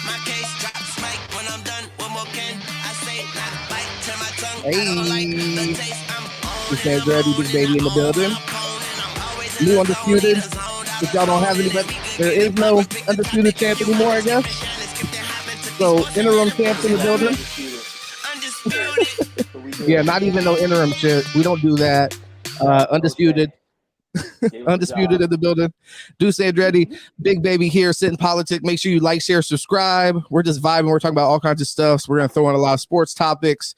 My case drops mic when I'm done. One more can I say not bite to my tongue. Hey. I don't like the taste. I'm This man's ready, big baby in the building. New Undisputed. If y'all don't have anybody, there is no Undisputed champ anymore, I guess. So interim champ in the building. Yeah, not even no interim shit. We don't do that. Undisputed. Undisputed in the building. Deuce Andretti, big baby here, Sit and Politic. Make sure you like, share, subscribe. We're just vibing. We're talking about all kinds of stuff. So we're going to throw in a lot of sports topics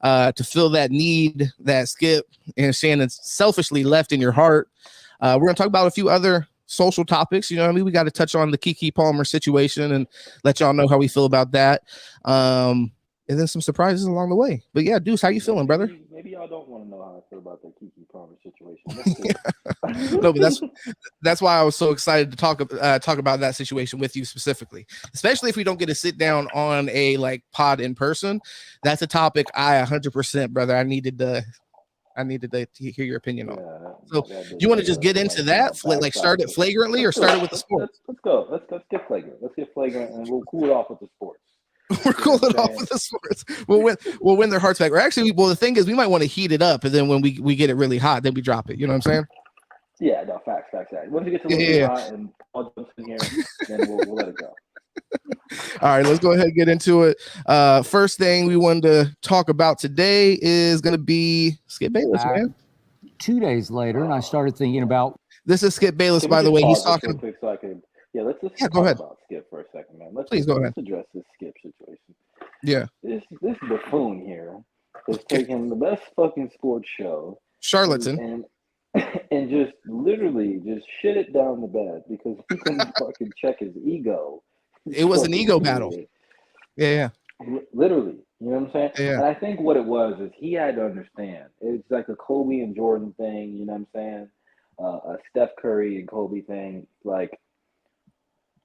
to fill that need that Skip and Shannon selfishly left in your heart. We're going to talk about a few other social topics. You know what I mean? We got to touch on the Keke Palmer situation and let y'all know how we feel about that. And then some surprises along the way. But yeah, Deuce, how you feeling, brother? Maybe y'all don't want to know how I feel about the Keke Palmer situation. No, but that's why I was so excited to talk about that situation with you specifically, especially if we don't get to sit down on a like pod in person. That's a topic I 100%, brother. I needed to hear your opinion on. So you want to just get into that, like start it flagrantly or start it with the sports? Let's go. Let's get flagrant. Let's get flagrant, and we'll cool it off with the sports. We're cooling off with the sports. We'll win their hearts back. Or actually, the thing is, we might want to heat it up, and then when we get it really hot, then we drop it. You know what I'm saying? Yeah, no, facts. Once it gets a little bit hot and all jumps in here, then we'll let it go. All right, let's go ahead and get into it. First thing we wanted to talk about today is going to be Skip Bayless, man. 2 days later, and I started thinking about. This is Skip Bayless, by the way. He's talking. Quick so I can, let's go ahead. About Skip for a second, man. Let's address this Skip situation. Yeah. This buffoon here is taking the best fucking sports show, charlatan, and just literally just shit it down the bed because he couldn't fucking check his ego. It was an ego battle. Yeah. Literally. You know what I'm saying? Yeah. And I think what it was is he had to understand. It's like a Kobe and Jordan thing, you know what I'm saying? A Steph Curry and Kobe thing. Like,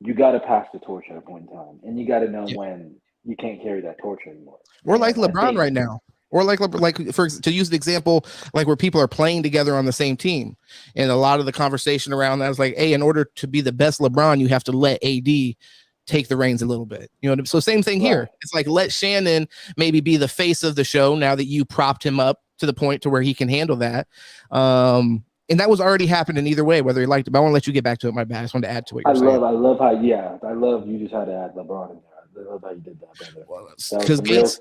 you got to pass the torch at a point in time. And you got to know when you can't carry that torch anymore. Or like LeBron right now. Or like to use the example, like where people are playing together on the same team. And a lot of the conversation around that is like, hey, in order to be the best LeBron, you have to let AD take the reins a little bit. You know, so same thing here. It's like, let Shannon maybe be the face of the show now that you propped him up to the point to where he can handle that. And that was already happening either way, whether he liked it. But I want to let you get back to it. My bad. I just wanted to add to what you're saying. I love how you just had to add LeBron in there. I love how you did that, brother. Because Gates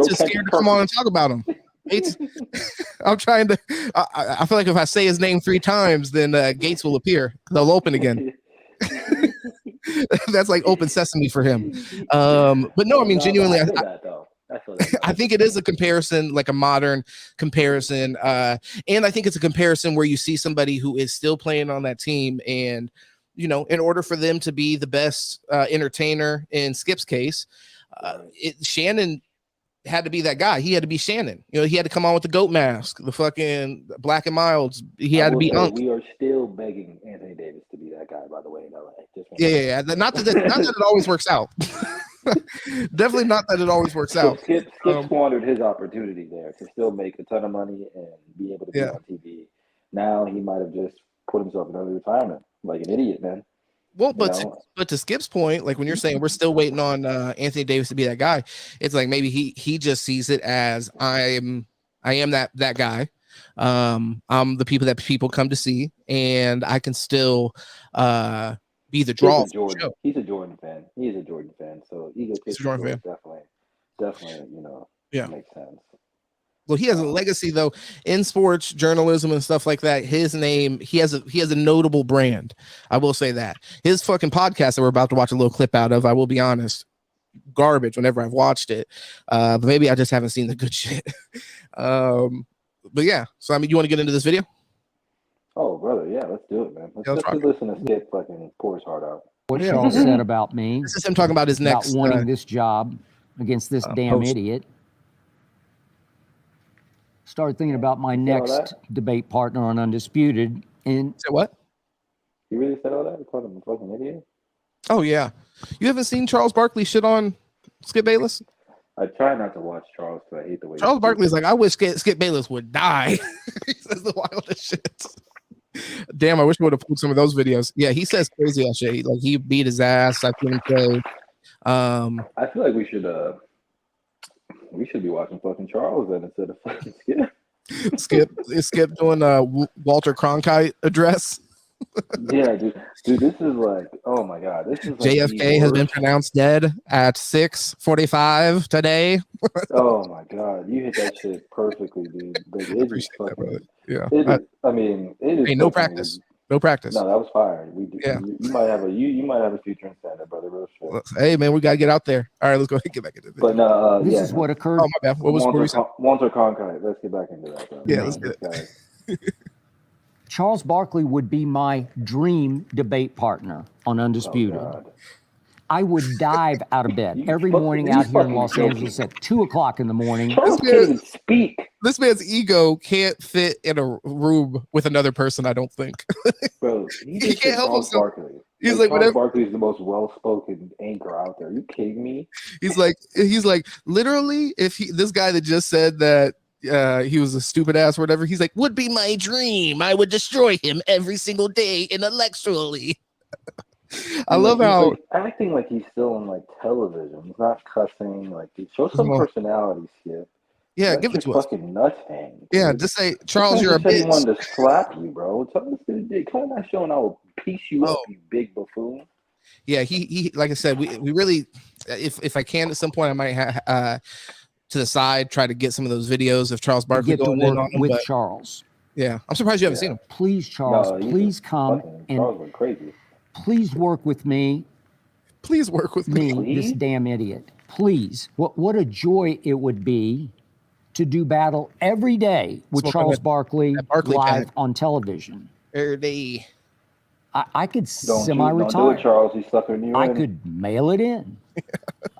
is scared to come on and talk about him. Gates, I'm trying to. I feel like if I say his name 3 times, then Gates will appear. They'll open again. That's like open sesame for him. But no, I mean, genuinely, I think it is a comparison, like a modern comparison. And I think it's a comparison where you see somebody who is still playing on that team. And, you know, in order for them to be the best entertainer in Skip's case, Shannon had to be that guy. He had to be Shannon. You know, he had to come on with the goat mask, the fucking Black and Milds. He had to be Unc. We are still begging Anthony Davis to be that guy, by the way, in LA. Yeah. Not that it always works out. Definitely not that it always works out. Skip squandered his opportunity there to still make a ton of money and be able to be on TV. Now he might have just put himself in early retirement, like an idiot, man. Well, but to Skip's point, like when you're saying we're still waiting on Anthony Davis to be that guy, it's like maybe he just sees it as I am that guy. I'm the people that people come to see, and I can still be the draw. He's a Jordan fan. He's a Jordan fan. So definitely, makes sense. Well, he has a legacy though in sports journalism and stuff like that. His name, he has a notable brand. I will say that his fucking podcast that we're about to watch a little clip out of, I will be honest, garbage whenever I've watched it. But maybe I just haven't seen the good shit. But yeah, so I mean, you want to get into this video? Oh, brother, yeah, let's do it, man. Let's listen to Skip fucking pour his heart out. What y'all said about me? This is him talking about his next wanting this job against this damn idiot. Started thinking about my next debate partner on Undisputed. And say what? You really said all that? You called him a fucking idiot? Oh yeah. You haven't seen Charles Barkley shit on Skip Bayless? I try not to watch Charles because I hate the way Charles Barkley's like, I wish Skip Bayless would die. He says the wildest shit. Damn, I wish we would have pulled some of those videos. Yeah, he says crazy ass shit. Like he beat his ass. I seen him play. I feel like we should be watching fucking Charles then instead of fucking Skip. Skip doing a Walter Cronkite address. Yeah, dude, this is like, oh my god, this is like JFK has been pronounced dead at 6:45 today. Oh my god, you hit that shit perfectly, dude. Like, I appreciate that, brother. Yeah, it is. Hey, no practice. No practice. No, that was fire. Yeah. You might have a future in stand-up, brother. Real shit. Hey man, we gotta get out there. All right, let's go ahead and get back into this. But no, this is what occurred. Oh my bad. What was Walter Cronkite? Let's get back into that. Though. Yeah, let's get it. Charles Barkley would be my dream debate partner on Undisputed. Oh, I would dive out of bed every morning out here in Los Angeles at 2:00 in the morning. Charles can't even speak. This man's ego can't fit in a room with another person, I don't think. Bro, he can't help himself. Barkley. He's like, Charles Barkley is the most well-spoken anchor out there. Are you kidding me? He's like, literally, if this guy that just said that he was a stupid ass or whatever, he's like, would be my dream. I would destroy him every single day intellectually. I love how like acting like he's still on like television. He's not cussing. Like, show some personality, Skip. Yeah, Let give it to your us. Fucking nuts hang. Dude. Yeah, just say, Charles, you're a bitch. He wanted to slap you, bro. Tell this dude, come on, showing I will piece you up, you big buffoon. Yeah, he like I said, we really, if I can at some point, I might to the side try to get some of those videos of Charles Barkley going in on him, with Charles. Yeah, I'm surprised you haven't seen him. Please, Charles, please come and Charles went crazy. Please work with me. Please work with me. This damn idiot. Please. What a joy it would be to do battle every day with Charles Barkley live on television. Every day. I could semi-retire. Don't do it, Charles. He's sucking you in. I could mail it in.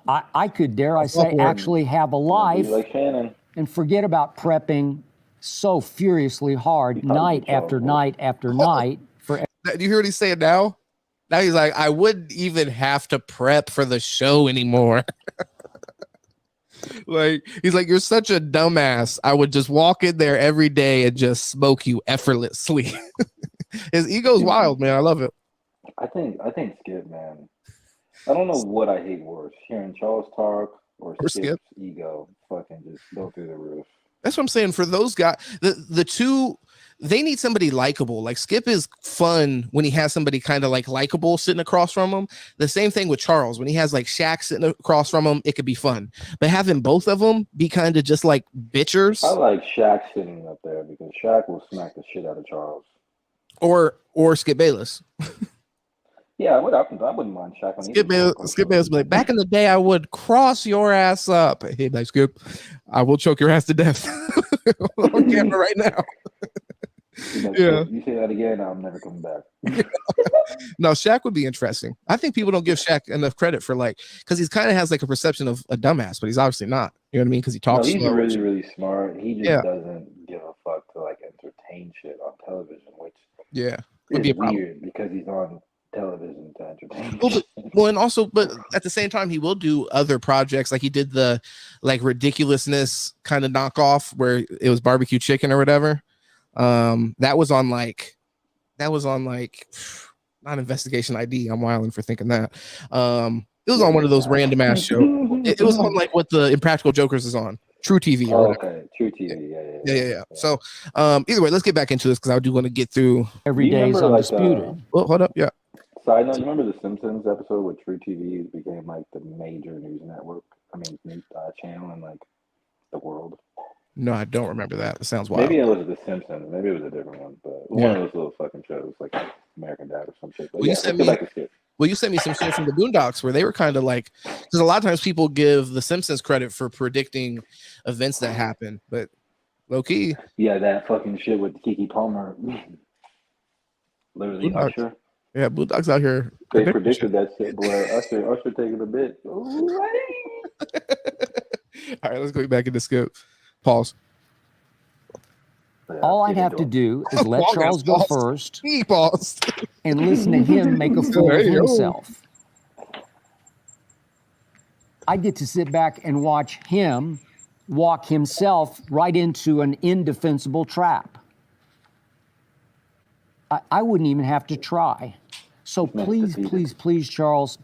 I could, dare I say, actually have a life like Shannon. And forget about prepping so furiously hard night after night after night. Do you hear what he's saying now? Now he's like, I wouldn't even have to prep for the show anymore. Like, he's like, you're such a dumbass. I would just walk in there every day and just smoke you effortlessly. His ego's wild, man. I love it. I think Skip, man. I don't know what I hate worse, hearing Charles talk or Skip's ego fucking just go through the roof. That's what I'm saying. For those guys, the two, they need somebody likable. Like, Skip is fun when he has somebody kind of like likable sitting across from him. The same thing with Charles. When he has like Shaq sitting across from him, it could be fun. But having both of them be kind of just like bitchers. I like Shaq sitting up there because Shaq will smack the shit out of Charles. Or Skip Bayless. Yeah, I wouldn't mind Shaq. Skip Bayless be like, back in the day, I would cross your ass up. Hey, like, Skip, I will choke your ass to death on camera right now. You say that again, I'm never coming back. No, Shaq would be interesting. I think people don't give Shaq enough credit for because he kind of has like a perception of a dumbass, but he's obviously not. You know what I mean? Because he talks. He's really, really smart. He just doesn't give a fuck to like entertain shit on television, which would be weird because he's on television to entertain. But at the same time, he will do other projects. Like he did the like ridiculousness kind of knockoff where it was barbecue chicken or whatever. That was on like not Investigation ID. I'm wilding for thinking that. It was on one of those random ass shows. It was on like what the Impractical Jokers is on. True TV. Okay, True TV. Yeah. So, either way, let's get back into this because I do want to get through every day's Undisputed. Well, hold up, yeah. Side note, you remember the Simpsons episode where True TV became like the major news network? I mean, channel in like the world. No, I don't remember that. It sounds wild. Maybe it was the Simpsons. Maybe it was a different one, but one of those little fucking shows like American Dad or some shit. But you sent me some shit from the Boondocks where they were kind of like, because a lot of times people give the Simpsons credit for predicting events that happen, but low key. Yeah, that fucking shit with Keke Palmer. Literally, Boondocks. Usher. Yeah, Boondocks out here. They predicted that shit, boy. Usher taking a bit. All right, let's go back into Skip. Pause. All I'd have to do is let Charles go first. He paused. And listen to him make a fool of himself. I get to sit back and watch him walk himself right into an indefensible trap. I wouldn't even have to try. So please, please, please, Charles,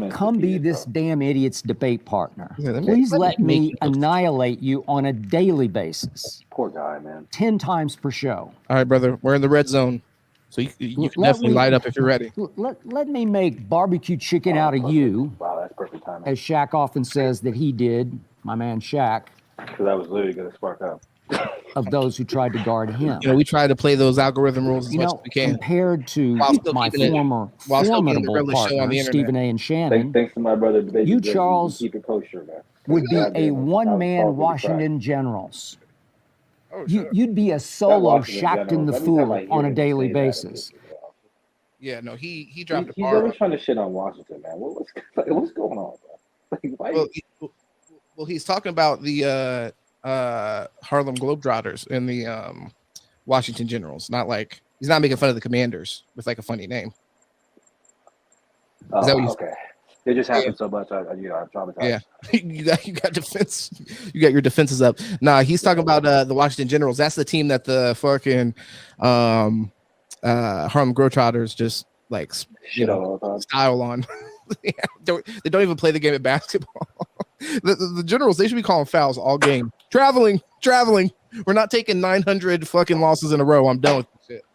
come be this damn idiot's debate partner. Yeah, Please let me me annihilate you on a daily basis. Poor guy, man. 10 times per show. All right, brother. We're in the red zone. So you can definitely light up if you're ready. Let me make barbecue chicken out of you. Wow, that's perfect timing. As Shaq often says that he did, my man Shaq. Because I was literally going to spark up. Of those who tried to guard him. We try to play those algorithm rules as much as we can. Compared to my former formidable partner, Stephen A. and Shannon. Thanks to my brother, you, Charles, keep it kosher, man. Would be a one-man Washington Generals. Oh, sure. You'd be a solo Shackton the Fool on a daily basis. Yeah, no, he dropped a He's bar. always trying to shit on Washington, man. What's going on, bro? Why? Well, he's talking about the Harlem Globetrotters and the Washington Generals. Not like he's not making fun of the Commanders with like a funny name. Okay. It just happened so much. I'm traumatized. Yeah, you got defense. You got your defenses up. Nah, he's talking about the Washington Generals. That's the team that the fucking Harlem Globetrotters just like style on. They don't even play the game of basketball. The Generals, they should be calling fouls all game. Traveling. We're not taking 900 fucking losses in a row. I'm done with this shit.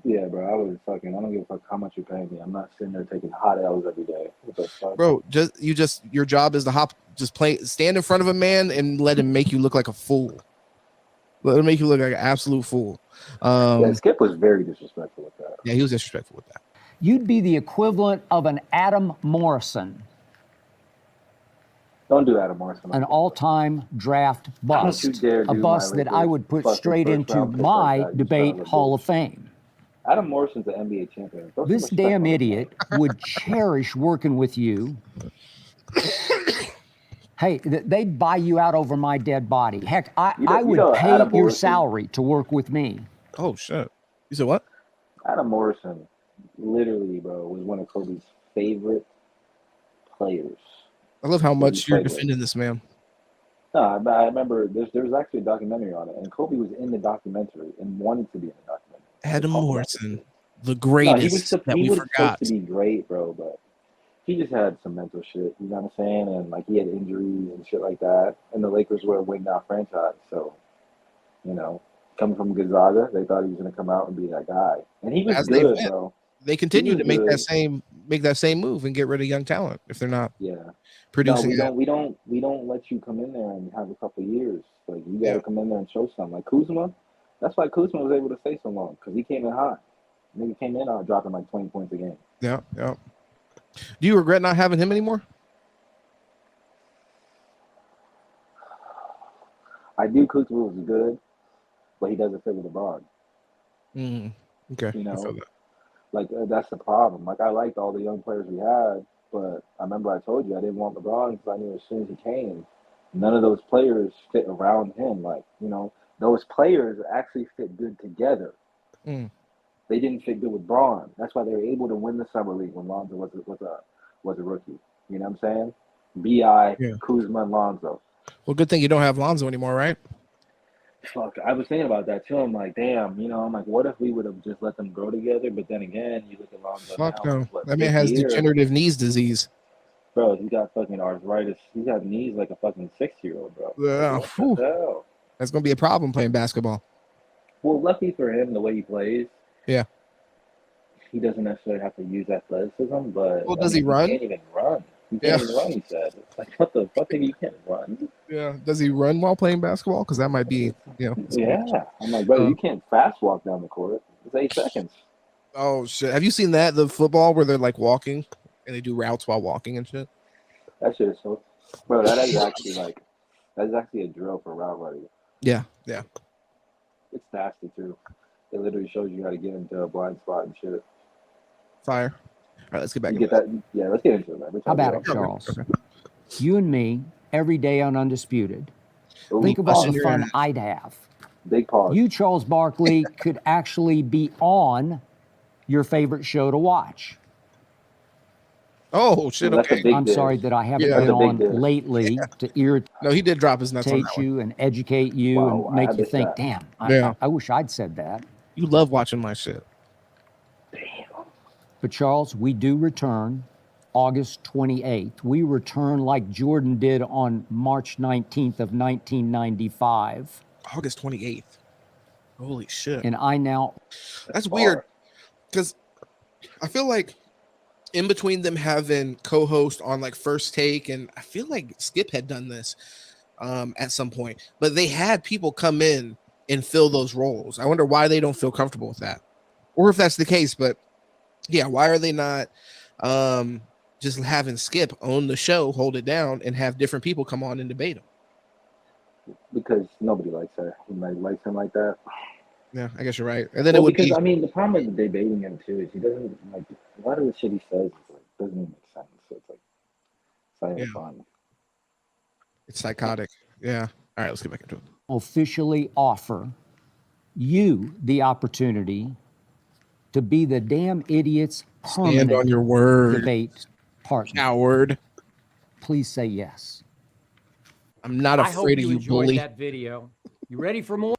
Yeah, bro. I don't give a fuck how much you're paying me. I'm not sitting there taking hot L's every day. What the fuck? Bro, your job is to stand in front of a man and let him make you look like a fool. Let him make you look like an absolute fool. Skip was very disrespectful with that. Yeah, he was disrespectful with that. You'd be the equivalent of an Adam Morrison. Don't do Adam Morrison. An all-time draft bust. A bust that I would put straight into my debate Hall of Fame. Adam Morrison's an NBA champion. This damn idiot would cherish working with you. Hey, they'd buy you out over my dead body. Heck, I would pay your salary to work with me. Oh, shit. You said what? Adam Morrison, literally, bro, was one of Kobe's favorite players. I love how much you're defending this man. No, I remember there was actually a documentary on it, and Kobe was in the documentary and wanted to be in the documentary. Adam Morrison, the greatest that we forgot. Supposed to be great, bro, but he just had some mental shit. You know what I'm saying? And like he had injuries and shit like that. And the Lakers were a wing-out franchise, so coming from Gonzaga, they thought he was going to come out and be that guy. And he was good, bro. They continue to make that same move and get rid of young talent if they're not producing. No, we don't let you come in there and have a couple of years. Like you got to come in there and show something. Like Kuzma, that's why Kuzma was able to stay so long because he came in hot. Nigga came in out dropping like 20 points a game. Yeah. Do you regret not having him anymore? I do. Kuzma was good, but he doesn't fit with LeBron. Okay. Like that's the problem. Like I liked all the young players we had, but I remember I told you I didn't want LeBron because I knew as soon as he came, none of those players fit around him. Like those players actually fit good together. They didn't fit good with Braun. That's why they were able to win the summer league when Lonzo was a rookie. You know what I'm saying? B.I., Kuzma, and Lonzo. Well, good thing you don't have Lonzo anymore, right? Fuck, I was thinking about that too. I'm like, damn, I'm like, what if we would have just let them grow together? But then again, you look at Lonzo. Fuck no. That man has degenerative knees disease. Bro, he got fucking arthritis. He's got knees like a fucking 6-year-old, bro. Yeah. That's going to be a problem playing basketball. Well, lucky for him, the way he plays. Yeah. He doesn't necessarily have to use athleticism, but does he run? He can't even run. He can't even run, he said. It's like, what the fuck? You can't run. Yeah. Does he run while playing basketball? Because that might be, Yeah. I'm like, brother, you can't fast walk down the court. It's 8 seconds. Oh, shit. Have you seen that? The football where they're like walking and they do routes while walking and shit? That shit is so. Bro, that's actually a drill for route running. Yeah. It's nasty, too. It literally shows you how to get into a blind spot and shit. Fire. All right, let's get back to that. Yeah, let's get into it, man. How about it, Charles? Okay. You and me, every day on Undisputed. Ooh, think of all the fun I'd have. Big pause. You, Charles Barkley, could actually be on your favorite show to watch. Oh, shit, okay. I'm sorry that I haven't been on lately to irritate No, he did drop his nuts on that you one. And educate you and make you think, damn, I wish I'd said that. You love watching my shit. But Charles, we do return August 28th. We return like Jordan did on March 19th of 1995. August 28th. Holy shit. And I now... That's weird, because I feel like in between them having co-host on like First Take, and I feel like Skip had done this at some point, but they had people come in and fill those roles. I wonder why they don't feel comfortable with that, or if that's the case. But yeah, why are they not just having Skip own the show, hold it down, and have different people come on and debate him? Because nobody likes her. Nobody likes him like that. Yeah, I guess you're right. And then it would because be... I mean, the problem with debating him too is he doesn't like a lot of the shit he says. Doesn't even make sense. So it's like it's not even fun. It's psychotic. Yeah. All right, let's get back into it. Officially offer you the opportunity to be the damn idiot's permanent Stand on your word, debate partner. Coward. Please say yes. I'm not afraid of you, bully. That video. You ready for more?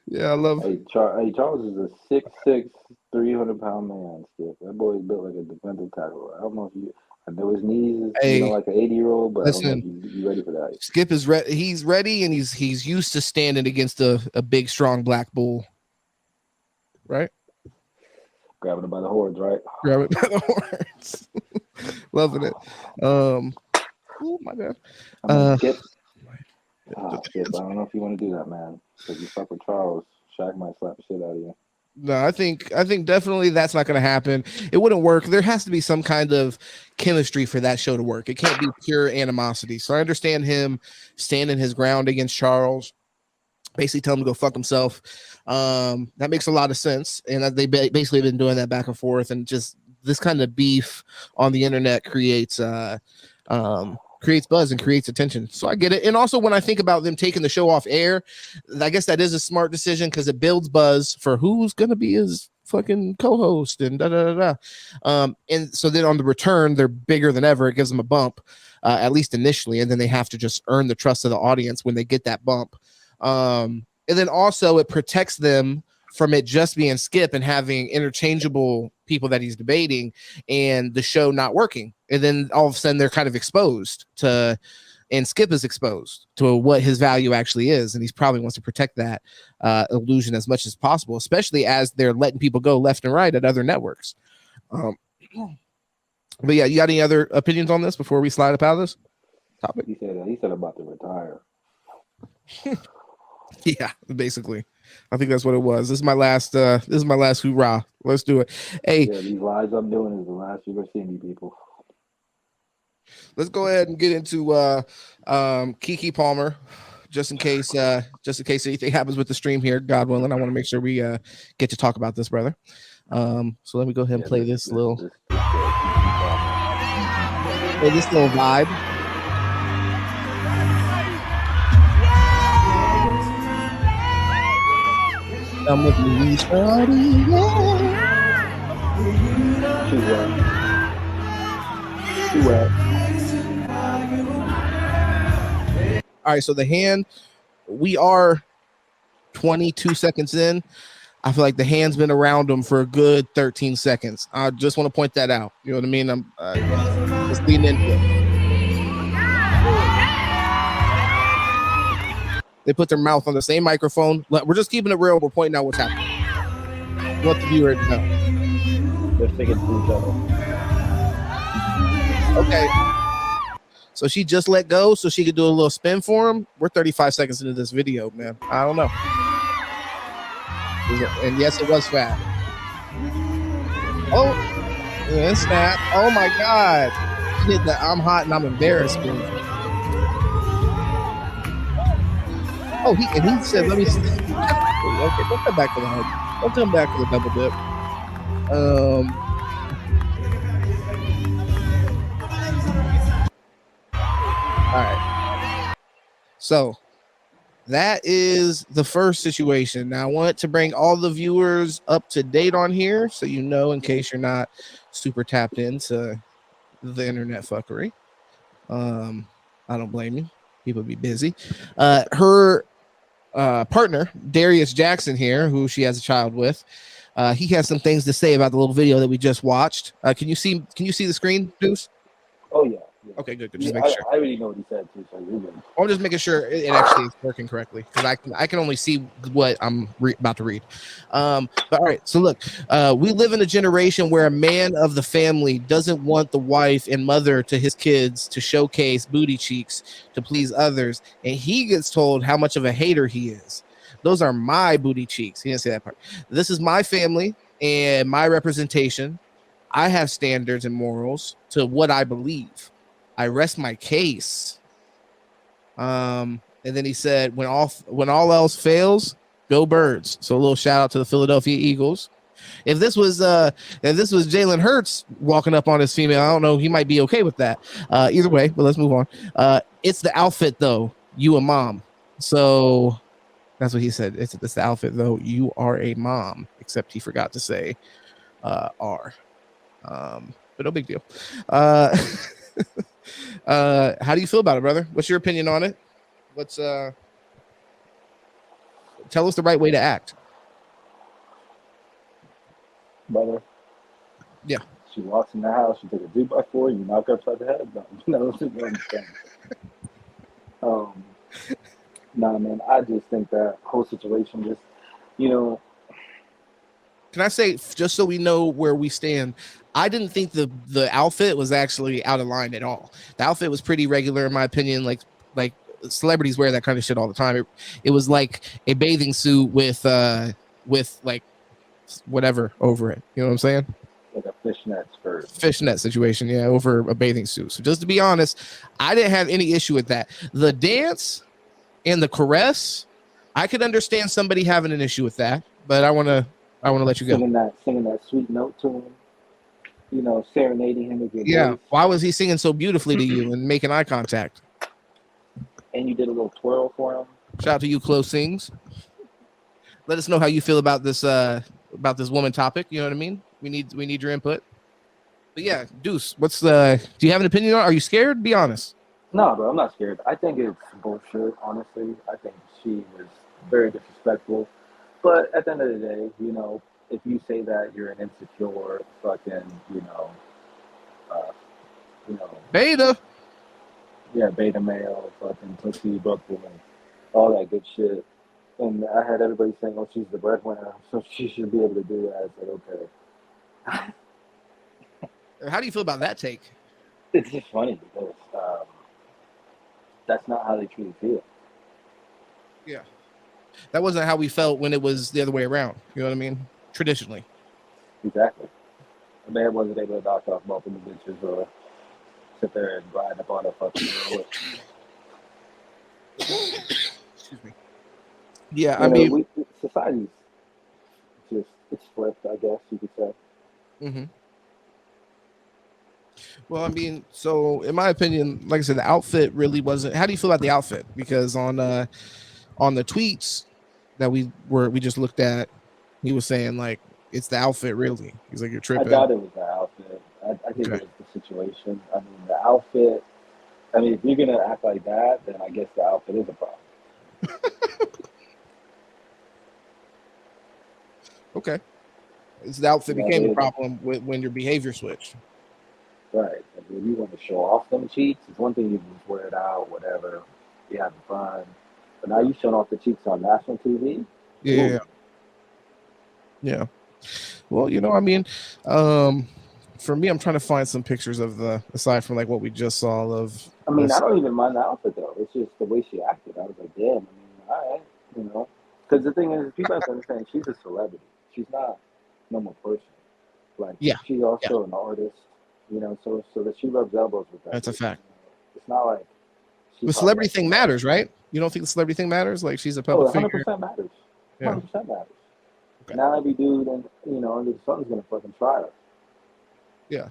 Yeah, I love. Hey, Charles is a 6'6", 300-pound man. Skip. That boy is built like a defensive tackle. I don't know if you. I know his knees is like an 80-year-old, but listen, I don't know if you ready for that. Skip is ready. He's ready, and he's used to standing against a big, strong black bull. Right. Grabbing it by the horns, right? Grab it by the horns. Loving it. Oh my God. Skip. Skip. I don't know if you want to do that, man. Because you fuck with Charles, Shaq might slap the shit out of you. No, I think definitely that's not going to happen. It wouldn't work. There has to be some kind of chemistry for that show to work. It can't be pure animosity. So I understand him standing his ground against Charles, basically tell him to go fuck himself. That makes a lot of sense. And they basically been doing that back and forth, and just this kind of beef on the internet creates buzz and creates attention. So I get it. And also, when I think about them taking the show off air, I guess that is a smart decision, because it builds buzz for who's going to be his fucking co-host and and so then on the return, they're bigger than ever. It gives them a bump, at least initially. And then they have to just earn the trust of the audience when they get that bump. And then also it protects them from it just being Skip and having interchangeable people that he's debating and the show not working. And then all of a sudden they're kind of exposed to, and Skip is exposed to what his value actually is. And he probably wants to protect that illusion as much as possible, especially as they're letting people go left and right at other networks. But yeah, you got any other opinions on this before we slide up out of this topic? He said about to retire. Yeah, basically. I think that's what it was. This is my last hoorah. Let's do it. Hey, yeah, these lives I'm doing is the last you're gonna see me, people. Let's go ahead and get into Keke Palmer, just in case anything happens with the stream here. God willing, I want to make sure we get to talk about this, brother. So let me go ahead and play this little vibe. I'm with me, shorty, yeah. Too wet. All right, so the hand, we are 22 seconds in. I feel like the hand's been around him for a good 13 seconds. I just want to point that out. You know what I mean? I'm just leaning into it. They put their mouth on the same microphone. We're just keeping it real. We're pointing out what's happening. Let the viewer know. They're sticking to each other. Okay. So she just let go so she could do a little spin for him. We're 35 seconds into this video, man. I don't know. And yes, it was fat. Oh, yeah, snap. Oh my God. She did the I'm hot and I'm embarrassed spin. Oh, he said, let me see. Okay, don't come back to the hug. Don't come back to the double dip. All right. So that is the first situation. Now I want to bring all the viewers up to date on here, so you know, in case you're not super tapped into the internet fuckery. I don't blame you. People be busy. Her partner, Darius Jackson here, who she has a child with. He has some things to say about the little video that we just watched. Can you see the screen, Deuce? Oh yeah. Okay, good. Yeah, Just make sure. I already know what he said too, so you're good. I'm just making sure it actually is working correctly because I can only see what I'm about to read. But all right, so look, we live in a generation where a man of the family doesn't want the wife and mother to his kids to showcase booty cheeks to please others, and he gets told how much of a hater he is. Those are my booty cheeks. He didn't say that part. This is my family and my representation. I have standards and morals to what I believe. I rest my case. And then he said, when all else fails, go Birds. So a little shout out to the Philadelphia Eagles. If this was Jalen Hurts walking up on his female, I don't know, he might be okay with that. Either way, but let's move on. It's the outfit though, you a mom. So that's what he said. It's the outfit though, you are a mom, except he forgot to say are. But no big deal. How do you feel about it, brother? What's your opinion on it? Let's tell us the right way to act. Brother. Yeah. She walks in the house, she takes a 2x4, you knock her upside the head. No, you understand. Nah, man, I just think that whole situation just, Can I say, just so we know where we stand, I didn't think the outfit was actually out of line at all. The outfit was pretty regular, in my opinion. Like celebrities wear that kind of shit all the time. It was like a bathing suit with like whatever over it. You know what I'm saying? Like a fishnet situation, yeah, over a bathing suit. So just to be honest, I didn't have any issue with that. The dance and the caress, I could understand somebody having an issue with that, but I want to let you go. Singing that sweet note to him, serenading him with your voice. Why was he singing so beautifully to you and making eye contact? And you did a little twirl for him. Shout out to you, Close Sings. Let us know how you feel about this woman topic. You know what I mean? We need your input. But yeah, Deuce, do you have an opinion on it? Are you scared? Be honest. No, bro, I'm not scared. I think it's bullshit, honestly. I think she was very disrespectful. But at the end of the day, if you say that you're an insecure fucking, beta. Yeah, beta male, fucking pussy, Brooklyn, all that good shit. And I had everybody saying, oh, she's the breadwinner, so she should be able to do that. I said, okay. How do you feel about that take? It's just funny because that's not how they truly feel. Yeah. That wasn't how we felt when it was the other way around. You know what I mean? Traditionally. Exactly. A man wasn't able to knock off multiple bitches or sit there and ride up on a fucking road. Excuse me. Yeah, society's it's flipped, I guess you could say. Mm-hmm. Well, so in my opinion, like I said, the outfit really wasn't. How do you feel about the outfit? Because on the tweets that we just looked at, he was saying like it's the outfit really. He's like, you're tripping. I doubt it was the outfit. I think it was the situation. I mean, the outfit. I mean, if you're gonna act like that, then I guess the outfit is a problem. Okay. It's the outfit became a problem when your behavior switched. Right. If you want to show off them cheeks, it's one thing you can just wear it out, whatever. You having fun. But now you showing off the cheeks on national TV? Yeah. Ooh. Yeah. Well, for me, I'm trying to find some pictures of aside from like what we just saw of. I mean, I don't even mind the outfit though. It's just the way she acted. I was like, damn. I mean, all right, Because the thing is, people have to understand, she's a celebrity. She's not a normal person. Like, she's also an artist, so that she rubs elbows with that. That's a fact. It's not like the celebrity thing matters, right? You don't think the celebrity thing matters? Like, she's a public figure. 100% matters. 100% matters. Okay. Now every dude under the sun's gonna fucking try her. Yeah.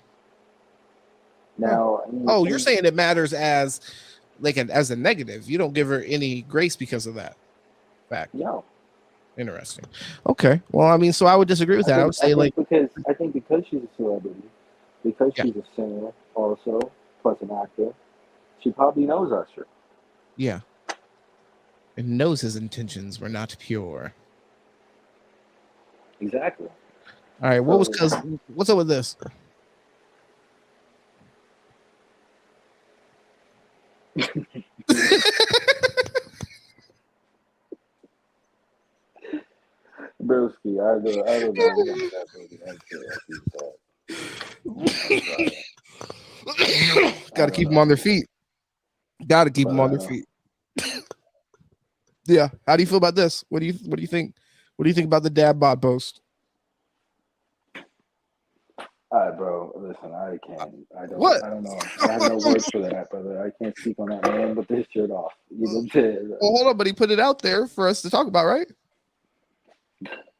Now. You're saying it matters as a negative. You don't give her any grace because of that fact. No. Interesting. Okay. Well, so I would disagree with that. I would say because she's a celebrity, because she's a singer also, plus an actor, she probably knows Usher. Yeah. and knows his intentions were not pure. Exactly. All right, what's up with this? Broski, I don't know what that baby Got to keep them on their feet. Got to keep them on their feet. Yeah. How do you feel about this? What do you think? What do you think about the dad bod post? All right, bro. Listen, I don't know. I have no words for that, brother. I can't speak on that man with this shirt off. You know what I'm saying? Well, hold on, but he put it out there for us to talk about, right?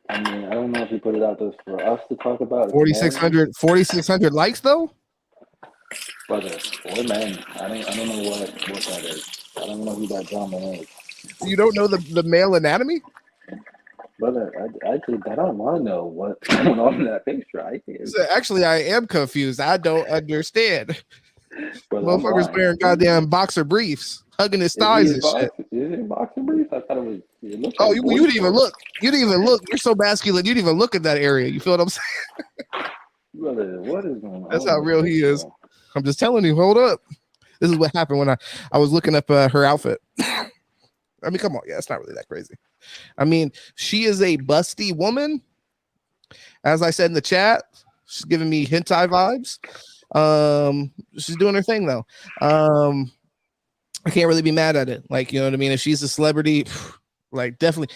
I mean, I don't know if he put it out there for us to talk about. 4,600 likes though. Brother, or men. I don't know what that is. I don't know who that gentleman is. You don't know the male anatomy? Brother, I don't want to know what's going on in that picture. Actually, I am confused. I don't understand. Motherfuckers wearing goddamn boxer briefs, hugging his thighs and shit. Is it boxer briefs? I thought it was. Oh, you didn't even look. You didn't even look. You're so masculine. You didn't even look at that area. You feel what I'm saying? Brother, what is going on? That's how real he is. I'm just telling you. Hold up. This is what happened when I was looking up her outfit. I mean, come on. Yeah, it's not really that crazy. I mean, she is a busty woman. As I said in the chat, she's giving me hentai vibes. She's doing her thing though. I can't really be mad at it. Like, you know what I mean? If she's a celebrity, like definitely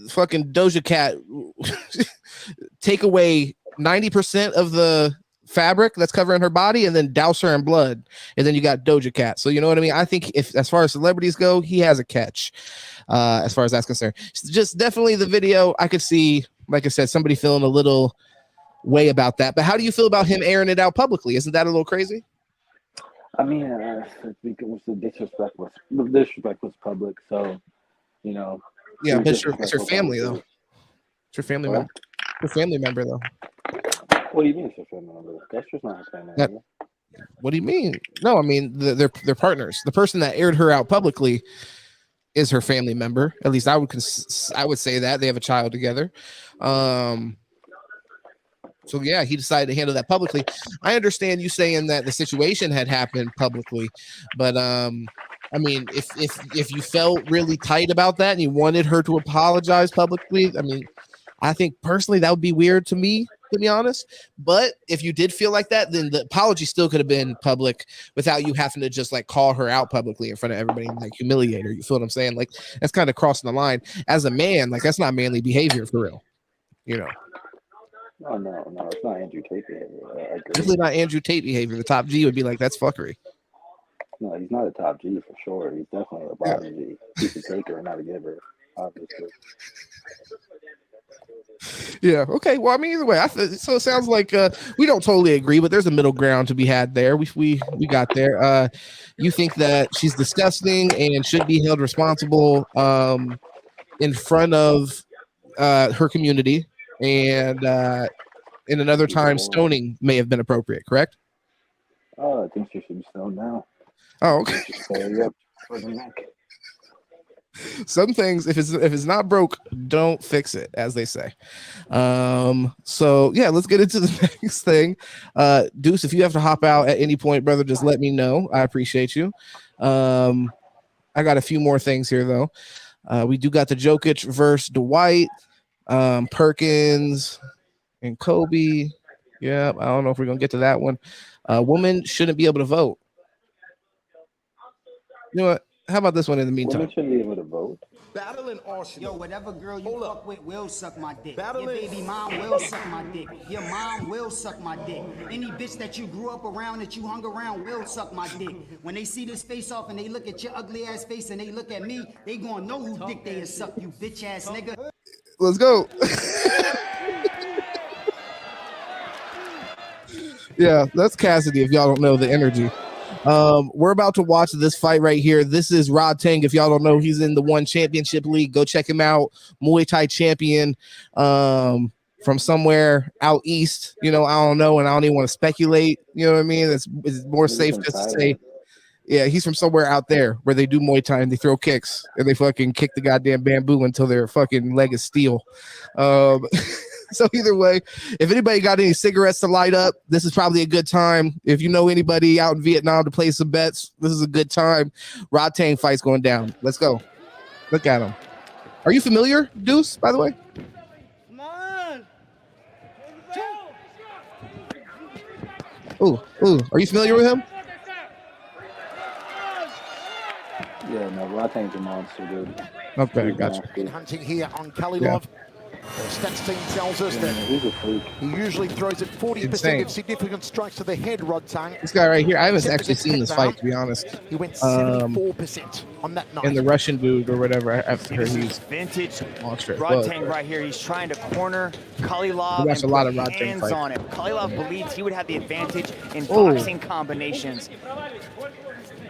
fucking Doja Cat take away 90% of the fabric that's covering her body and then douse her in blood, and then you got Doja Cat. So you know what I mean? I think if as far as celebrities go, he has a catch as far as that's concerned. Just definitely the video, I could see, like I said, somebody feeling a little way about that. But how do you feel about him airing it out publicly? Isn't that a little crazy? I mean, I think it was the disrespect was public, so you know. Yeah, but it's her family though. It's her family member. Her family member though. What do you mean it's her family member? That's just not her family member. What do you mean? No, I mean they're partners. The person that aired her out publicly is her family member. At least I would say that they have a child together. So yeah, he decided to handle that publicly. I understand you saying that the situation had happened publicly, but I mean, if you felt really tight about that and you wanted her to apologize publicly, I mean, I think personally that would be weird to me, to be honest. But if you did feel like that, then the apology still could have been public without you having to just like call her out publicly in front of everybody and like humiliate her. You feel what I'm saying? Like that's kind of crossing the line. As a man, like that's not manly behavior for real, you know. No, it's not Andrew Tate behavior. Definitely not Andrew Tate behavior. The top G would be like, that's fuckery. No, he's not a top G for sure. He's definitely a bottom G. He's a taker, not a giver, obviously. Yeah. Okay. Well, I mean, either way, so it sounds like we don't totally agree, but there's a middle ground to be had there. We got there. You think that she's disgusting and should be held responsible in front of her community, and in another time, stoning may have been appropriate. Correct? Oh, I think she should be stoned now. Oh, okay. Some things, if it's not broke, don't fix it, as they say. So yeah, let's get into the next thing. Deuce, if you have to hop out at any point, brother, just let me know. I appreciate you. I got a few more things here though. We do got the Jokic versus Dwight, Perkins and Kobe. Yeah, I don't know if we're gonna get to that one. Women shouldn't be able to vote. You know what? How about this one in the meantime? Women shouldn't be able to vote. Battling Arsenal. Yo, whatever girl you fuck with will suck my dick. Battling. Your baby mom will suck my dick. Your mom will suck my dick. Any bitch that you grew up around, that you hung around, will suck my dick. When they see this face off and they look at your ugly ass face and they look at me, they gonna know who dick they is suck, you bitch ass nigga. Let's go. Yeah, that's Cassidy if y'all don't know the energy. We're about to watch this fight right here. This is Rod Tang. If y'all don't know, he's in the One Championship League. Go check him out. Muay Thai champion from somewhere out east. You know, I don't know, and I don't even want to speculate. You know what I mean? It's more safe just to say Yeah, he's from somewhere out there where they do Muay Thai and they throw kicks and they fucking kick the goddamn bamboo until their fucking leg is steel. So either way, if anybody got any cigarettes to light up, this is probably a good time. If you know anybody out in Vietnam to play some bets, this is a good time. Rod Tang fight's going down. Let's go. Look at him. Are you familiar, Deuce, by the way? Come on. Ooh. Are you familiar with him? Yeah, no, Rotang's a monster, dude. Okay, gotcha. Hunting here on Kalilov. The stats team tells us that he's a freak. He usually throws at 40% of significant strikes to the head, Rod Tang. This guy right here, I haven't actually seen this fight, to be honest. He went 74% on that night. And the Russian dude or whatever, after he's vintage monster. Rod Tang right here. He's trying to corner Kalilov and a lot of put Rod Tang hands fights. on him. Kalilov believes he would have the advantage in boxing combinations.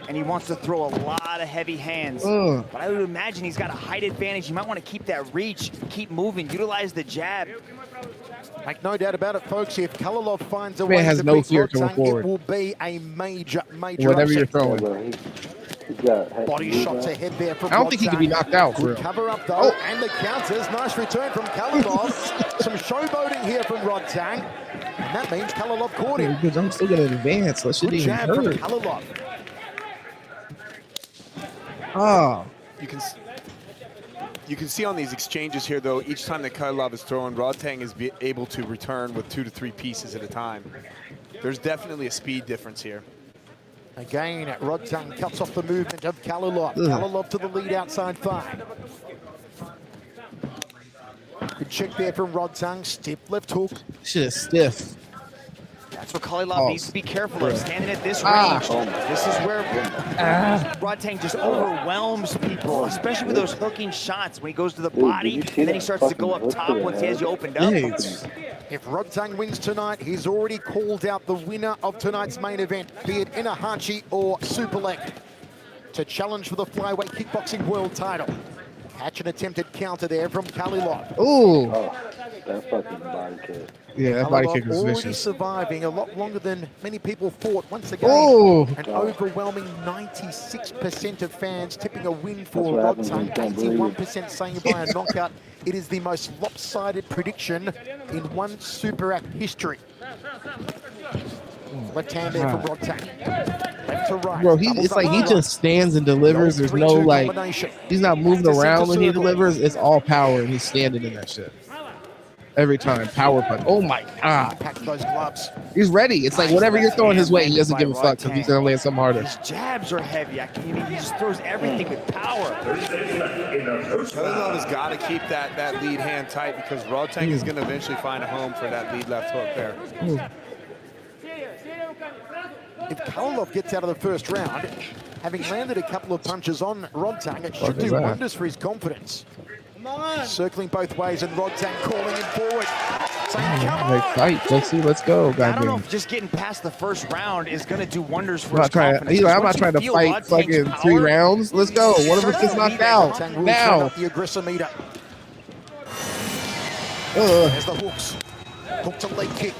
And he wants to throw a lot of heavy hands. But I would imagine he's got a height advantage. You might want to keep that reach, keep moving, utilize the jab. Make no doubt about it, folks. If Kalilov finds a way has to no beat fear Rod coming Tang, forward. it will be a major Whatever you're upset. throwing. He's got Body shots ahead there from I don't Rod think he Tang. can be knocked out, for Good real. cover up though, and the counters. Nice return from Kalilov. Some showboating here from Rod Tang, and that means Kalilov caught him. Because I'm still going to advance. That shouldn't Good even jab from hurt. Kalilov. Oh. You can see on these exchanges here, though, each time that Kalilov is throwing, Rod Tang is able to return with 2 to 3 pieces at a time. There's definitely a speed difference here. Again, Rod Tang cuts off the movement of Kalilov. Kalilov to the lead outside thigh. Good check there from Rod Tang. Stiff left hook. Shit is stiff. That's what Kalilov needs to be careful of, standing at this range. This is where Rod Tang just overwhelms people, especially with those hooking shots when he goes to the body, and then he starts to go up top once he has you opened up. If Rod Tang wins tonight, he's already called out the winner of tonight's main event, be it Inahachi or Superleg, to challenge for the flyweight kickboxing world title. Catch an attempted counter there from Kalilov. Ooh. That fucking body kick. Yeah, that body kick was already vicious. surviving a lot longer than many people thought. Once again, an overwhelming 96% of fans tipping a win for Rod Tang, 81% saying by a knockout. It is the most lopsided prediction in one Super Act history. Left hand there from Rod Tang. Left to right. Bro, it's like he just stands and delivers. There's no, like, he's not moving around when he delivers. It's all power, and he's standing in that shit. Every time, power punch. Oh my God. Pack those gloves. He's ready. It's like whatever you're throwing his way, he doesn't give a fuck because he's going to land something harder. His jabs are heavy. He just throws everything with power. Kalilov has got to keep that lead hand tight because Rod Tang is going to eventually find a home for that lead left hook there. If Kalilov gets out of the first round, having landed a couple of punches on Rod Tang, it should do wonders for his confidence. Circling both ways, and Rod Tang calling him forward. Saying, come on. Fight. Let's go, I don't know goddamn. if just getting past the first round is going to do wonders for his I'm confidence. not trying to fight fucking 3 rounds. Let's go. One of us gets knocked out. Now. The aggressor meter. There's There's the hooks. Hook to leg kick.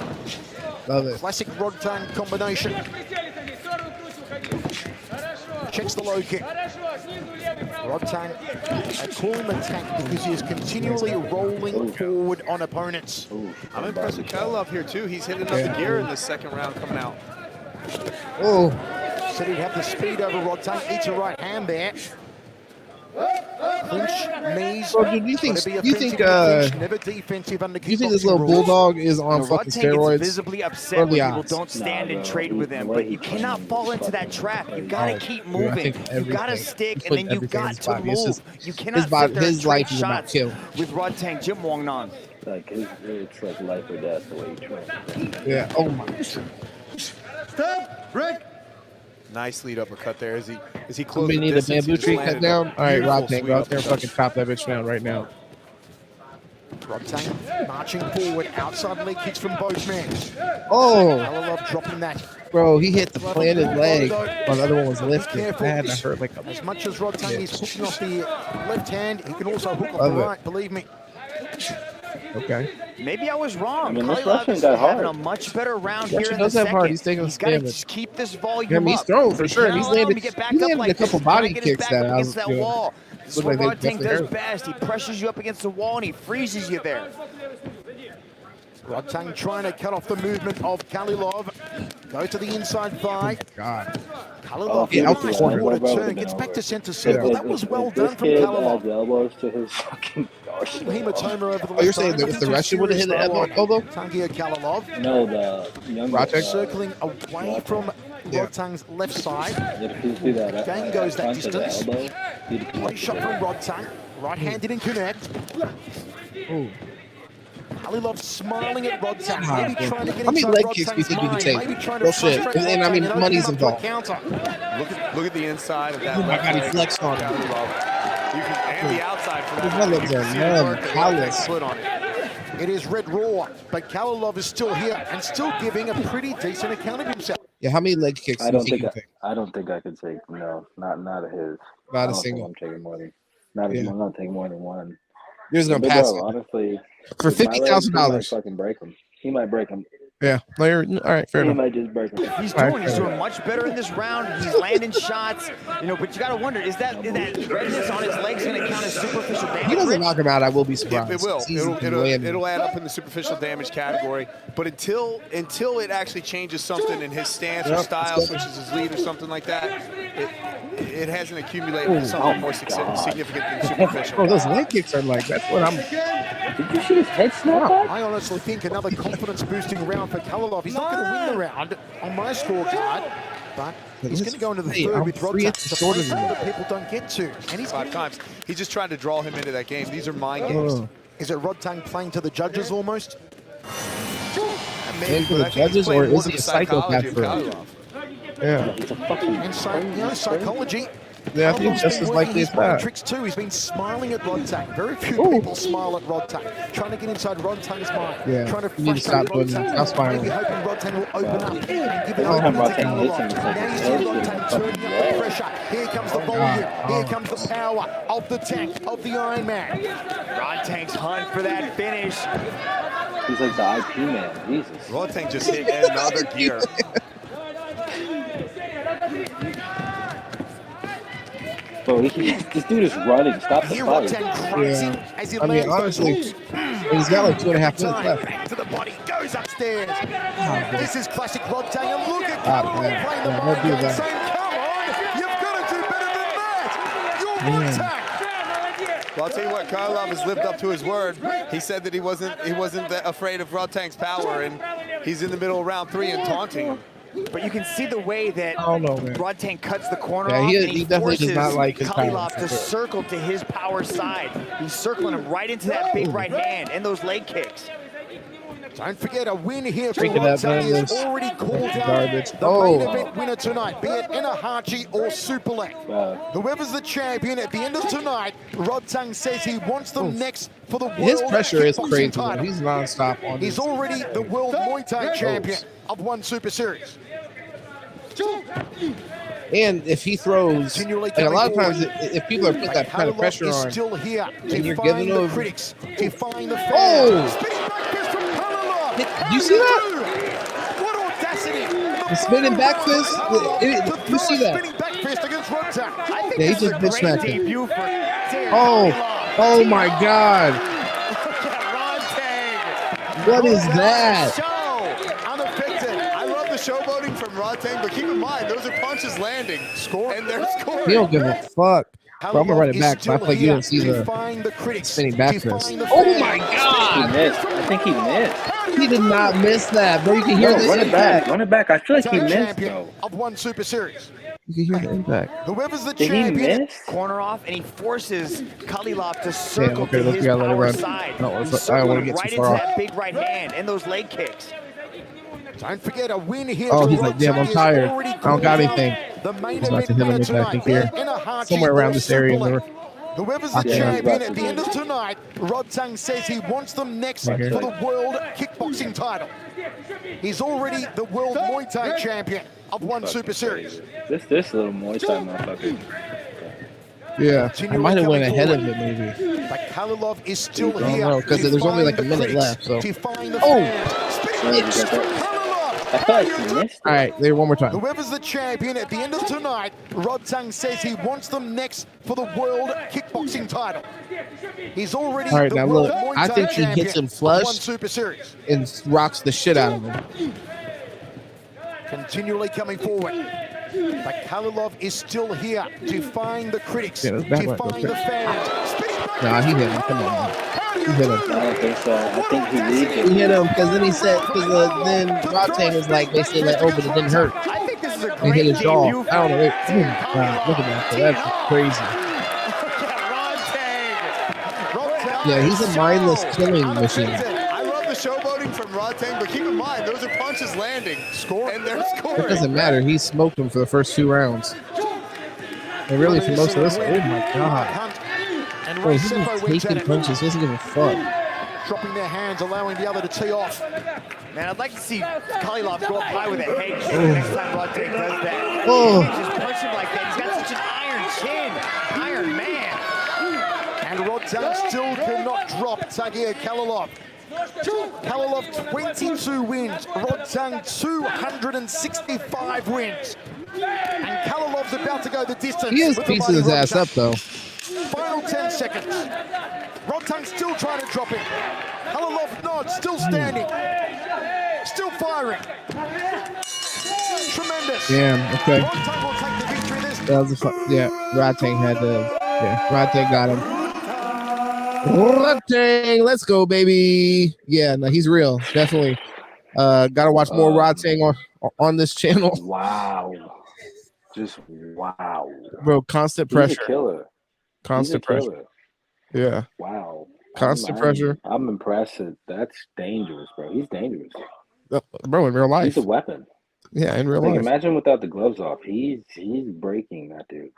Love it. Classic Rod Tang combination. Checks the low kick. Rod Tang calling attack because he is continually rolling forward on opponents. I'm impressed with Kalilov here, too. He's hitting up the gear in the second round coming out. Oh. Said he'd have the speed over Rod Tang. Eats a right hand there. Clinch, knees. Bro, dude, you think never defensive under this little bulldog is on fucking Rod Tang steroids? is visibly upset when people don't stand and trade with him, but you cannot fall into that trap. You gotta keep moving. You gotta stick, and then you got to move. You cannot sit there and his trade life is about shots kill. with Rod Tang. Jim Wong Nan. Like it's like life or death the way he trains. Yeah. Oh my. Stop, Rick. Nice lead uppercut there. Is he close? Somebody need a bamboo tree cut down? All right, Rod Tang, go out there and fucking chop that bitch down right now. Rod Tang marching forward, outside leg kicks from both men. Oh. Kalilov dropping that. Bro, he hit the planted leg while the other one was lifted. Man, that hurt like a As much as Rod Tang is hooking off the left hand, he can also hook off the right, believe me. Okay. Maybe I was wrong. I mean, this Kalilov Russian is got having a hard. much better round Russian here in the does have second. hard. He's taking He's got to damage. just keep this volume Yeah, I mean, he's up. throwing for sure. And he's landed. Get back He up landed like a couple this. Try body and get his kicks back that up I against was that good. wall. This is Looked what like they Rodtang definitely does hurt. best. He pressures you up against the wall and he freezes you there. Rodtang trying to cut off the movement of Kalilov. Go to the inside thigh. God. Kalilov Yeah, out the corner. what a turn. Gets back to center circle. That was well done from Kalilov. The elbows to his fucking Hematoma over the left. Oh, you're saying that if the Russian would have hit the elbow? Tanguy Kalilov. No, the young Circling away from Rodtang's left side. do that. Again goes that distance. Elbow, Great shot from Rodtang. Right-handed in connect. Ooh. Kalilov smiling at Rodtang. Maybe trying to get How many inside leg kicks do you Rodtang's think you can mind. take? Maybe trying to Real shit. frustrate And I mean, Rodtang open money's up to a involved. counter. Look at the inside of that. Oh my left God, he leg. flexed on him. You can, and the outside for that. His legs You are can see the numb, work that callous. Rodtang put on it. It is red raw, but Kalilov is still here and still giving a pretty decent account of himself. Yeah, how many leg kicks I do you don't think think you take? I don't think I could take not a his. Not I a don't single. think I'm taking more than I'm not taking more than one. You're just gonna But pass bro, it honestly, for with my legs, $50,000. he might fucking break him. He might break him. Yeah. No, all right, fair He enough. might just break him. He's doing much better in this round. He's landing shots, but you got to wonder, is that redness on his legs going to count as superficial damage? If he doesn't knock him out, I will be surprised. It will. He's landing. It'll add up in the superficial damage category. But until it actually changes something in his stance or style, switches his lead or something like that, it hasn't accumulated to something more significant than superficial. Bro, those leg kicks are like, that's what I'm. Did you see his head snap back? I honestly think another confidence-boosting round for Kalilov. He's not going to win the round on my scorecard, but he's going to go into the third with Rodtang. shorter than That people don't get to. And he's 5 times. He's just trying to draw him into that game. These are mind games. Is it Rodtang playing to the judges almost? Playing for the judges, or is he a psychopath for him? Yeah. It's a fucking And psychology. Yeah, I think just as likely as that. Tricks too. He's been smiling at Rodtang. Very few people smile at Rodtang. Trying to get inside Rodtang's mind. Yeah, Trying to you need to stop frustrate doing that. Rodtang. Stop smiling. Maybe hoping Rodtang will open up and give it Oh, over to Rodtang hits him. Kalilov. It's like Now you his see head is Rodtang fucking turning up the red. pressure. Here comes the volume. Here comes the power of the tank, of the Iron Man. Rodtang's hunt for that finish. He's like the IP man. Jesus. Rodtang just hit another gear. Bro, this dude is running. Stop the Here fight. Rodtang crunching as he I mean, lands those honestly, hooks. he's got like 2.5 minutes Time, left. back to the body, goes upstairs. This is classic Rodtang, and look at God, Kalilov man. playing the Yeah, mind don't do game, that. saying, come on, you've got to do better than that. You're Rodtang. Well, I'll tell you what, Kalilov has lived up to his word. He said that he wasn't that afraid of Rodtang's power, and he's in the middle of round 3 and taunting him. But you can see the way that I don't know, man. Rodtang cuts the corner Yeah, off, he and he definitely forces does not like his Kalilov power. to circle to his power side. He's circling him right into that big right hand and those leg kicks. Don't forget, a win here for Drink it up, Rodtang man. is already called out. Garbage. The Oh. main event winner tonight, be it Inahachi or Superlek. Whoever's the champion at the end of tonight, Rodtang says he wants them next for the world His pressure is kickboxing crazy. title. He's nonstop on He's this. already the world Muay Thai champion of one Super Series. And if he throws, like a lot of times, if people are putting that kind of pressure is on, still here, and you're defying giving the him, critics, defying the fans. Oh! Spinning back fist from Kalilov. Did you see that? What audacity! The spinning back fist. You see that? Spinning back fist against Rodtang. I think Yeah, he this is just a bitch great smacked him. debut for Tik Oh my God! Rodtang. What is that? Show. Unaffected. I love the showboating from Rodtang, but keep in mind, those are punches landing. And they're scoring. He don't give a fuck. Bro, I'm gonna run it back, but I feel like you didn't see the defying the critics, spinning back fist. defying the Oh fans. my He God! missed. I think he missed. He did not miss that, bro. You can hear No, this run it back. impact. Run it back. I feel like he missed, Champion though. of one Super Series. You can hear the impact. Whoever's the Did he champion. miss? Corner off, and he forces Kalilov to circle okay, to let's his gotta let it power run. side. No, He's let's- I don't wanna circling get too right far into off. that big right hand and those leg kicks. Don't forget a win here. Oh, for he's like, damn, I'm Rodtang is tired. already I don't called got out. anything. The main He's about to hit event him winner with that, I tonight, think, here. Inahachi Somewhere around or this area. Superlek. Whoever's the Yeah, he's champion about at to the do end of it. tonight, Rodtang says he wants them next Right here. for the world kickboxing title. He's already the world Muay Thai champion of one Super Series. This little Muay Thai motherfucker. Yeah, I might have went ahead of it maybe. But Kalilov is still I don't here. know because there's only like a minute left. So, I thought he missed it. All right, there one more time. Whoever's the champion at the end of tonight, Rodtang says he wants them next for the world kickboxing title. He's already All right, the now world look, Muay I Thai think he champion hits him of flush one Super Series. and rocks the shit out of him. Continually coming forward. But Kalilov is still here to find the critics, Yeah, to find the fans. Nah, he hit him. Come on, man. He hit him. I don't think so. I think he needs it. He hit him because then he said, because then Rodtang was like, basically like, oh, but it didn't hurt. I think this is a He great hit his jaw. debut. I don't know. Wow, look at that. So that's crazy. Yeah, he's a mindless killing machine. I love the showboating from Rodtang, but keep in mind, those are punches landing. And they're scoring. It doesn't matter. He smoked him for the first 2 rounds. And really for most of this, oh my god. Bro, he's just taking punches. He doesn't give a fuck. Dropping their hands, allowing the other to tee off. Man, I'd like to see Kalilov go up high with a head kick next time Rodtang does that. Oh. He just punch him like that. He's got such an iron chin. Iron man. And Rodtang still cannot drop Tagir Kalilov. Kalilov 22 wins, Rodtang 265 wins. And Kalilov's about to go the distance. He is with the piecing his mighty ass Rodtang. up though. Final 10 seconds. Rodtang still trying to drop him. Kalilov nods, still standing. Still firing. Tremendous. Damn, okay. Rodtang will take the victory this That was Rodtang had to, Rodtang got him. Rodtang, let's go, baby. Yeah, no, he's real, definitely. Gotta watch more Rodtang on this channel. Wow. Just wow. Bro, constant pressure. He's a killer. Constant pressure. Yeah. Wow. Constant pressure. I'm impressed. That's dangerous, bro. He's dangerous. Bro, in real life. He's a weapon. Yeah, in real Like, life. imagine without the gloves off. He's breaking that dude.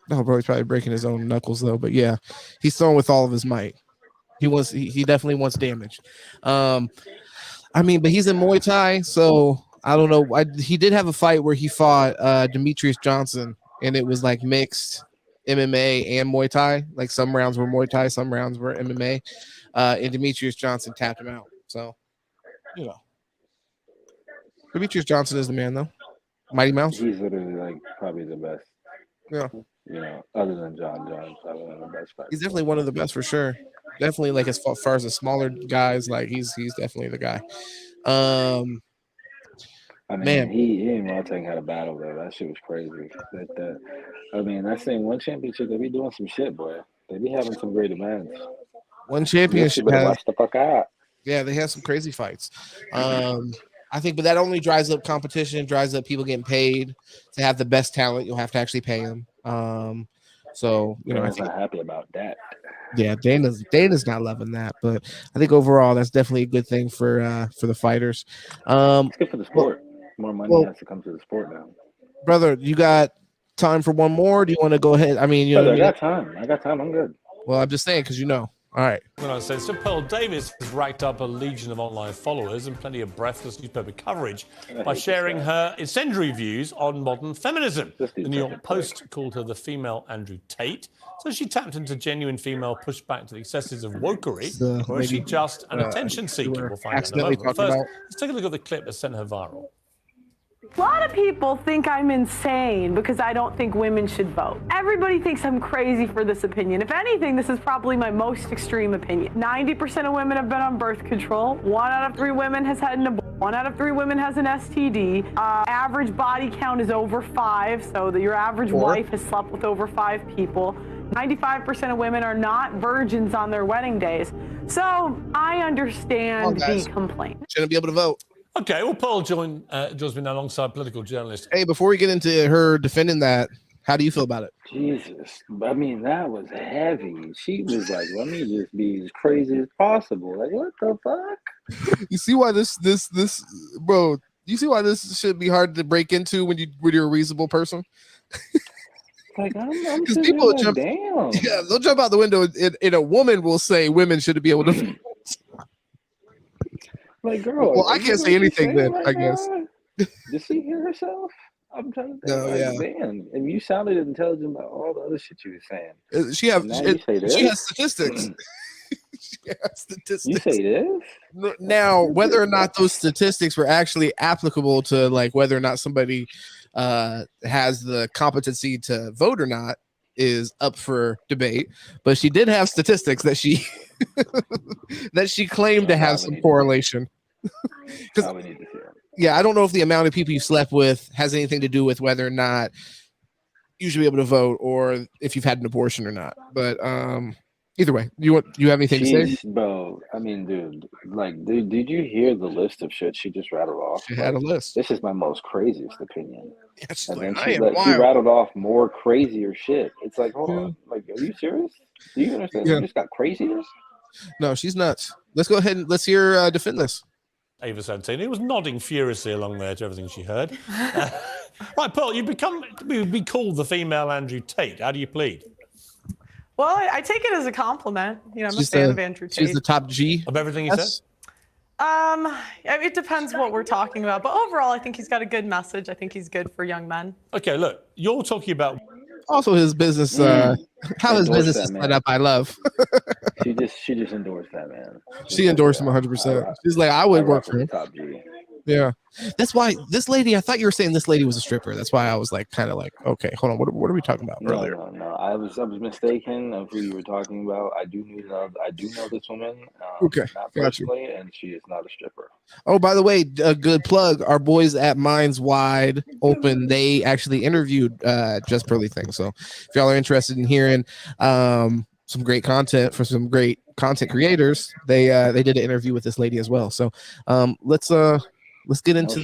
No, bro, he's probably breaking his own knuckles though. But yeah, he's throwing with all of his might. He definitely wants damage. I mean, but he's in Muay Thai, so I don't know. He did have a fight where he fought Demetrius Johnson, and it was like mixed MMA and Muay Thai. Like some rounds were Muay Thai, some rounds were MMA. And Demetrius Johnson tapped him out. So, you know, Demetrius Johnson is the man, though. Mighty Mouse. He's literally like probably the best. Yeah. You know, other than John Jones, probably one of the best fighters. He's definitely one of the best for sure. Definitely, like as far as the smaller guys, like he's definitely the guy. I mean, man, he and Rodtang had a battle though. That shit was crazy. I mean, that same one championship, they be doing some shit, boy. They be having some great events. One championship has, watch the fuck out. Yeah, they have some crazy fights. I think, but that only drives up competition, drives up people getting paid. To have the best talent, you'll have to actually pay them. So you know, I think not happy about that. Yeah, Dana's not loving that, but I think overall that's definitely a good thing for the fighters. It's good for the sport. More money has to come to the sport now. Brother, you got time for one more? Do you want to go ahead? I mean, you know, I got time. I'm good. Well, I'm just saying because you know. All right. When I said, so Pearl Davis has racked up a legion of online followers and plenty of breathless newspaper coverage by sharing her incendiary views on modern feminism. The New York Post called her the female Andrew Tate. So she tapped into genuine female pushback to the excesses of wokery, or is she just an attention seeker? We'll find out in a moment. First, let's take a look at the clip that sent her viral. A lot of people think I'm insane because I don't think women should vote. Everybody thinks I'm crazy for this opinion. If anything, this is probably my most extreme opinion. 90% of women have been on birth control. 1 out of 3 women has had an abortion. 1 out of 3 women has an STD. Average body count is over 5, so that your average wife has slept with over 5 people. 95% of women are not virgins on their wedding days. So I understand the complaint. Shouldn't be able to vote. Okay, well, Pearl joins me now alongside political journalist. Hey, before we get into her defending that, how do you feel about it? Jesus, I mean, that was heavy. She was like, let me just be as crazy as possible. Like, what the fuck? You see why this bro, you see why this should be hard to break into when you're a reasonable person? Like, I'm because people like, jump, damn. Yeah, they'll jump out the window and a woman will say women should be able to. Like, girl. Well, I can't say anything then, I guess. Did she hear herself? I'm trying to think, man, and you sounded intelligent about all the other shit you were saying. She has statistics. She has statistics. You say this? Now, whether or not those statistics were actually applicable to like whether or not somebody has the competency to vote or not is up for debate. But she did have statistics that she claimed to have some correlation. Yeah, I don't know if the amount of people you slept with has anything to do with whether or not you should be able to vote or if you've had an abortion or not. But either way, you have anything to say? Bro, I mean, dude, like, did you hear the list of shit she just rattled off? She had a list. This is my most craziest opinion. Yeah, and then she rattled off more crazier shit. It's like, hold on, like, are you serious? Do you understand? You just got crazier? No, she's nuts. Let's go ahead and let's hear defend this. Ava Santini was nodding furiously along there to everything she heard. Right, Pearl, you've be called the female Andrew Tate. How do you plead? Well, I take it as a compliment. You know, I'm a fan of Andrew Tate. She's the top G of everything he says. It depends what we're talking about, but overall, I think he's got a good message. I think he's good for young men. Okay, look, you're talking about also his business. How his business is set up, I love. she just endorsed that, man. She endorsed him 100%. She's like, I would work for him. Top G. Yeah, that's why this lady. I thought you were saying this lady was a stripper. That's why I was like, kind of like, okay, hold on. What are we talking about earlier? No. I was mistaken of who you were talking about. I do know this woman. Okay, not personally, and she is not a stripper. Oh, by the way, a good plug. Our boys at Minds Wide Open, they actually interviewed Just Pearly Thing. So if y'all are interested in hearing some great content for some great content creators, they did an interview with this lady as well. So let's get into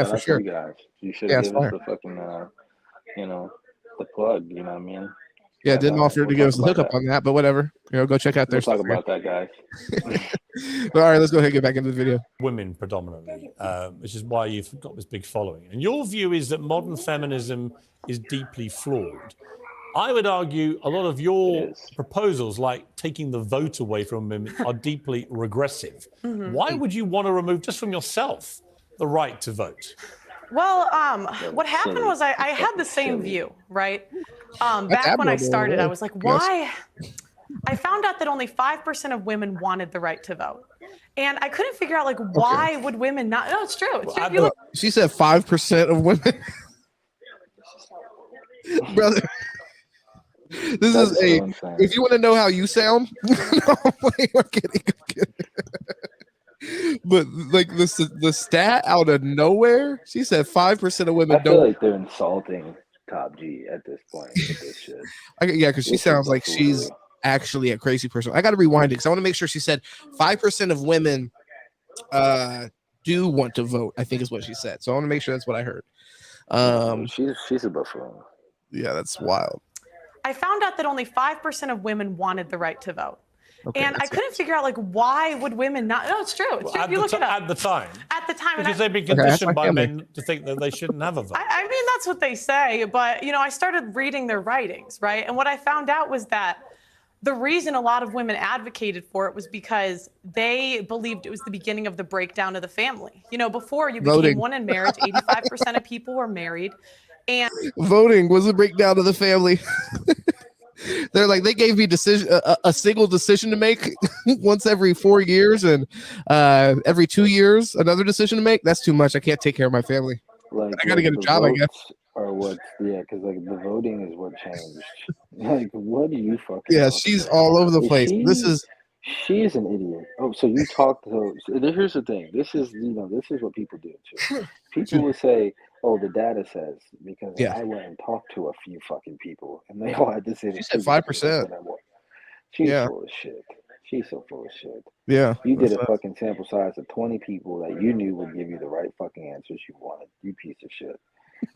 for sure. You should have given us the fucking the plug. You know what I mean? Yeah, didn't offer to give us a hookup on that, but whatever. Go check out their stuff. Talk about that, guys. But all right, let's go ahead and get back into the video. Women predominantly, which is why you've got this big following. And your view is that modern feminism is deeply flawed. I would argue a lot of your proposals, like taking the vote away from women, are deeply regressive. Mm-hmm. Why would you want to remove, just from yourself, the right to vote? Well, what happened was I had the same view, right? Back when I started, I was like, why? I found out that only 5% of women wanted the right to vote. And I couldn't figure out, like, why would women not? No, it's true. It's true. She said 5% of women. Brother. This is if you want to know how you sound, I'm kidding. But like the stat out of nowhere, she said 5% of women I feel like they're insulting Top G at this point with this shit. Yeah, because she sounds like she's actually a crazy person. I got to rewind it because I want to make sure she said 5% of women do want to vote, I think is what she said. So I want to make sure that's what I heard. She's a buffoon. Yeah, that's wild. I found out that only 5% of women wanted the right to vote. Okay, and I couldn't figure out, like, why would women not? No, it's true. It's true. You look it up. At the time. At the time. Because they've been conditioned by men to think that they shouldn't have a vote. I mean, that's what they say. But, I started reading their writings, right? And what I found out was that the reason a lot of women advocated for it was because they believed it was the beginning of the breakdown of the family. Before you became one in marriage, 85% of people were married. And voting was a breakdown of the family. They're like, they gave me a single decision to make once every 4 years, and every 2 years another decision to make. That's too much. I can't take care of my family. Like, I gotta get a job, I guess. Or what? Yeah, because like the voting is what changed. Like, what do you fucking? Yeah, she's all over the place. She's an idiot. Oh, so you talk to her. So here's the thing. This is what people do too. People will say, "Oh, the data says," because I went and talked to a few fucking people, and they all had to say. She said 5%. She's full of shit. She's so full of shit. Yeah. You did a fucking sample size of 20 people that you knew would give you the right fucking answers you wanted. You piece of shit.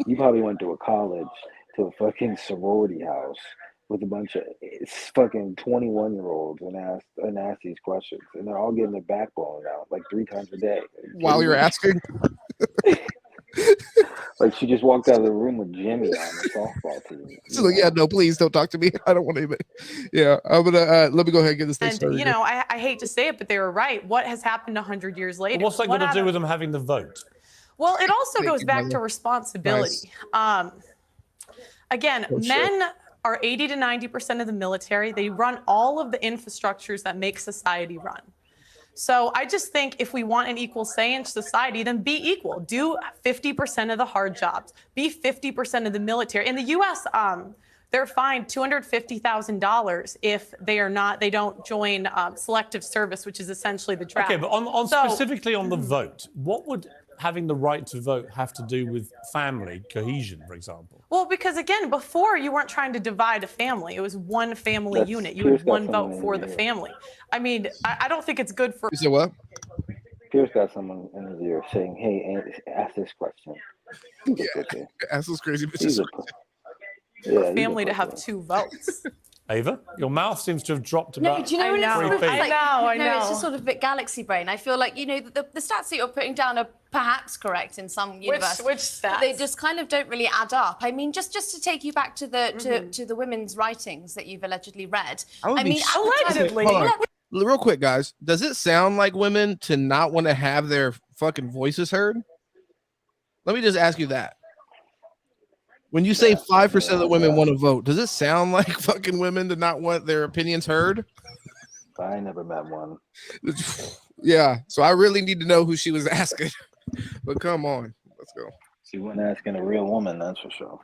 You probably went to a college, to a fucking sorority house with a bunch of fucking 21-year-olds and asked these questions, and they're all getting their back blown out like 3 times a day. While you're asking. Like she just walked out of the room with Jimmy on the softball team. She's like, yeah, no, please don't talk to me. I don't want to even. Yeah, I'm gonna let me go ahead and get this thing started. I hate to say it, but they were right. What has happened 100 years later? What's that got to do with them having the vote? Well, it also goes back to responsibility. Nice. Again, men are 80 to 90% of the military. They run all of the infrastructures that make society run. So I just think if we want an equal say in society, then be equal. Do 50% of the hard jobs. Be 50% of the military. In the U.S., they're fined $250,000 if they don't join selective service, which is essentially the draft. Okay, but specifically on the vote, what would having the right to vote have to do with family cohesion, for example? Well, because again, before you weren't trying to divide a family. It was one family unit. You had one vote for the family. I mean, I don't think it's good for... You said what? Pierce got someone in his ear saying, hey, ask this question. Yeah, ask those crazy bitches. Family to have 2 votes. Ava, your mouth seems to have dropped No, about do you know what it's 3 feet. I know. It's just sort of a bit galaxy brain. I feel like, the stats that you're putting down are perhaps correct in some universe. Which stats? But they just kind of don't really add up. I mean, just to take you back to the to the women's writings that you've allegedly read. Allegedly. Real quick, guys. Does it sound like women to not want to have their fucking voices heard? Let me just ask you that. When you say 5% of the women want to vote, does it sound like fucking women to not want their opinions heard? I never met one. Yeah, so I really need to know who she was asking. But come on, let's go. She wasn't asking a real woman, that's for sure.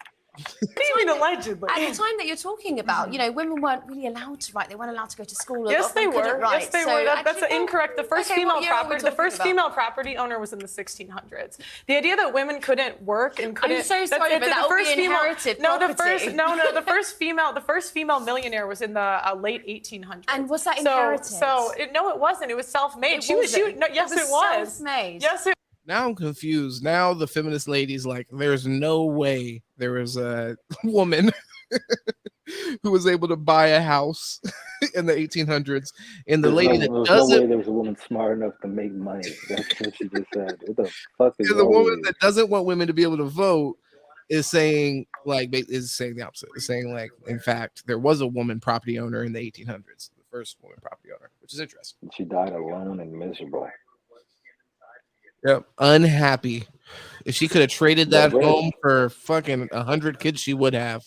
Even allegedly. At the time that you're talking about, women weren't really allowed to write. They weren't allowed to go to school. Yes, they were. Write. Yes, they were. That's incorrect. The first female property. The first female property owner was in the 1600s. The idea that women couldn't work and couldn't. I'm so sorry, but that would be inherited property. The first female millionaire was in the late 1800s. And was that inherited? No, it wasn't. It was self-made. Yes, it was. Self-made. Yes, it. Now I'm confused. Now the feminist lady's like, there's no way there was a woman who was able to buy a house in the 1800s. And the lady that doesn't... No way there was a woman smart enough to make money. That's what she just said. What the fuck is the woman that doesn't want women to be able to vote is saying the opposite. Is saying like, in fact, there was a woman property owner in the 1800s. The first woman property owner, which is interesting. She died alone and miserable. Yep, unhappy. If she could have traded that home for fucking 100 kids, she would have.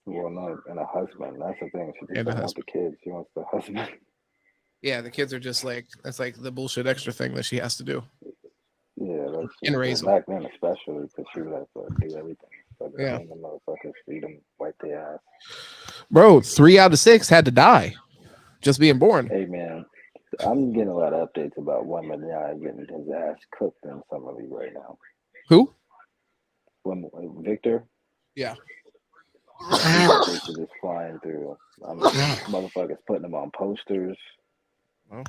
Well, no, and a husband. That's the thing. She doesn't want the kids. She wants the husband. Yeah, the kids are just like, that's like the bullshit extra thing that she has to do. Yeah, that's and raise them. Back then, especially because she would have to do everything. So yeah, the motherfuckers feed them, wipe their ass. Bro, 3 out of 6 had to die just being born. Hey man. I'm getting a lot of updates about women getting his ass cooked in some of these right now. Who? Victor? Yeah. Just flying through. Motherfuckers putting them on posters. Well.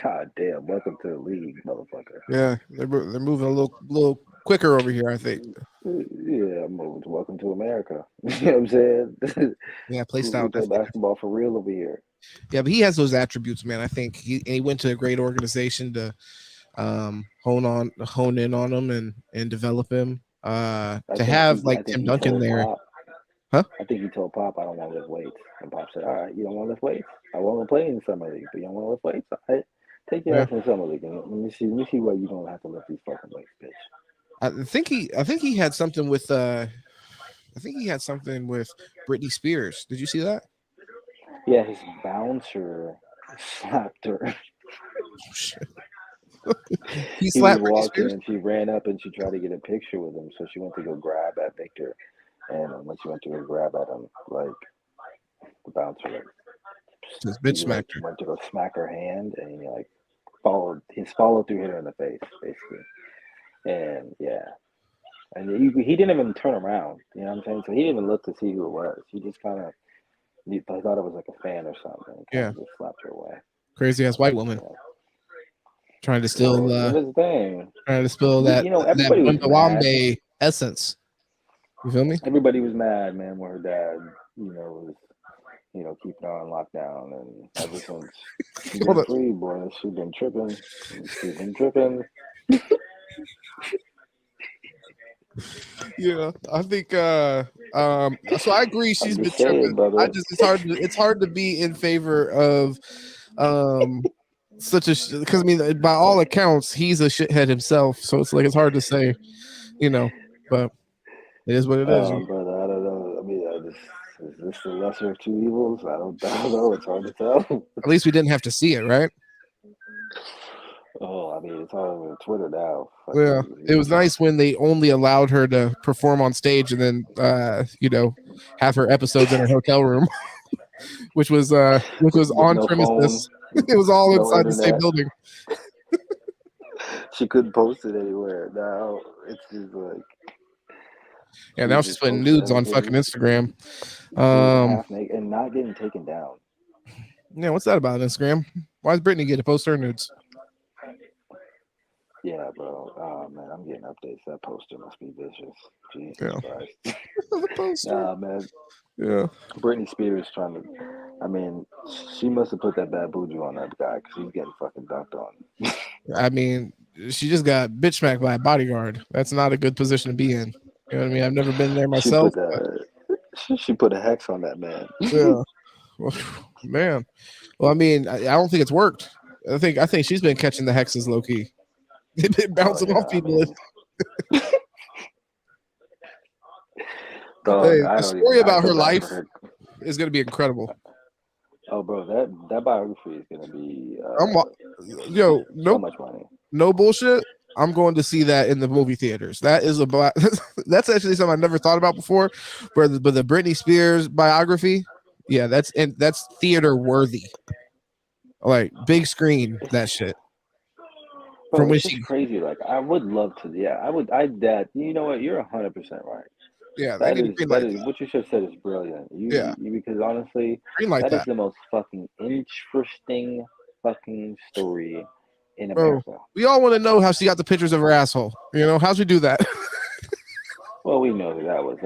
God damn, welcome to the league, motherfucker. Yeah, they're moving a little quicker over here, I think. Yeah, I'm moving to welcome to America. You know what I'm saying? Yeah, play style. Play basketball for real over here. Yeah, but he has those attributes, man. I think he went to a great organization to hone in on him and develop him. To have like Tim Duncan there. Pop, huh? I think he told Pop, I don't want to lift weights. And Pop said, all right, you don't want to lift weights? I want to play in summer league, but you don't want to lift weights? All right, take your ass in summer league. And let me see where you don't have to lift these fucking weights, bitch. I think he had something with Britney Spears. Did you see that? Yeah, his bouncer slapped her. Oh, shit. He slapped was Britney walking Spears? and she ran up and she tried to get a picture with him, so she went to go grab at Victor, and when she went to go grab at him, like the bouncer, This bitch smacked her. Went to go smack her hand, and he like followed through, hit her in the face, basically. And yeah, and he didn't even turn around. You know what I'm saying? So he didn't even look to see who it was. He just kind of thought it was like a fan or something. Yeah, just slapped her away. Crazy ass white woman. Yeah. Trying to steal that Wambe essence. You feel me? Everybody was mad, man, when her dad, was, keeping her on lockdown, and ever since she's been free, boy, she's been tripping. She's been tripping. Yeah, I think so I agree she's been tripping. Brother. It's hard to be in favor of such a because I mean, by all accounts, he's a shithead himself. So it's like it's hard to say, but it is what it is. Brother, I don't know. I mean, is this the lesser of two evils? I don't know. It's hard to tell. At least we didn't have to see it, right? Oh, I mean, it's all over Twitter now. Yeah, it was nice when they only allowed her to perform on stage and then, have her episodes in her hotel room, which was on premises. It was all inside the same building. She couldn't post it anywhere. Now it's just like. Yeah, now she's putting nudes on fucking Instagram. Half naked and not getting taken down. Yeah, what's that about Instagram? Why does Brittany get to post her nudes? Yeah, bro. Oh man, I'm getting updates. That poster must be vicious. Jesus Christ. Nah, man. Yeah. Britney Spears trying to. I mean, she must have put that bad bougie on that guy because he's getting fucking dunked on. I mean, she just got bitch smacked by a bodyguard. That's not a good position to be in. You know what I mean? I've never been there myself. She put a hex on that man. Yeah. Man. Well, I mean, I don't think it's worked. I think she's been catching the hexes low key. They've been bouncing off people. The story about her life is going to be incredible. Oh, bro, that biography is going to be so much money. No bullshit. I'm going to see that in the movie theaters. That is that's actually something I never thought about before. But the Britney Spears biography, yeah, that's theater worthy. Like big screen, that shit. Bro, from when she's crazy. Like I would love to. Yeah, I would. You know what? You're 100% right. Yeah, that is what you should have said is brilliant. Because honestly, that is the most fucking interesting fucking story in America. Bro, we all want to know how she got the pictures of her asshole. How'd she do that? Well, we know that was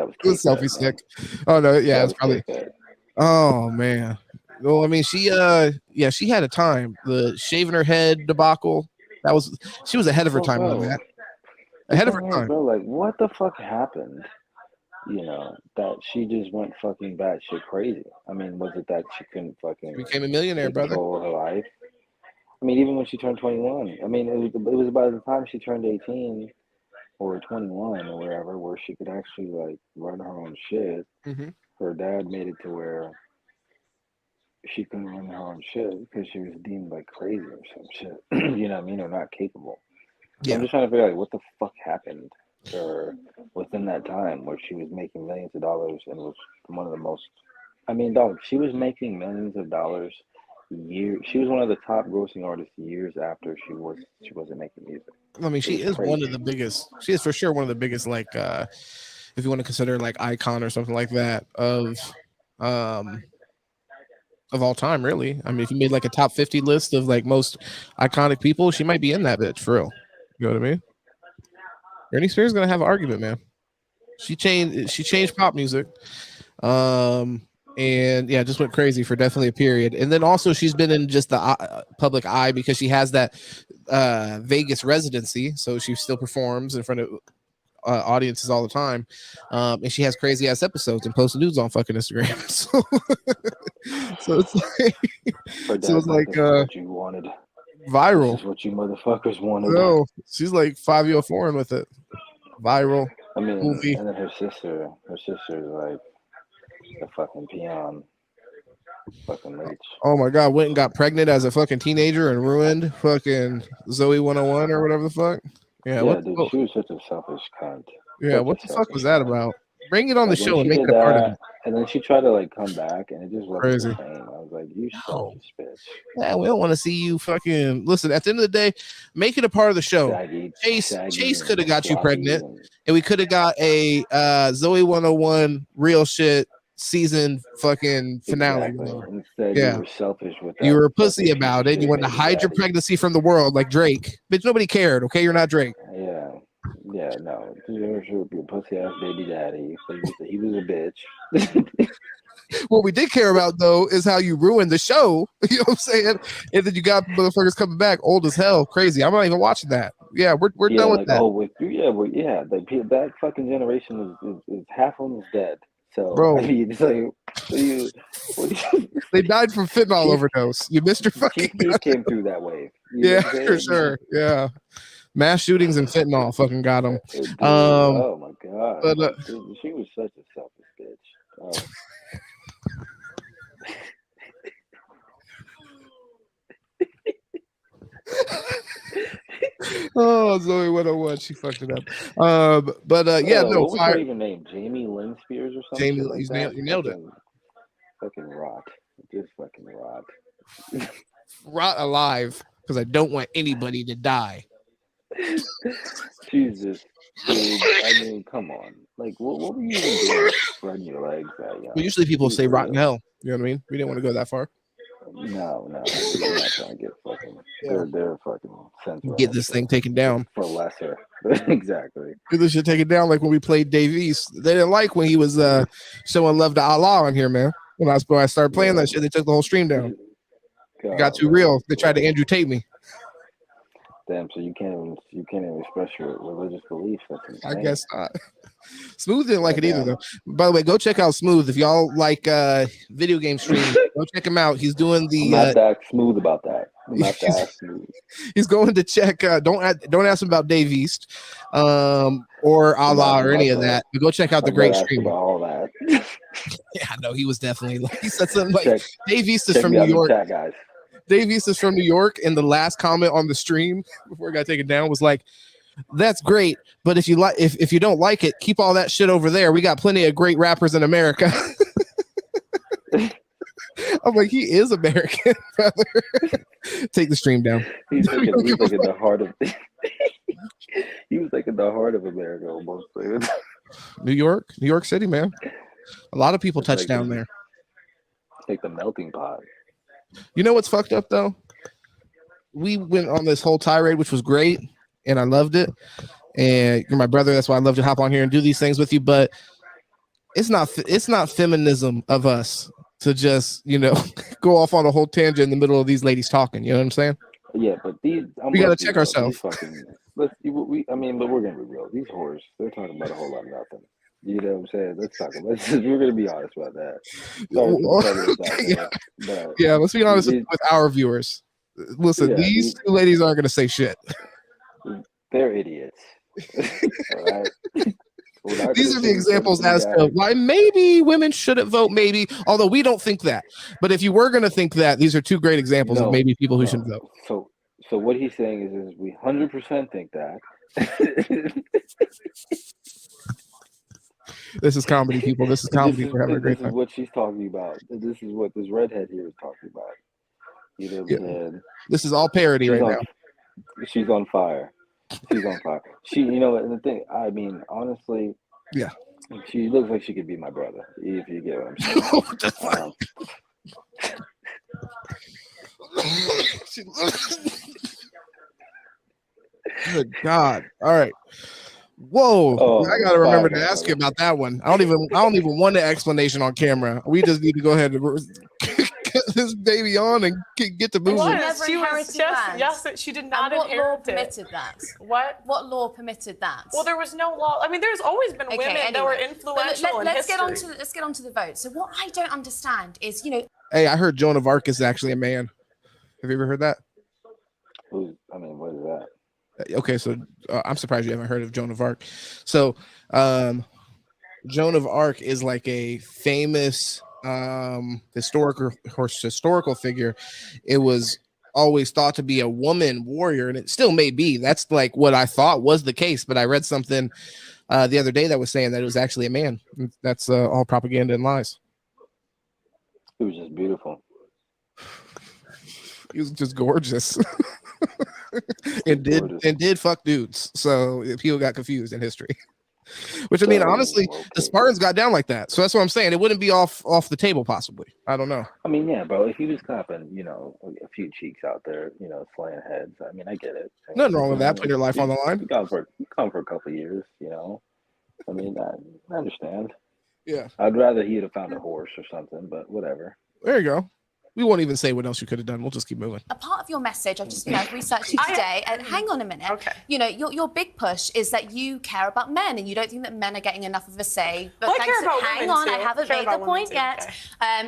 selfie stick. Oh no, yeah, it's probably. Oh man. Well, I mean, she had a time. The shaving her head debacle. She was ahead of her time on that. Ahead of her time. Bro, like what the fuck happened? That she just went fucking batshit crazy. I mean, was it that she couldn't fucking became a millionaire, brother? Control her life. I mean, even when she turned 21. I mean, it was about the time she turned 18 or 21 or whatever, where she could actually like run her own shit. Mm-hmm. Her dad made it to where she couldn't run her own shit because she was deemed like crazy or some shit. You know what I mean? Or not capable. So I'm just trying to figure out like, what the fuck happened to her within that time where she was making millions of dollars and was one of the most. I mean, dog, she was making millions of dollars years. She was one of the top grossing artists years after she wasn't making music. I mean, she is one of the biggest. She is for sure one of the biggest. Like, if you want to consider like icon or something like that of all time, really. I mean, if you made like a top 50 list of like most iconic people, she might be in that bitch for real. You know what I mean? Britney Spears is gonna have an argument, man. She changed pop music, and yeah, just went crazy for definitely a period. And then also she's been in just the public eye because she has that Vegas residency, so she still performs in front of audiences all the time, and she has crazy ass episodes and posts nudes on fucking Instagram. So it's like what you wanted. Viral. This is what you motherfuckers wanted. No, she's like 5 year foreign with it. Viral. I mean, movie. And then her sister's like a fucking peon. Fucking leech. Oh my god, went and got pregnant as a fucking teenager and ruined fucking Zoe 101 or whatever the fuck. Yeah, dude, she was such a selfish cunt. Yeah, what the fuck was that about? Bring it on the show and make it a part of it. And then she tried to like come back, and it just wasn't the same. I was like, "You selfish bitch." Yeah, we don't want to see you fucking. Listen, at the end of the day, make it a part of the show. Chase could have got you pregnant, and we could have got a Zoe 101 real shit season fucking finale. Exactly. Instead, you were selfish with that. You were a pussy about it. You wanted to hide your pregnancy from the world, like Drake. Bitch, nobody cared. Okay, you're not Drake. Yeah, no. Your pussy ass baby daddy. He was a bitch. What we did care about though is how you ruined the show. You know what I'm saying? And then you got motherfuckers coming back old as hell, crazy. I'm not even watching that. Yeah, we're done with that. That fucking generation is half of them is dead. So Bro. I mean, it's like, they died from fentanyl overdose. You missed your fucking. Chief came through that wave. You know Yeah, what I'm for saying? sure. Yeah, mass shootings and fentanyl fucking got them. Dude, oh my god, but, dude, she was such a selfish bitch. Oh. Oh, Zoe 101, she fucked it up. Yeah, no, what was her even name? Jamie Lynn Spears or something? Jamie, like that? you nailed it. Fucking rot. Just fucking rot. Rot alive, because I don't want anybody to die. Jesus, dude. I mean, come on. Like, what were you even doing spreading your legs that young? Well, usually people say rot in hell. You know what I mean? We didn't want to go that far. No, we're not trying to get fucking. Yeah. They're fucking censoring. Get this thing taken down for lesser. Exactly. Get this shit taken down. Like when we played Dave East, they didn't like when he was showing love to Allah on here, man. When I started playing that shit, they took the whole stream down. It got too real. They tried to Andrew Tate me. Damn, so you can't even express your religious beliefs. That's insane. I guess not. Smooth didn't like it either, though. By the way, go check out Smooth if y'all like video game streaming. Go check him out. He's doing the. I'm not that smooth about that. I'm not that smooth. He's going to check. Don't ask him about Dave East, or Allah or any of that. But go check out the great stream. About all that. Yeah, no, he was definitely. He said something like, check, "Dave East is from New York." Chat, guys. Dave East is from New York, and the last comment on the stream before it got taken down was like, "That's great, but if you like, if you don't like it, keep all that shit over there. We got plenty of great rappers in America." I'm like, he is American, brother. Take the stream down. He's like in the heart of. He was like in the heart of America almost. New York City, man. A lot of people touch down there. Like the melting pot. You know what's fucked up though? We went on this whole tirade, which was great, and I loved it. And you're my brother, that's why I love to hop on here and do these things with you. But it's not feminism of us to just go off on a whole tangent in the middle of these ladies talking. You know what I'm saying? Yeah, but we got to check ourselves. But we're gonna be real. These whores, they're talking about a whole lot of nothing. You know what I'm saying? We're gonna be honest about that. Yeah, let's be honest with our viewers. Listen, these two ladies aren't gonna say shit. They're idiots. All right. These are the examples as to why maybe women shouldn't vote. Maybe, although we don't think that. But if you were gonna think that, these are two great examples of maybe people who should vote. So what he's saying is we 100% think that. This is comedy, people. This is comedy. We're having a great time. This is what she's talking about. This is what this redhead here is talking about. You know what I'm saying? This is all parody now. She's on fire. She's on fire. And the thing, I mean, honestly, yeah, she looks like she could be my brother, if you get what I'm saying. Good God! All right. Whoa! I gotta remember to ask you about that one. I don't even want an explanation on camera. We just need to go ahead and get this baby on and get to moving. She was just she did not inherit inherit what law permitted that? What law permitted that? Well, there was no law. I mean, there's always been women that were influential in let's history. Let's get on to the vote. So what I don't understand is, Hey, I heard Joan of Arc is actually a man. Have you ever heard that? What is that? Okay, so I'm surprised you haven't heard of Joan of Arc. So, Joan of Arc is like a famous historical figure. It was always thought to be a woman warrior, and it still may be. That's like what I thought was the case, but I read something the other day that was saying that it was actually a man. That's all propaganda and lies. It was just beautiful. He was just gorgeous. and did fuck dudes. So people got confused in history. Which I mean, honestly, the Spartans got down like that. So that's what I'm saying. It wouldn't be off the table, possibly. I don't know. I mean, yeah, bro. If he was clapping, a few cheeks out there, slaying heads. I mean, I get it. Nothing wrong with that. Put your life on the line. You gone for a couple of years, I mean, I understand. Yeah. I'd rather he had found a horse or something, but whatever. There you go. We won't even say what else you could have done. We'll just keep moving. A part of your message, I've just researched you today, and hang on a minute. Okay. Your big push is that you care about men, and you don't think that men are getting enough of a say. But well, I care about hang women on, too. I haven't made the point yet.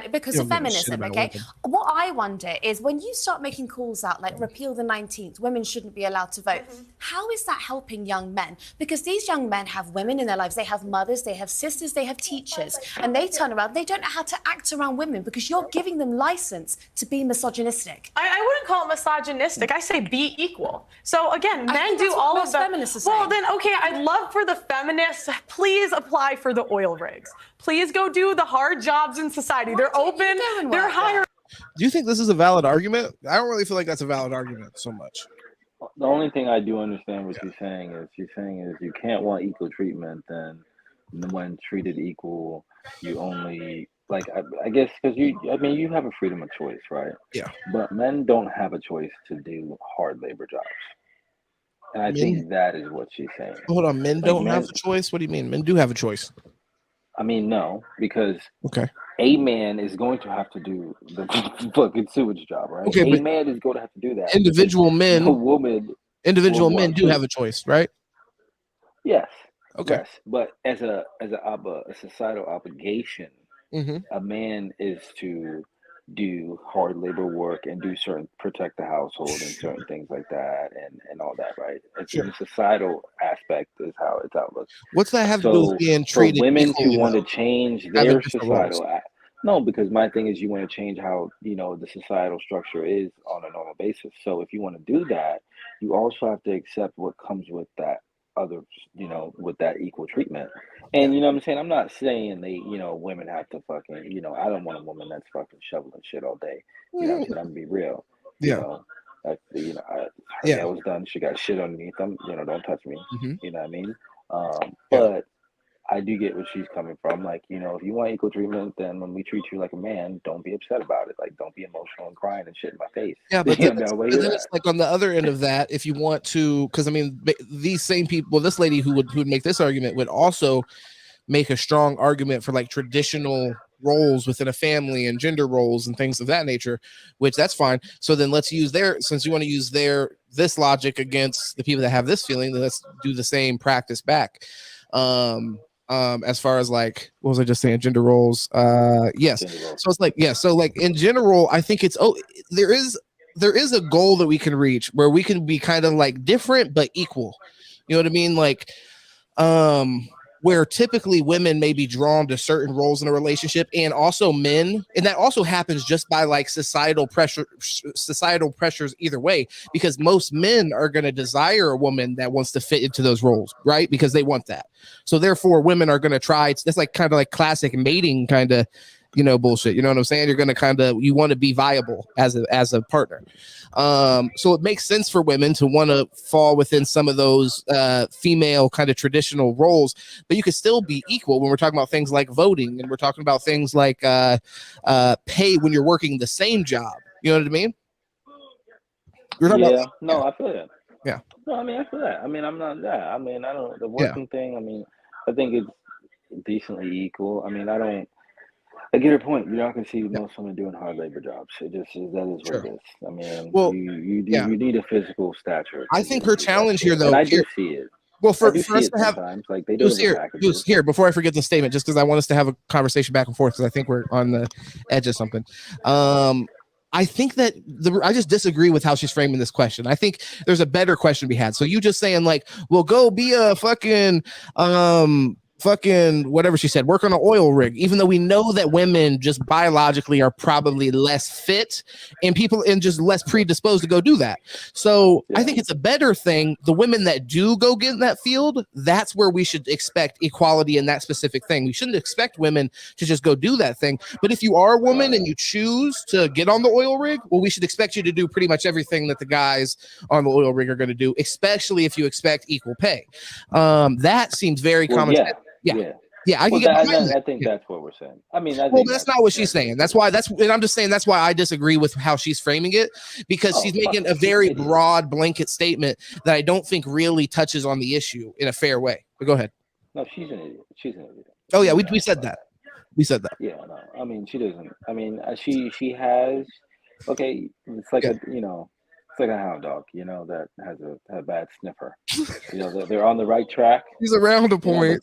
Because of feminism, okay? What I wonder is when you start making calls out like repeal the 19th, women shouldn't be allowed to vote. How is that helping young men? Because these young men have women in their lives. They have mothers, they have sisters, they have teachers, and they turn around. They don't know how to act around women because you're giving them license to be misogynistic. I wouldn't call it misogynistic. I say be equal. So again, men do all of the feminists. Well, then okay, I'd love for the feminists. Please apply for the oil rigs. Please go do the hard jobs in society. They're open. They're hiring. Do you think this is a valid argument? I don't really feel like that's a valid argument so much. The only thing I do understand what you're saying is you can't want equal treatment, then when treated equal, you only I guess because you have a freedom of choice, right? Yeah. But men don't have a choice to do hard labor jobs, and I think that is what she's saying. Hold on, men don't have a choice. What do you mean? Men do have a choice. I mean, no, because a man is going to have to do the fucking sewage job, right? Okay, a man is going to have to do that. Individual men, individual men do have a choice, right? Yes. Okay. Yes, but as a societal obligation, a man is to do hard labor work and do protect the household and certain things like that and all that, right? It's the societal aspect is how it's outlooked. What's that have to do with being treated? For women to want to change their societal no, because my thing is you want to change how the societal structure is on a normal basis. So if you want to do that, you also have to accept what comes with that other, with that equal treatment. And you know what I'm saying? I'm not saying women have to fucking, I don't want a woman that's fucking shoveling shit all day. You know what I'm saying? I'm gonna be real. Her nail was done. She got shit underneath them. Don't touch me. You know what I mean? But I do get where she's coming from. Like, if you want equal treatment, then when we treat you like a man, don't be upset about it. Like, don't be emotional and crying and shit in my face. Yeah, but then it's like on the other end of that, if you want to, because I mean, these same people, this lady who would make this argument would also make a strong argument for like traditional roles within a family and gender roles and things of that nature, which that's fine. So then let's use since you want to use this logic against the people that have this feeling, then let's do the same practice back. As far as like, what was I just saying? Gender roles. Yes. So it's like, so like in general, I think there is a goal that we can reach where we can be kind of like different, but equal. You know what I mean? Like, where typically women may be drawn to certain roles in a relationship and also men. And that also happens just by like societal pressures either way, because most men are going to desire a woman that wants to fit into those roles, right? Because they want that. So therefore women are going to try. That's like kind of like classic mating kind of, bullshit. You know what I'm saying? You're going to you want to be viable as a partner. So it makes sense for women to want to fall within some of those female kind of traditional roles, but you could still be equal when we're talking about things like voting, and we're talking about things like pay when you're working the same job. You know what I mean? I feel that. Yeah. No, I mean, I feel that. I mean, I'm not that. I mean, I don't, the working thing, I mean, I think it's decently equal. I mean, I get her point. You're not going to see most women doing hard labor jobs. That is what it is. I mean, you need a physical stature. I think her challenge here, though, and I do see it. Well, for us to have, like they do here before I forget the statement, just because I want us to have a conversation back and forth, because I think we're on the edge of something. I think that I just disagree with how she's framing this question. I think there's a better question to be had. So you just saying like, well, go be a fucking whatever she said, work on an oil rig, even though we know that women just biologically are probably less fit and just less predisposed to go do that. So I think it's a better thing. The women that do go get in that field, that's where we should expect equality in that specific thing. We shouldn't expect women to just go do that thing. But if you are a woman and you choose to get on the oil rig, well, we should expect you to do pretty much everything that the guys on the oil rig are going to do, especially if you expect equal pay. That seems very common sense. Yeah, I can get behind that. I think that's what we're saying. I mean, that's not what she's saying. And I'm just saying that's why I disagree with how she's framing it, because she's making a very broad blanket statement that I don't think really touches on the issue in a fair way. But go ahead. No, she's an idiot. She's an idiot. Oh yeah, we said that. We said that. Yeah, no. I mean, she doesn't. I mean, she has. Okay, it's like a it's like a hound dog, that has a bad sniffer. They're on the right track. He's around the point,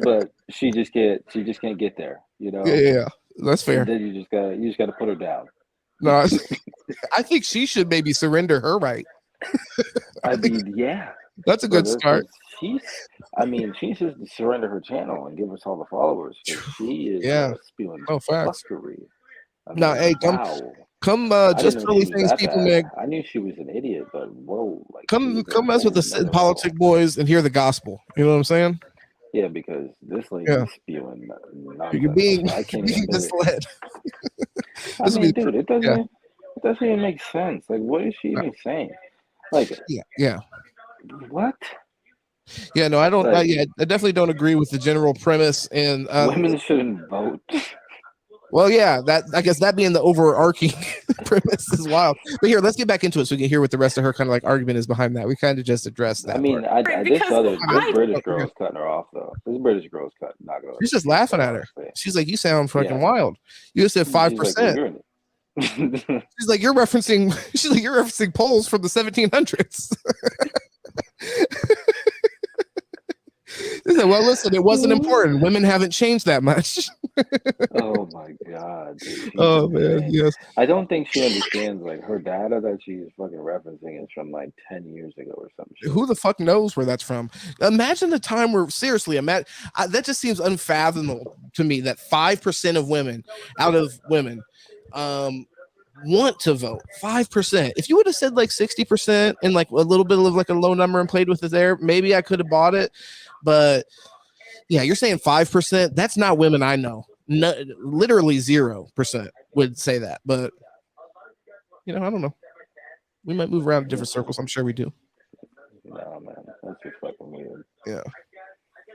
but she just can't get there. Yeah, that's fair. And then you just gotta put her down. No, I think she should maybe surrender her right. I mean, yeah, that's a good start. She should surrender her channel and give us all the followers. She is spewing fuckery. No, hey, come just for these things people make. I knew she was an idiot, but whoa, like come mess with the Sit and Politic boys and hear the gospel. You know what I'm saying? Yeah, because this lady is spewing nonsense. You're being misled. I mean, dude, it doesn't even make sense. Like, what is she even saying? Like, yeah. What? Yeah, no, I don't. I definitely don't agree with the general premise. And women shouldn't vote. Well, yeah, I guess that being the overarching premise is wild. But here, let's get back into it so we can hear what the rest of her kind of like argument is behind that. We kind of just addressed that. I mean, this British girl's cutting her off though. This British girl's not going. She's just laughing at her. She's like, "You sound fucking wild. You just said 5%." She's like, "You're referencing." She's like, "You're referencing polls from the 1700s." They said, well, listen, it wasn't important. Women haven't changed that much. Oh my god. Dude, oh man, yes. I don't think she understands like her data that she's fucking referencing is from like 10 years ago or something. Who the fuck knows where that's from? Imagine the time where seriously, that just seems unfathomable to me that 5% of women out of women want to vote. 5%. If you would have said like 60% and like a little bit of like a low number and played with it there, maybe I could have bought it. But yeah, you're saying 5%. That's not women I know. No, literally 0% would say that. But I don't know. We might move around in different circles. I'm sure we do. No, man, that's just fucking weird. Yeah.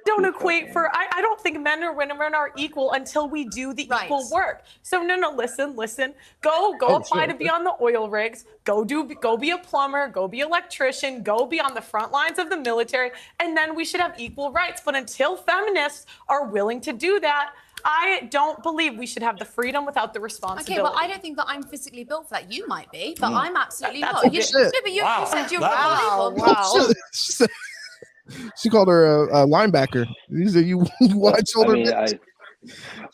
Don't equate I don't think men or women are equal until we do the equal work. So no, listen. Go apply to be on the oil rigs, go be a plumber, go be an electrician, go be on the front lines of the military, and then we should have equal rights. But until feminists are willing to do that, I don't believe we should have the freedom without the responsibility. Okay, well, I don't think that I'm physically built for that. You might be, but I'm absolutely not. You said you said you're wow. She called her a linebacker. These are you wide shoulder.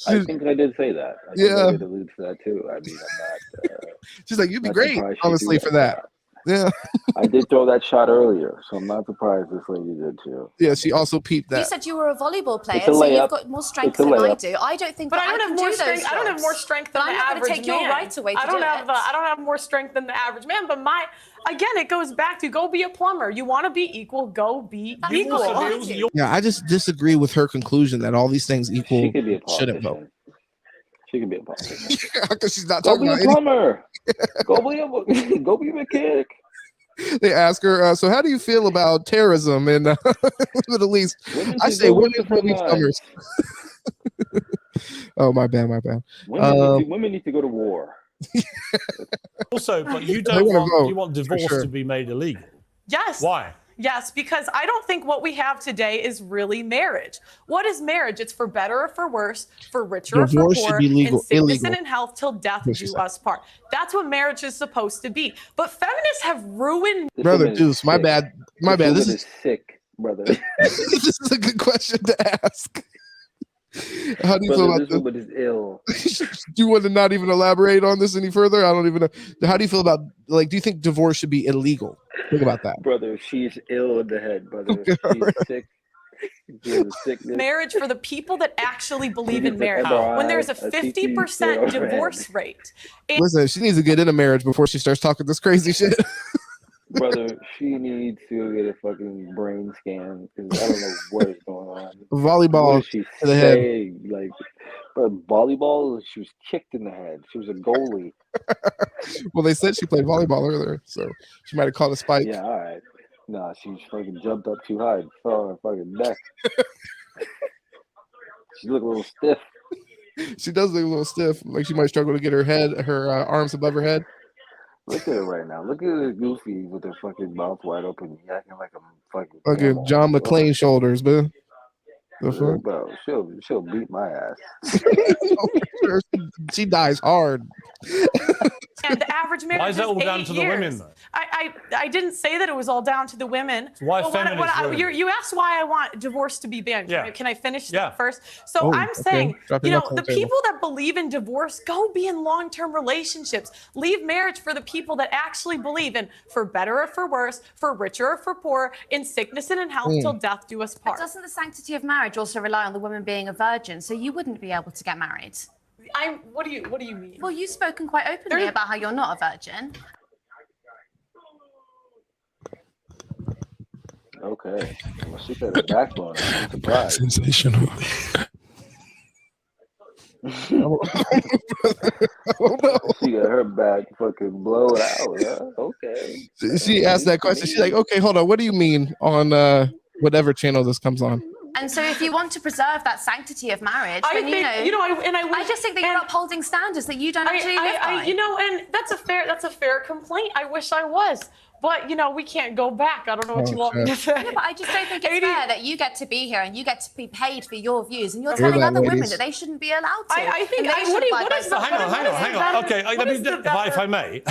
I think I did say that. I did allude to that too. I mean, I'm not. She's like, you'd be great, honestly, for that. Yeah. I did throw that shot earlier, so I'm not surprised this lady did too. Yeah, she also peeped that. You said you were a volleyball player, so you've got more strength than I do. I don't think. But I don't have more strength. I don't have more strength than the average man. Take your right away to I don't have more strength than the average man. But again, it goes back to go be a plumber. You want to be equal, go be equal. Yeah, I just disagree with her conclusion that all these things equal shouldn't vote. She could be a politician. Because she's not go talking about a plumber. Go be a mechanic. They ask her, so how do you feel about terrorism in the Middle East? I say women will be plumbers. Oh, my bad. Women need to go to war. Also, but you want divorce to be made illegal. Yes. Why? Yes, because I don't think what we have today is really marriage. What is marriage? It's for better or for worse, for richer or for poorer, in sickness and in health, till death do us part. That's what marriage is supposed to be. But feminists have ruined. Brother Deuce, my bad. This is sick, brother. This is a good question to ask. How do you feel about this? Woman is ill. Do you want to not even elaborate on this any further? I don't even know. How do you feel about, do you think divorce should be illegal? Think about that. Brother, she's ill in the head, brother. She's sick. She has a sickness. Marriage for the people that actually believe in marriage. When there's a 50% divorce rate. Listen, she needs to get in a marriage before she starts talking this crazy shit. Brother, she needs to get a fucking brain scan because I don't know what is going on. Volleyball to the head. Like, but volleyball, she was kicked in the head. She was a goalie. Well, they said she played volleyball earlier, so she might have caught a spike. Yeah, all right. Nah, she fucking jumped up too high and fell on her fucking neck. She looked a little stiff. She does look a little stiff. Like she might struggle to get her arms above her head. Look at her right now. Look at her goofy with her fucking mouth wide open, acting like a fucking John McClane shoulders, man. Bro, she'll beat my ass. She dies hard. And the average marriage Why is that all down to the women, though? I didn't say that it was all down to the women. So why But you asked why I want divorce to be banned. Yeah. Can I finish Yeah. that first? So I'm saying, Dropping nuts on the the table. people that believe in divorce, go be in long-term relationships. Leave marriage for the people that actually believe in, for better or for worse, for richer or for poor, in sickness and in health, till death do us But part. doesn't the sanctity of marriage also rely on the woman being a virgin? So you wouldn't be able to get married. What do you mean? Well, you've spoken quite openly about how you're not a virgin. Okay. Well, she got a backbone. I'm surprised. Sensational. She got her back fucking blown out. Yeah. Okay. She asked that question. She's like, okay, hold on. What do you mean on whatever channel this comes on? And so if you want to preserve that sanctity of marriage, I then, think, I just think that you're upholding standards that you don't actually live by. And that's a fair complaint. I wish I was. But, we can't go back. I don't know what you want me to say. Yeah, but I just don't think it's fair that you get to be here and you get to be paid for your views, and you're hear telling that, other women ladies. that they shouldn't be allowed to. I think. Hang on. Okay, if I may.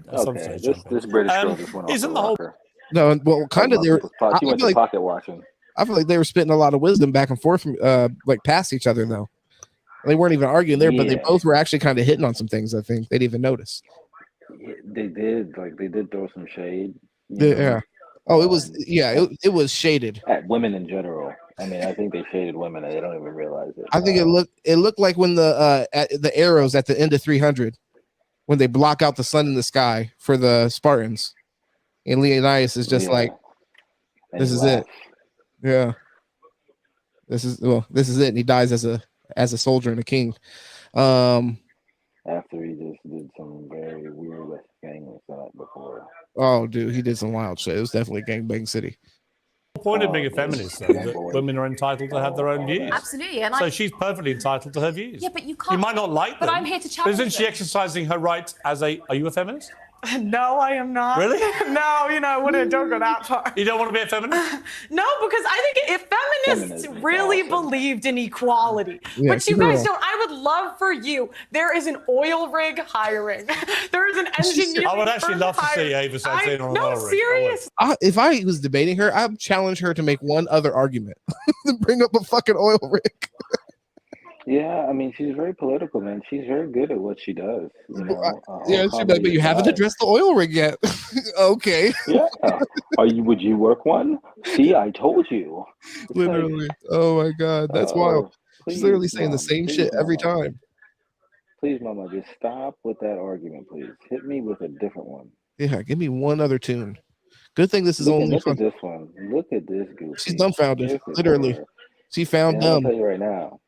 Okay. This British girl just went off Isn't the the whole rocker. No, well, kind of. She went to pocket watching. I feel like they were spitting a lot of wisdom back and forth, like past each other, though. They weren't even arguing there, but they both were actually kind of hitting on some things. I think they didn't even notice. They did throw some shade. Yeah. Oh, it was shaded At women in general. I mean, I think they shaded women and they don't even realize it. I think it looked like when the arrows at the end of 300, when they block out the sun in the sky for the Spartans, and Leonidas is just like, this is it. Yeah. This is it. And he dies as a soldier and a king. After he just did some very weird things before. Oh, dude, he did some wild shit. It was definitely gangbang city. The point of being a feminist, though, that women are entitled to have their own views. Absolutely. And so she's perfectly entitled to her views. Yeah, but you can't. You might not like them. But I'm here to challenge But isn't she them. exercising her right as a... Are you a feminist? No, I am not. Really? No, I wouldn't. Don't go that far. You don't want to be a feminist? No, because I think if feminists really believed in equality, Yeah, but you guys don't, I would love for you. There is an oil rig hiring. There is an engineer. I would actually love to see Ava Santana on an oil rig. No, serious. If I was debating her, I'd challenge her to make one other argument. Bring up a fucking oil rig. Yeah, I mean, she's very political, man. She's very good at what she does. But you haven't addressed the oil rig yet. Okay. Yeah. Would you work one? See, I told you. It's literally. Oh my God, that's wild. She's literally saying the same shit every time. Please, Mama, just stop with that argument, please. Hit me with a different one. Yeah, give me one other tune. Good thing this is only. Look at this one. Look at this goofy. She's dumbfounded. Literally, she found I'm dumb. gonna tell you right now.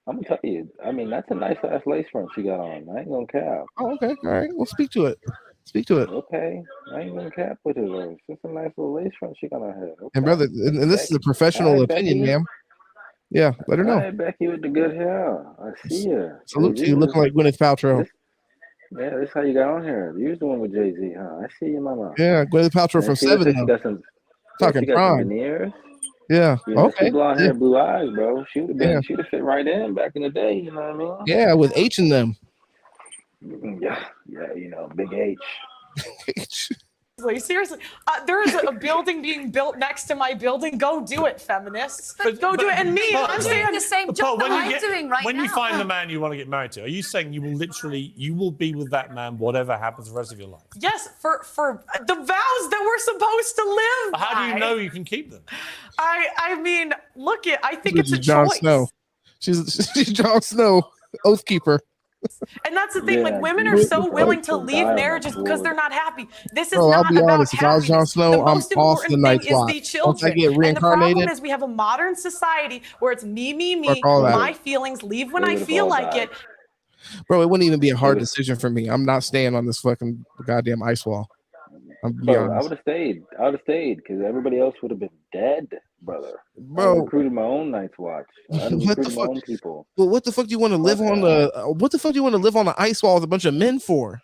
I'm gonna tell you. I mean, that's a nice ass lace front she got on. I ain't gonna cap. Oh, okay. All right. Well, speak to it. Speak to it. Okay. I ain't gonna cap with it though. It's just a nice little lace front she got on her. Okay. And brother, and this is a professional opinion, ma'am. Yeah, let her know. All right, Becky with the good hair. I see you. Salute to you, looking like Gwyneth Paltrow. Yeah, this how you got on here. You was the one with Jay-Z, huh? I see you, Mama. Yeah, Gwyneth Paltrow from Seven. Talking prime. Veneers. Yeah. Okay. She blonde hair, blue eyes, bro. She would have been. She'd have fit right in back in the day. You know what I mean? Yeah, with H in them. Yeah. Big H. H. Seriously, there is a building being built next to my building. Go do it, feminists. Go do it. And me, I'm saying the same job that I'm doing right now. When you find the man you want to get married to, are you saying you will be with that man whatever happens the rest of your life? Yes, for the vows that we're supposed to live by. How do you know you can keep them? I mean, I think it's a Jon choice. Snow. She's Jon Snow, oath keeper. And that's the thing, like women are so willing to leave marriages because they're not happy. This is Bro, not I'll be about honest. If I was Jon Snow, I'm off the Night's Watch. Once I get And the reincarnated, problem is we have a modern society where it's me, Fuck all that. my feelings, leave when I feel like it. bro, it wouldn't even be a hard decision for me. I'm not staying on this fucking goddamn ice wall. I'm be Bro, I honest. would have stayed. I would have stayed because everybody else would have been dead, brother. Bro. I recruited my own Night's Watch. I recruited my own people. Well, what the fuck do you want to live on the? What the fuck do you want to live on the ice wall with a bunch of men for?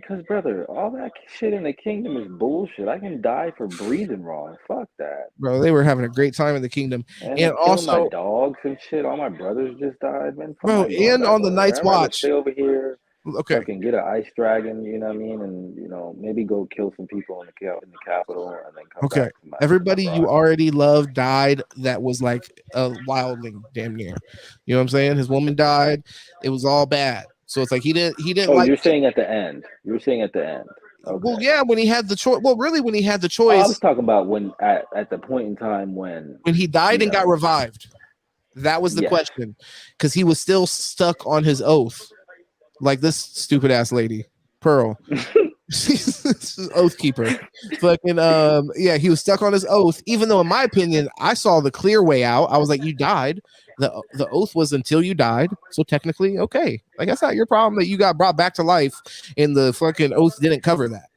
Because, brother, all that shit in the kingdom is bullshit. I can die for breathing wrong. Fuck that. Bro, they were having a great time in the kingdom. And And killing my also, dogs and shit. All my brothers just died, man. bro, and on the Night's I'd rather Watch. stay over here. Okay. Fucking get an ice dragon, you know what I mean? And, maybe go kill some people in the capital and then come back. Everybody you already loved died that was like a wildling, damn near. You know what I'm saying? His woman died. It was all bad. So it's like he didn't like. You're saying at the end. You're saying at the end. Okay. Well, yeah, when he had the choice. Well, really, when he had the choice. I was talking about when at the point in time when he died and got revived. That was the question, because he was still stuck on his oath, like this stupid ass lady, Pearl. She's oath keeper. Fucking he was stuck on his oath. Even though, in my opinion, I saw the clear way out. I was like, you died. The oath was until you died. So technically, okay. Like, that's not your problem that you got brought back to life and the fucking oath didn't cover that.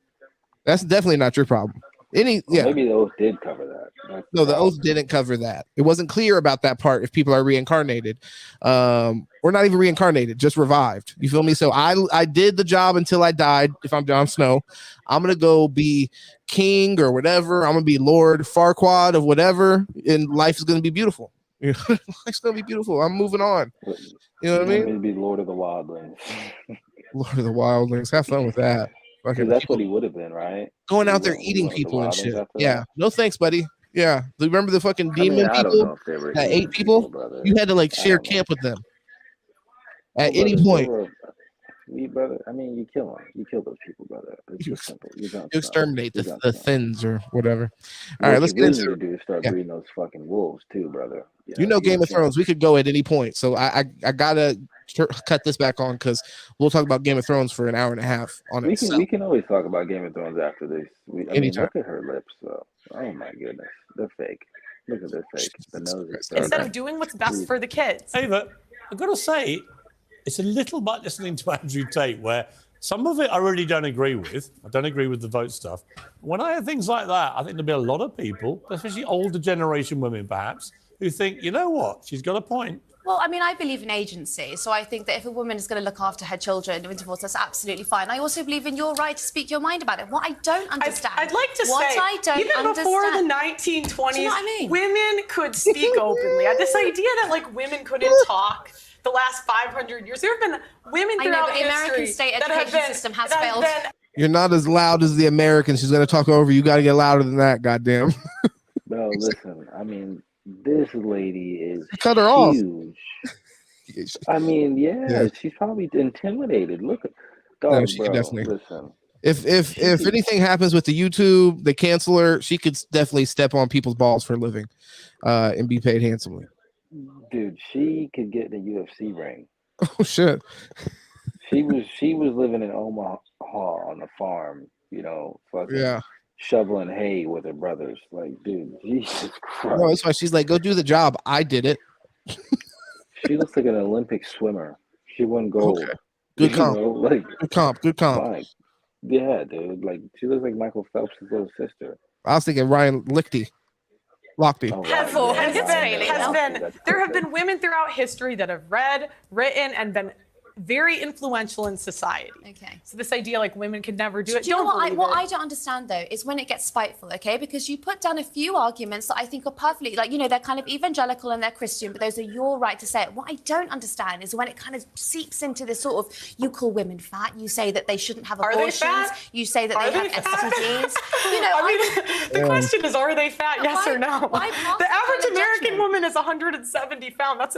That's definitely not your problem. Maybe the oath did cover that. No, the oath didn't cover that. It wasn't clear about that part if people are reincarnated. Or not even reincarnated, just revived. You feel me? So I did the job until I died. If I'm Jon Snow, I'm gonna go be king or whatever. I'm gonna be Lord Farquaad of whatever, and life is gonna be beautiful. Life's gonna be beautiful. I'm moving on. You know what I mean? Maybe be Lord of the Wildlings. Lord of the Wildlings. Have fun with that. That's what he would have been, right? Going out there eating people and shit. Yeah. No thanks, buddy. Yeah. Remember the fucking demon people that ate people? You had to like share camp with them at any point. Brother, I mean, you kill them. You kill those people, brother. It's just simple. You exterminate the thins or whatever. All right, let's get into it. Start breeding those fucking wolves too, brother. Game of Thrones. We could go at any point, so I gotta cut this back on because we'll talk about Game of Thrones for an hour and a half on it. We can always talk about Game of Thrones after this. I mean, look at her lips, though. Oh my goodness, they're fake. Look at their fake. The nose. Instead of doing what's best for the kids. Ava, I've got to say, it's a little bit listening to Andrew Tate where some of it I really don't agree with. I don't agree with the vote stuff. When I hear things like that, I think there'll be a lot of people, especially older generation women perhaps, who think, you know what, she's got a point. Well, I mean, I believe in agency, so I think that if a woman is going to look after her children in divorce, that's absolutely fine. I also believe in your right to speak your mind about it. What I don't understand... I'd like to say, even before the 1920s, you know what I mean? Women could speak openly. This idea that, like, women couldn't talk the last 500 years. There have been women throughout history... the American state education system has failed. You're not as loud as the Americans. She's going to talk over you. You got to get louder than that, goddamn. No, listen, I mean... This lady is cut her huge. I mean, yeah, she's probably intimidated. Look at dog, she bro. can definitely. Listen. If anything happens with the YouTube, they cancel her. She could definitely step on people's balls for a living, and be paid handsomely. Dude, she could get in the UFC ring. Oh shit. She was living in Omaha on the farm, fucking shoveling hay with her brothers. Like, dude, Jesus Christ. No, that's why she's like, go do the job. I did it. She looks like an Olympic swimmer. She won gold. Okay. Good comp. Good comp. Like, yeah, dude. Like, she looks like Michael Phelps' little sister. I was thinking Ryan Lochte. There have been women throughout history that have read, written, and been very influential in society. Okay. So this idea like women could never do it. Do you know what I don't understand though is when it gets spiteful, okay? Because you put down a few arguments that I think are perfectly, like, they're kind of evangelical and they're Christian, but those are your right to say it. What I don't understand is when it kind of seeps into this sort of, you call women fat, you say that they shouldn't have abortions, you say that they have STDs. The question is, are they fat? Yes or no? The average American woman is 170 pounds.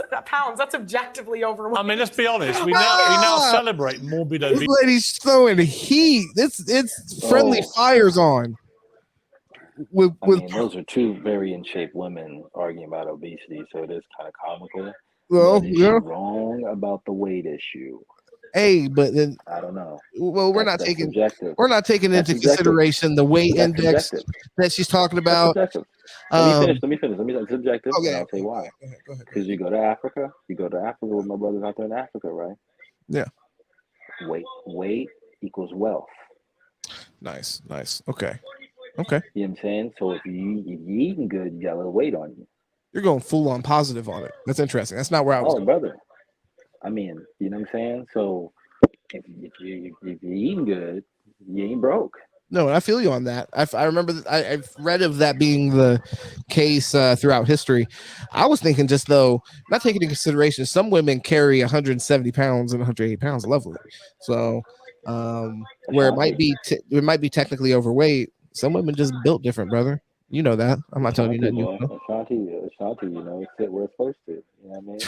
That's objectively overweight. I mean, let's be honest. We now celebrate morbid obesity. This lady's throwing heat. It's friendly fires on. I mean, those are two very in shape women arguing about obesity, so it is kind of comical. Well, yeah. Wrong about the weight issue. Hey, but then I don't know. Well, we're not taking into consideration the weight index that she's talking about. Let me finish. It's subjective. Okay, and I'll tell you why. Because you go to Africa with my brothers out there in Africa, right? Yeah. Weight equals wealth. Nice. Okay. You know what I'm saying? So if you're eating good, you got a little weight on you. You're going full on positive on it. That's interesting. That's not where I was going. Brother. I mean, you know what I'm saying? So if you're eating good, You ain't broke. No, and I feel you on that. I remember that I've read of that being the case throughout history. I was thinking just though, not taking into consideration, some women carry 170 pounds and 180 pounds lovely. So where it might be technically overweight, some women just built different, brother. You know that. I'm not telling you nothing. Ashanti, sit where it's supposed to. You know what I mean?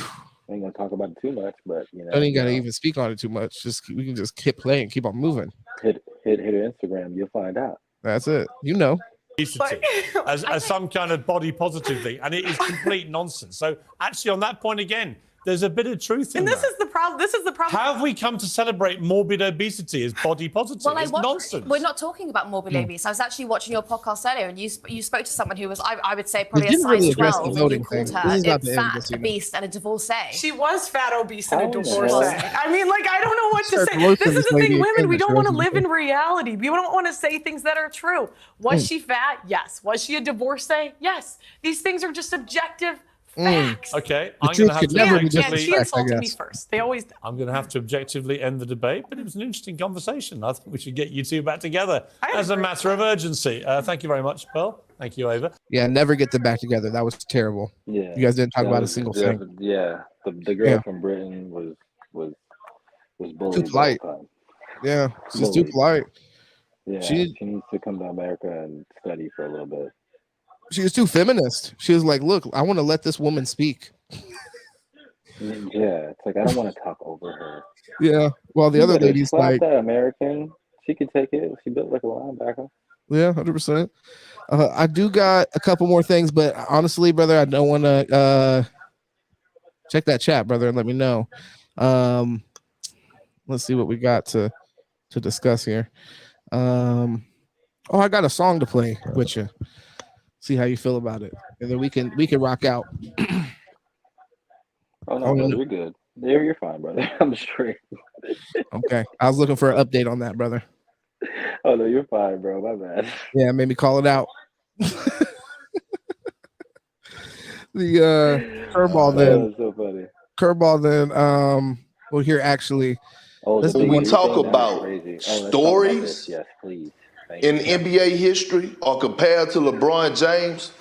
I ain't gonna talk about it too much, but Don't even gotta even speak on it too much. We can just keep playing, keep on moving. Hit her Instagram, you'll find out. That's it. You know. As some kind of body positive thing, and it is complete nonsense. So actually, on that point again, there's a bit of truth in this is the problem. This is the problem. How have we come to celebrate morbid obesity as body positive? Well, it's nonsense. We're not talking about morbid obesity. I was actually watching your podcast earlier, and you spoke to someone who was, I would say, probably a size 12, and you called her fat, obese, and a divorcee. She was fat, obese, and a divorcee. I mean, like, I don't know what to say. This is the thing, women, we don't want to live in reality. We don't want to say things that are true. Was she fat? Yes. Was she a divorcee? Yes. These things are just objective facts. Okay, I'm going to have to objectively. She insulted me first. They always do. I'm going to have to objectively end the debate, but it was an interesting conversation. I think we should get you two back together as a matter of urgency. Thank you very much, Pearl. Thank you, Ava. Yeah, never get them back together. That was terrible. Yeah, you guys didn't talk about a single thing. Yeah, the girl from Britain was bullied. Too polite. Yeah, she's too polite. Yeah, she needs to come to America and study for a little bit. She was too feminist. She was like, look, I want to let this woman speak. Yeah, it's like, I don't want to talk over her. Yeah, well, the other lady's like... that American, she could take it. She built like a linebacker. Yeah, 100%. I do got a couple more things, but honestly, brother, I don't want to... check that chat, brother, and let me know. Let's see what we got to discuss here. I got a song to play with you. See how you feel about it, and then we can rock out. Oh no, brother, you're good. There, you're fine, brother. I'm straight. Okay, I was looking for an update on that, brother. Oh no, you're fine, bro. My bad. Yeah, made me call it out. The curveball then. So funny. Curveball then. We'll hear actually. When we talk about stories, yes, please. In NBA history or compared to LeBron James,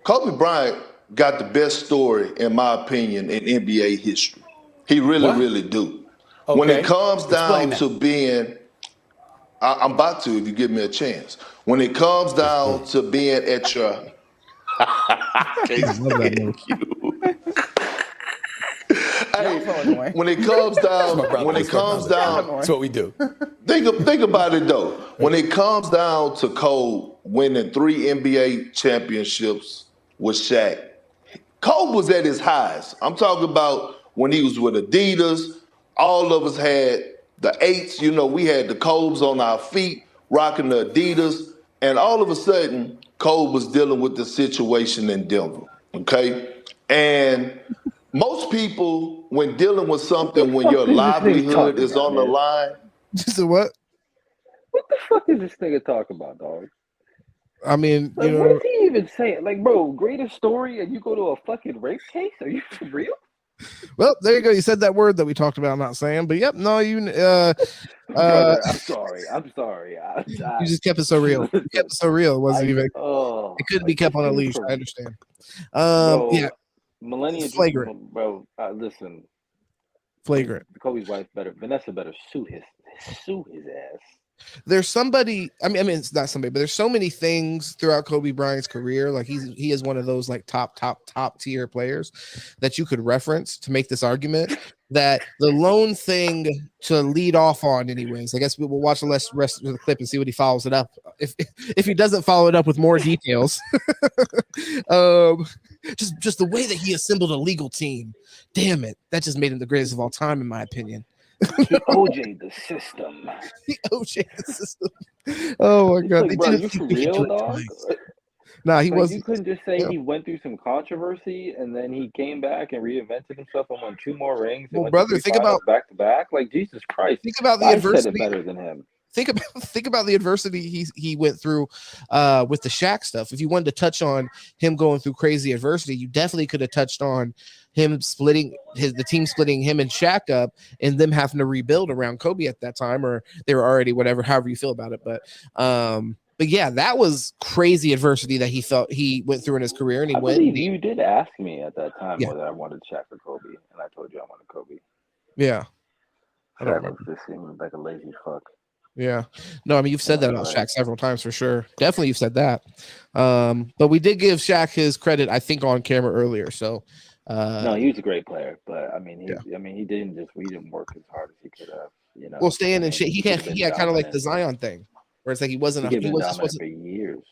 Kobe Bryant got the best story, in my opinion, in NBA history. He really do. Okay. When it comes down to being, I'm about to, if you give me a chance. When it comes down to being at your, when it comes down, that's what we do. Think about it though. When it comes down to Kobe winning 3 NBA championships with Shaq, Kobe was at his highest. I'm talking about when he was with Adidas. All of us had the 8s. You know, we had the Kobes on our feet, rocking the Adidas, and all of a sudden, Kobe was dealing with the situation in Denver. Okay, and most people, when dealing with something, when your livelihood is on the line. Just what? What the fuck is this nigga talking about, dog? I mean, like, what is he even saying? Like, bro, greatest story, and you go to a fucking rape case? Are you for real? Well, there you go. You said that word that we talked about not saying, but yep, no, you. Brother, I'm sorry. You just kept it so real. You kept it so real. It wasn't even. It couldn't be kept on a leash. I understand. Bro, yeah. Millennium, flagrant, bro. Listen, flagrant. Kobe's wife Vanessa better sue his ass. There's somebody. I mean, it's not somebody, but there's so many things throughout Kobe Bryant's career. Like he is one of those like top tier players that you could reference to make this argument. That the lone thing to lead off on, anyways. I guess we will watch the rest of the clip and see what he follows it up. If he doesn't follow it up with more details, just the way that he assembled a legal team. Damn it, that just made him the greatest of all time, in my opinion. The OJ the system. The OJ the system. Oh my god! Like, bro, you for real, dog? Nah, he wasn't. You couldn't just say he went through some controversy and then he came back and reinvented himself and won 2 more rings. Well, brother, think about back to back. Like, Jesus Christ. Think about the adversity. Said it better than him. Think about the adversity he went through with the Shaq stuff. If you wanted to touch on him going through crazy adversity, you definitely could have touched on him splitting the team splitting him and Shaq up, and them having to rebuild around Kobe at that time, or they were already whatever, however you feel about it. But yeah, that was crazy adversity that he went through in his career, and he went. You did ask me at that time whether I wanted Shaq or Kobe, and I told you I wanted Kobe. Yeah, I don't Shaq remember. just seemed like a lazy fuck. Yeah, no, I mean, you've said that about Shaq several times for sure. Definitely, you've said that. But we did give Shaq his credit, I think, on camera earlier. So, no, he was a great player, but I mean, he didn't work as hard as he could have. You know, well, staying in shape, he had kind of like the Zion thing, where it's like he wasn't for years.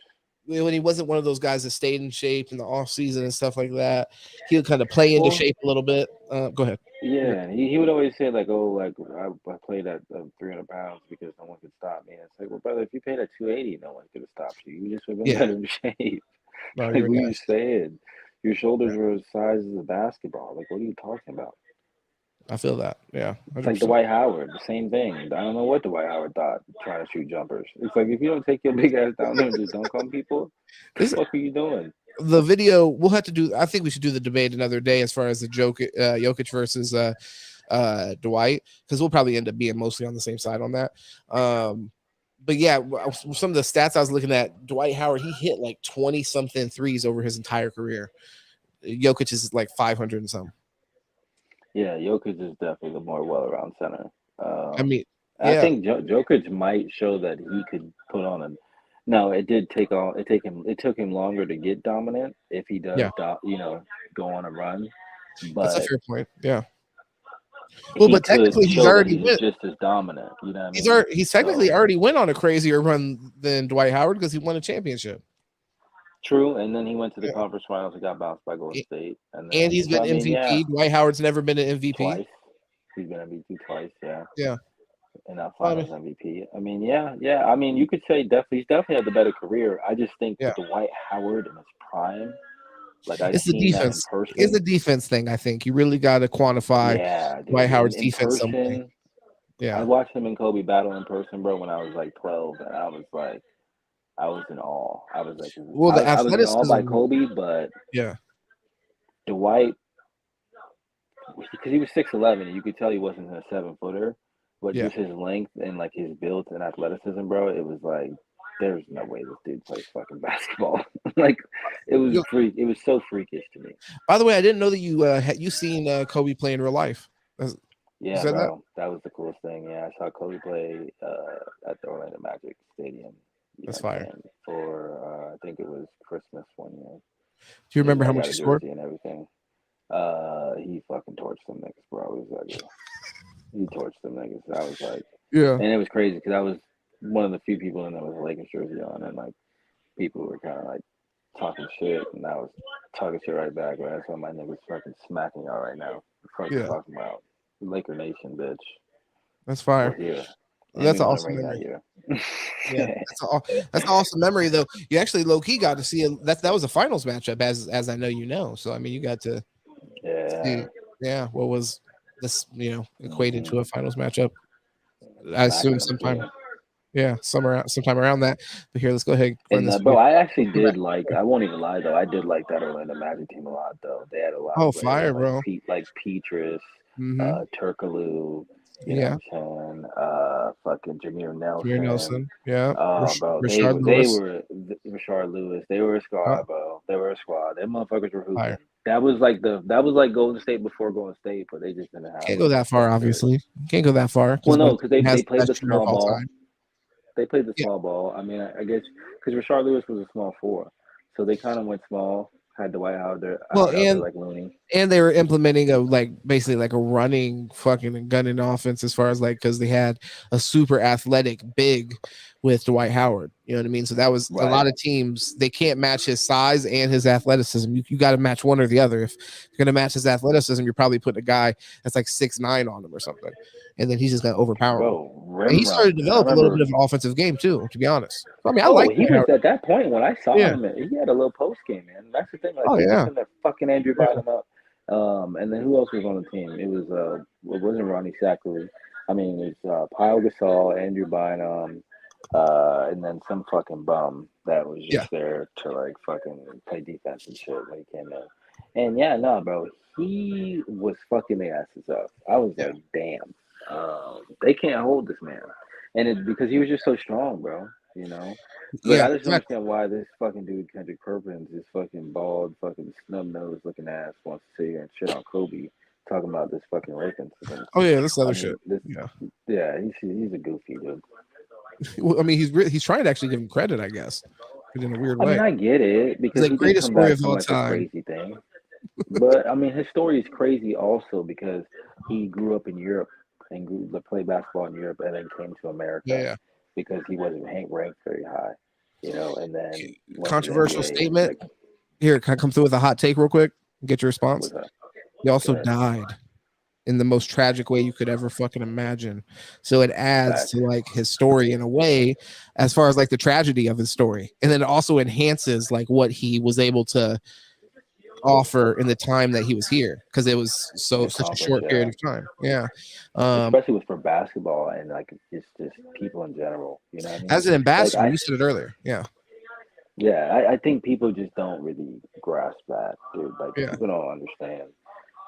When he wasn't one of those guys that stayed in shape in the off season and stuff like that. He would kind of play into shape a little bit. Go ahead. Yeah, he would always say like, "Oh, like I played at 300 pounds because no one could stop me." And it's like, well, brother, if you played at 280, no one could have stopped you. You just would have been better in shape. No, like, what are you saying? Your shoulders were as size as a basketball. Like, what are you talking about? I feel that. Yeah. 100%. It's like Dwight Howard, the same thing. I don't know what Dwight Howard thought trying to shoot jumpers. It's like, if you don't take your big ass down there and just dunk on people, what the fuck are you doing? The video we'll have to do. I think we should do the debate another day as far as the Jokic versus Dwight, because we'll probably end up being mostly on the same side on that. But yeah, some of the stats I was looking at, Dwight Howard, he hit like 20 something threes over his entire career. Jokic is like 500 and something. Yeah, Jokic is definitely the more well-rounded center. I mean, I think Jokic might show that he could put on a. No, it took him longer to get dominant if he does, go on a run. But that's a fair point. Yeah. Well, but technically he's already went. Just as dominant. You know what I mean? He's technically already went on a crazier run than Dwight Howard because he won a championship. True, and then he went to the conference finals and got bounced by Golden State. And he's been MVP. Dwight Howard's never been an MVP. Twice. He's been MVP twice, Yeah. And that finals MVP. I mean, yeah. I mean, you could say he's definitely had the better career. I just think with Dwight Howard in his prime, like it's the defense. It's the defense thing. I think you really got to quantify Dwight Howard's defense. I watched him and Kobe battle in person, bro, when I was like 12, and I was in awe. I was like, well, the athleticism I was in awe by Kobe, but Dwight, because he was 6'11", you could tell he wasn't a 7-footer, but just his length and like his build and athleticism, bro, it was like, there's no way this dude plays fucking basketball. Like, it was it was so freakish to me. By the way, I didn't know that you seen Kobe play in real life. Yeah, bro, that was the coolest thing. Yeah, I saw Kobe play at the Orlando Magic Stadium. That's fire. For I think it was Christmas one year. Do you remember how much he scored? And everything. He fucking torched them niggas, bro. It was like, he torched them niggas. I was like, and it was crazy because I was one of the few people in there with a Lakers jersey on, and like people were kind of like talking shit, and I was talking shit right back. Right, so my niggas fucking smacking y'all right now. Talking about Laker Nation, bitch. That's fire. That's an awesome memory. That's an awesome memory, though. You actually low key got to see that was a finals matchup, as I know you know. So I mean, you got to see, what was this equated to a finals matchup? I assume sometime around that. But here, let's go ahead. And bro, I actually did like. I won't even lie though. I did like that Orlando Magic team a lot though. They had a lot. Oh, fire, bro! Like Petrus, Turkoglu. You know what I'm saying? Fucking Jameer Nelson. Bro, Rashard Lewis. They were a squad, bro. They were a squad. Them motherfuckers were hooping. That was like Golden State before Golden State, but they just didn't have. Can't go that far, obviously. Can't go that far. Well, no, because they played the small ball. They played the small ball. I mean, I guess because Rashard Lewis was a small 4, so they kind of went small. Had Dwight Howard there. And like Looney. And they were implementing basically a running fucking and gunning offense as far as because they had a super athletic big with Dwight Howard. You know what I mean? So that was a lot of teams. They can't match his size and his athleticism. You got to match one or the other. If you're going to match his athleticism, you're probably putting a guy that's like 6'9" on him or something. And then he's just going to overpower him. And he started to develop a little bit of an offensive game too, to be honest. I mean, I like he was at that point when I saw him. He had a little post game, man. That's the thing. That fucking Andrew brought him up. And then who else was on the team? It was it wasn't Ronnie Sackley. I mean, it was Pyle Gasol, Andrew Bynum, and then some fucking bum that was just there to fucking play defense and shit when he came in. And yeah, no, bro, he was fucking their asses up. I was like, damn, they can't hold this man, and it's because he was just so strong, bro. You know, but I just don't understand why this fucking dude Kendrick Perkins, this fucking bald, fucking snub nose looking ass, wants to sit here and shit on Kobe, talking about this fucking rape incident. Oh yeah, this other shit. Yeah, he's a goofy dude. Well, I mean, he's trying to actually give him credit, I guess, but in a weird way. I mean, I get it because it's the greatest story of all time. A crazy thing. But I mean, his story is crazy also because he grew up in Europe and grew to play basketball in Europe, and then came to America because he wasn't ranked very high, you know. And then controversial statement. Here, can I come through with a hot take real quick? Get your response. He also died in the most tragic way you could ever fucking imagine. So it adds to like his story in a way, as far as like the tragedy of his story, and then it also enhances like what he was able to offer in the time that he was here, because it was such a short period of time. Especially for basketball and like just people in general, you know what I mean? As an ambassador, like you said it earlier. I think people just don't really grasp that, dude. Like people don't understand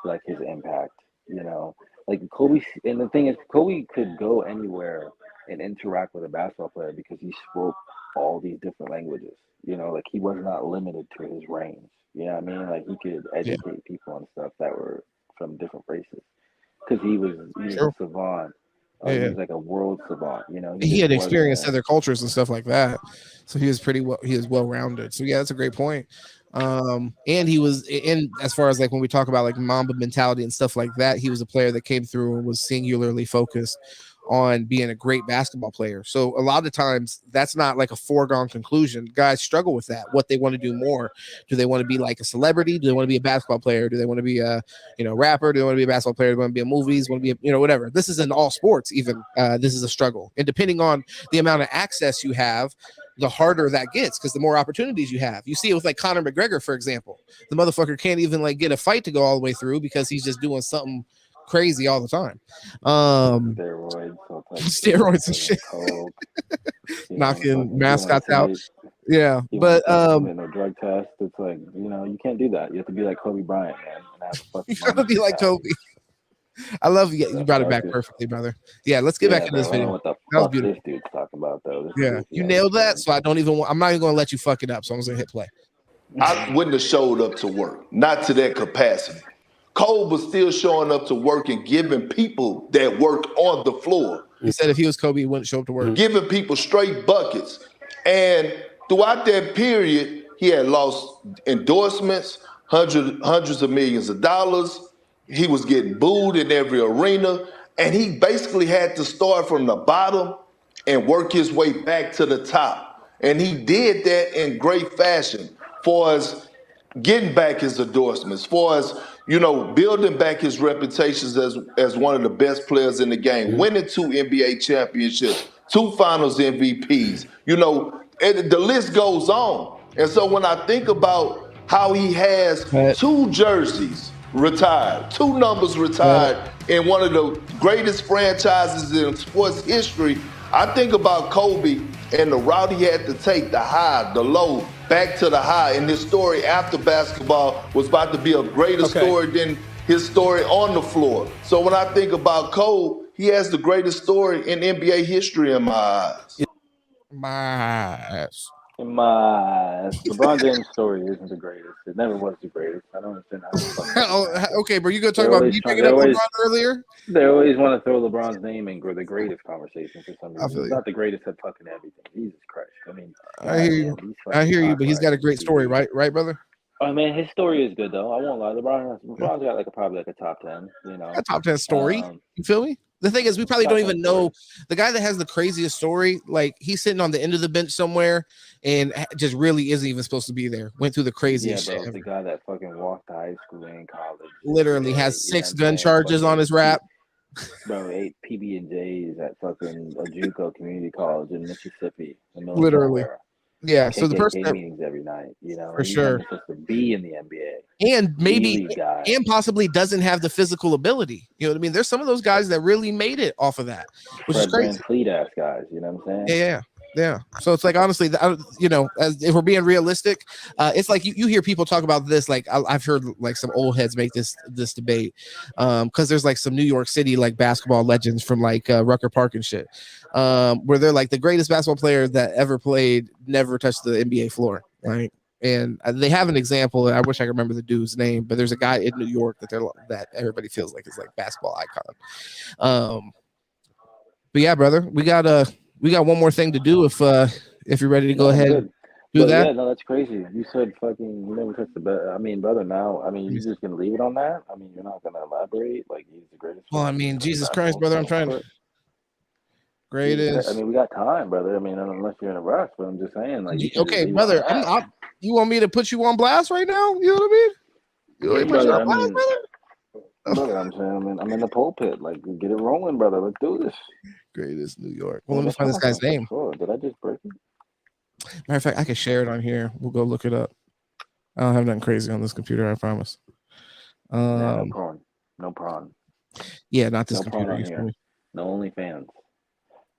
like his impact, you know. Like Kobe, and the thing is, Kobe could go anywhere and interact with a basketball player because he spoke all these different languages, you know. Like he was not limited to his range. You know what I mean? Like he could educate people on stuff that were from different races because he was a savant. He was like a world savant. You know, he had experienced other cultures and stuff like that, so he was well rounded. So yeah, that's a great point. And he was in, as far as like when we talk about like Mamba mentality and stuff like that, he was a player that came through and was singularly focused on being a great basketball player. So a lot of times that's not like a foregone conclusion. Guys struggle with that. What they want to do more. Do they want to be like a celebrity? Do they want to be a basketball player? Do they want to be a rapper? Do they want to be a basketball player? Do they want to be in movies? Want to be whatever. This is in all sports. Even this is a struggle. And depending on the amount of access you have, the harder that gets, because the more opportunities you have. You see it with like Conor McGregor, for example. The motherfucker can't even like get a fight to go all the way through because he's just doing something crazy all the time. Steroids and shit. Knocking mascots out. Yeah, but no drug test. It's like, you know, you can't do that. You have to be like Kobe Bryant, man. You gotta be like Kobe. I love you. You brought it back perfectly, brother. Yeah, let's get back into this video. What the that was fuck beautiful. This dude's talking about though. You nailed that. So I'm not even gonna let you fuck it up. So I'm just gonna hit play. I wouldn't have showed up to work, not to that capacity. Cole was still showing up to work and giving people that work on the floor. He said if he was Kobe, he wouldn't show up to work. Giving people straight buckets. And throughout that period, he had lost endorsements, hundreds of millions of dollars. He was getting booed in every arena. And he basically had to start from the bottom and work his way back to the top. And he did that in great fashion for us getting back his endorsements, for us, you know, building back his reputations as one of the best players in the game, winning 2 NBA championships, 2 finals MVPs, you know, and the list goes on. And so when I think about how he has 2 jerseys retired, 2 numbers retired in one of the greatest franchises in sports history, I think about Kobe and the route he had to take, the high, the low, back to the high. And his story after basketball was about to be a greater story than his story on the floor. So when I think about Cole, he has the greatest story in NBA history in my eyes. LeBron James' story isn't the greatest. It never was the greatest. I don't understand how. Okay, bro, you gonna talk about me picking up LeBron earlier? They always want to throw LeBron's name in the greatest conversation for some reason. He's not the greatest at fucking everything. Jesus Christ. I mean, I hear you, but he's got a great story, right, brother? Oh man, his story is good though. I won't lie. LeBron's got probably a top 10. You know, a top 10 story. You feel me? The thing is, we probably don't even know the guy that has the craziest story. Like he's sitting on the end of the bench somewhere, and just really isn't even supposed to be there. Went through the craziest shit. The guy that fucking walked to high school and college. Literally has 6 gun charges on his rap. Bro, 8 PB&Js at fucking a JUCO community college in Mississippi. Literally. Yeah, so the person meetings every night, you know, for sure, supposed to be in the NBA, and maybe and possibly doesn't have the physical ability. You know what I mean? There's some of those guys that really made it off of that, which is crazy. Fleet ass guys, you know what I'm saying? Yeah. Yeah. So it's like, honestly, you know, as if we're being realistic, it's like you hear people talk about this. Like I've heard like some old heads make this debate, because there's like some New York City like basketball legends from like Rucker Park and shit, where they're like the greatest basketball player that ever played never touched the NBA floor, right? And they have an example. I wish I could remember the dude's name, but there's a guy in New York that everybody feels like is like basketball icon. But yeah, brother, we got one more thing to do if you're ready to go ahead and do that. Yeah, no, that's crazy. You said fucking you never touched the bed. I mean, brother, now you're just gonna leave it on that? I mean, you're not gonna elaborate? Like he's the greatest. Well, I mean, Jesus Christ, brother, I'm trying. Greatest. I mean, we got time, brother. I mean, unless you're in a rush, but I'm just saying, like, okay, brother, you want me to put you on blast right now? You know what I mean? You want me to put you on blast, brother? Brother, I'm saying, I'm in the pulpit. Like, get it rolling, brother. Let's do this. Greatest New York. Well, let me find this guy's name. Did I just break it? Matter of fact, I can share it on here. We'll go look it up. I don't have nothing crazy on this computer, I promise. No prawn. Yeah, not this computer. Here. No OnlyFans.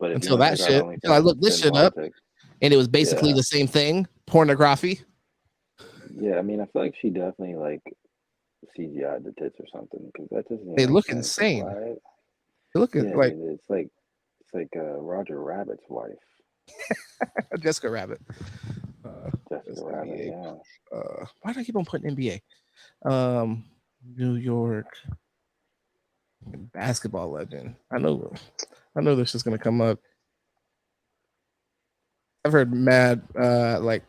But until I looked this shit up, and it was basically the same thing. Pornography. Yeah, I mean, I feel like she definitely like CGI'd the tits or something, because that doesn't. They look insane. Right? They look like it's like Roger Rabbit's wife. Jessica Rabbit. Jessica Rabbit. NBA. Yeah. Why do I keep on putting NBA? New York basketball legend. I know this is gonna come up. I've heard mad like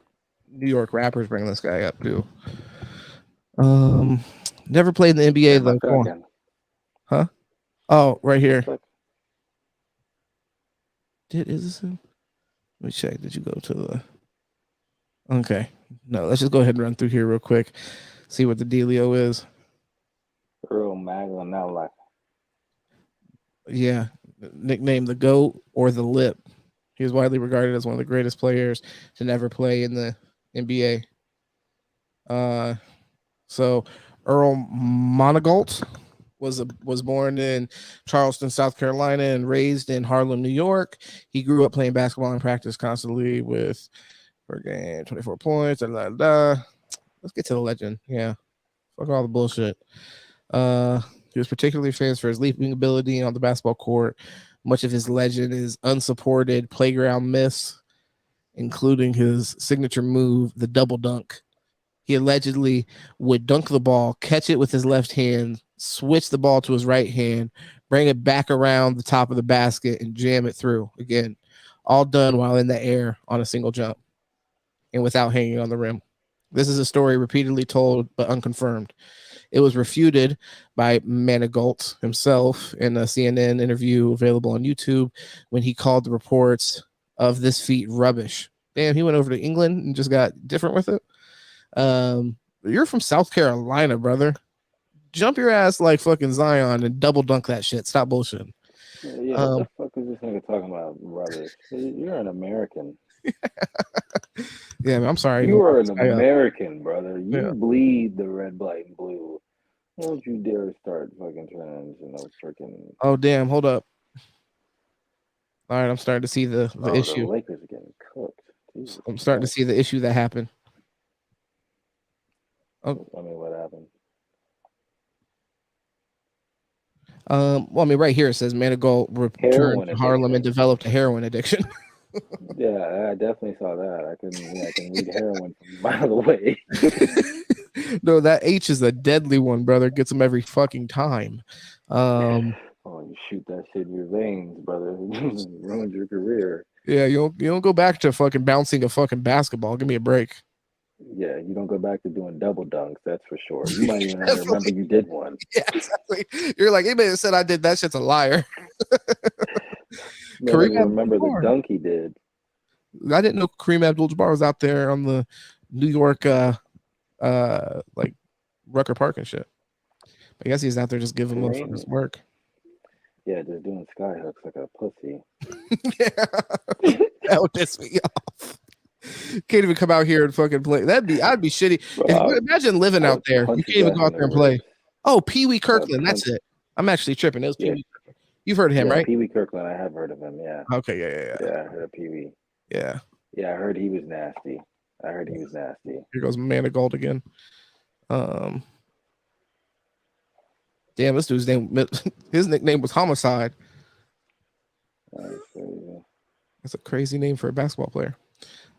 New York rappers bring this guy up too. Never played in the NBA though. Come on. Huh? Oh, right here. Is this him? Let me check. Did you go to the? Okay. No, let's just go ahead and run through here real quick. See what the dealio is. Earl Maglin. Yeah, nicknamed the GOAT or the Lip. He was widely regarded as one of the greatest players to never play in the NBA. So Earl Monagalt was born in Charleston, South Carolina, and raised in Harlem, New York. He grew up playing basketball and practiced constantly with per game, 24 points. Let's get to the legend. Yeah, fuck all the bullshit. He was particularly famous for his leaping ability on the basketball court. Much of his legend is unsupported playground myths, including his signature move, the double dunk. He allegedly would dunk the ball, catch it with his left hand, switch the ball to his right hand, bring it back around the top of the basket, and jam it through. Again, all done while in the air on a single jump and without hanging on the rim. This is a story repeatedly told but unconfirmed. It was refuted by Manigault himself in a CNN interview available on YouTube when he called the reports of this feat rubbish. Damn, he went over to England and just got different with it. You're from South Carolina, brother. Jump your ass like fucking Zion and double dunk that shit. Stop bullshitting. Yeah, what the fuck is this nigga talking about rubbish? You're an American. Yeah, I'm sorry. You are an American, brother. You bleed the red, black, and blue. Don't you dare start fucking trans, freaking. Oh damn! Hold up. All right, I'm starting to see the issue. The Lakers are getting cooked. Jesus I'm starting to see the issue that happened. Oh. I mean, what happened? Well, I mean, right here it says Manigault returned to Harlem and developed a heroin addiction. Yeah, I definitely saw that. I can read heroin from a mile away. No, that H is a deadly one, brother. Gets them every fucking time. Oh, you shoot that shit in your veins, brother. Ruins your career. Yeah, you don't go back to fucking bouncing a fucking basketball. Give me a break. Yeah, you don't go back to doing double dunks, that's for sure. You might even not remember you did one. Yeah, exactly. You're like, anybody that said I did that shit's a liar. Kareem remember the dunk he did. I didn't know Kareem Abdul-Jabbar was out there on the New York like Rucker Park and shit. I guess he's out there just giving them his work. Yeah, just doing sky hooks like a pussy. Yeah. That would piss me off. Can't even come out here and fucking play. I'd be shitty. Imagine living out there. You can't even go out there and play. Oh, Pee Wee Kirkland. That's it. I'm actually tripping. It was Pee Wee Kirkland. You've heard of him, right? Pee Wee Kirkland. I have heard of him. Yeah. Okay. Yeah. Yeah, I heard of Pee Wee. Yeah. Yeah, I heard he was nasty. Here goes Man of Gold again. Damn, this dude's name, his nickname was Homicide. That's a crazy name for a basketball player.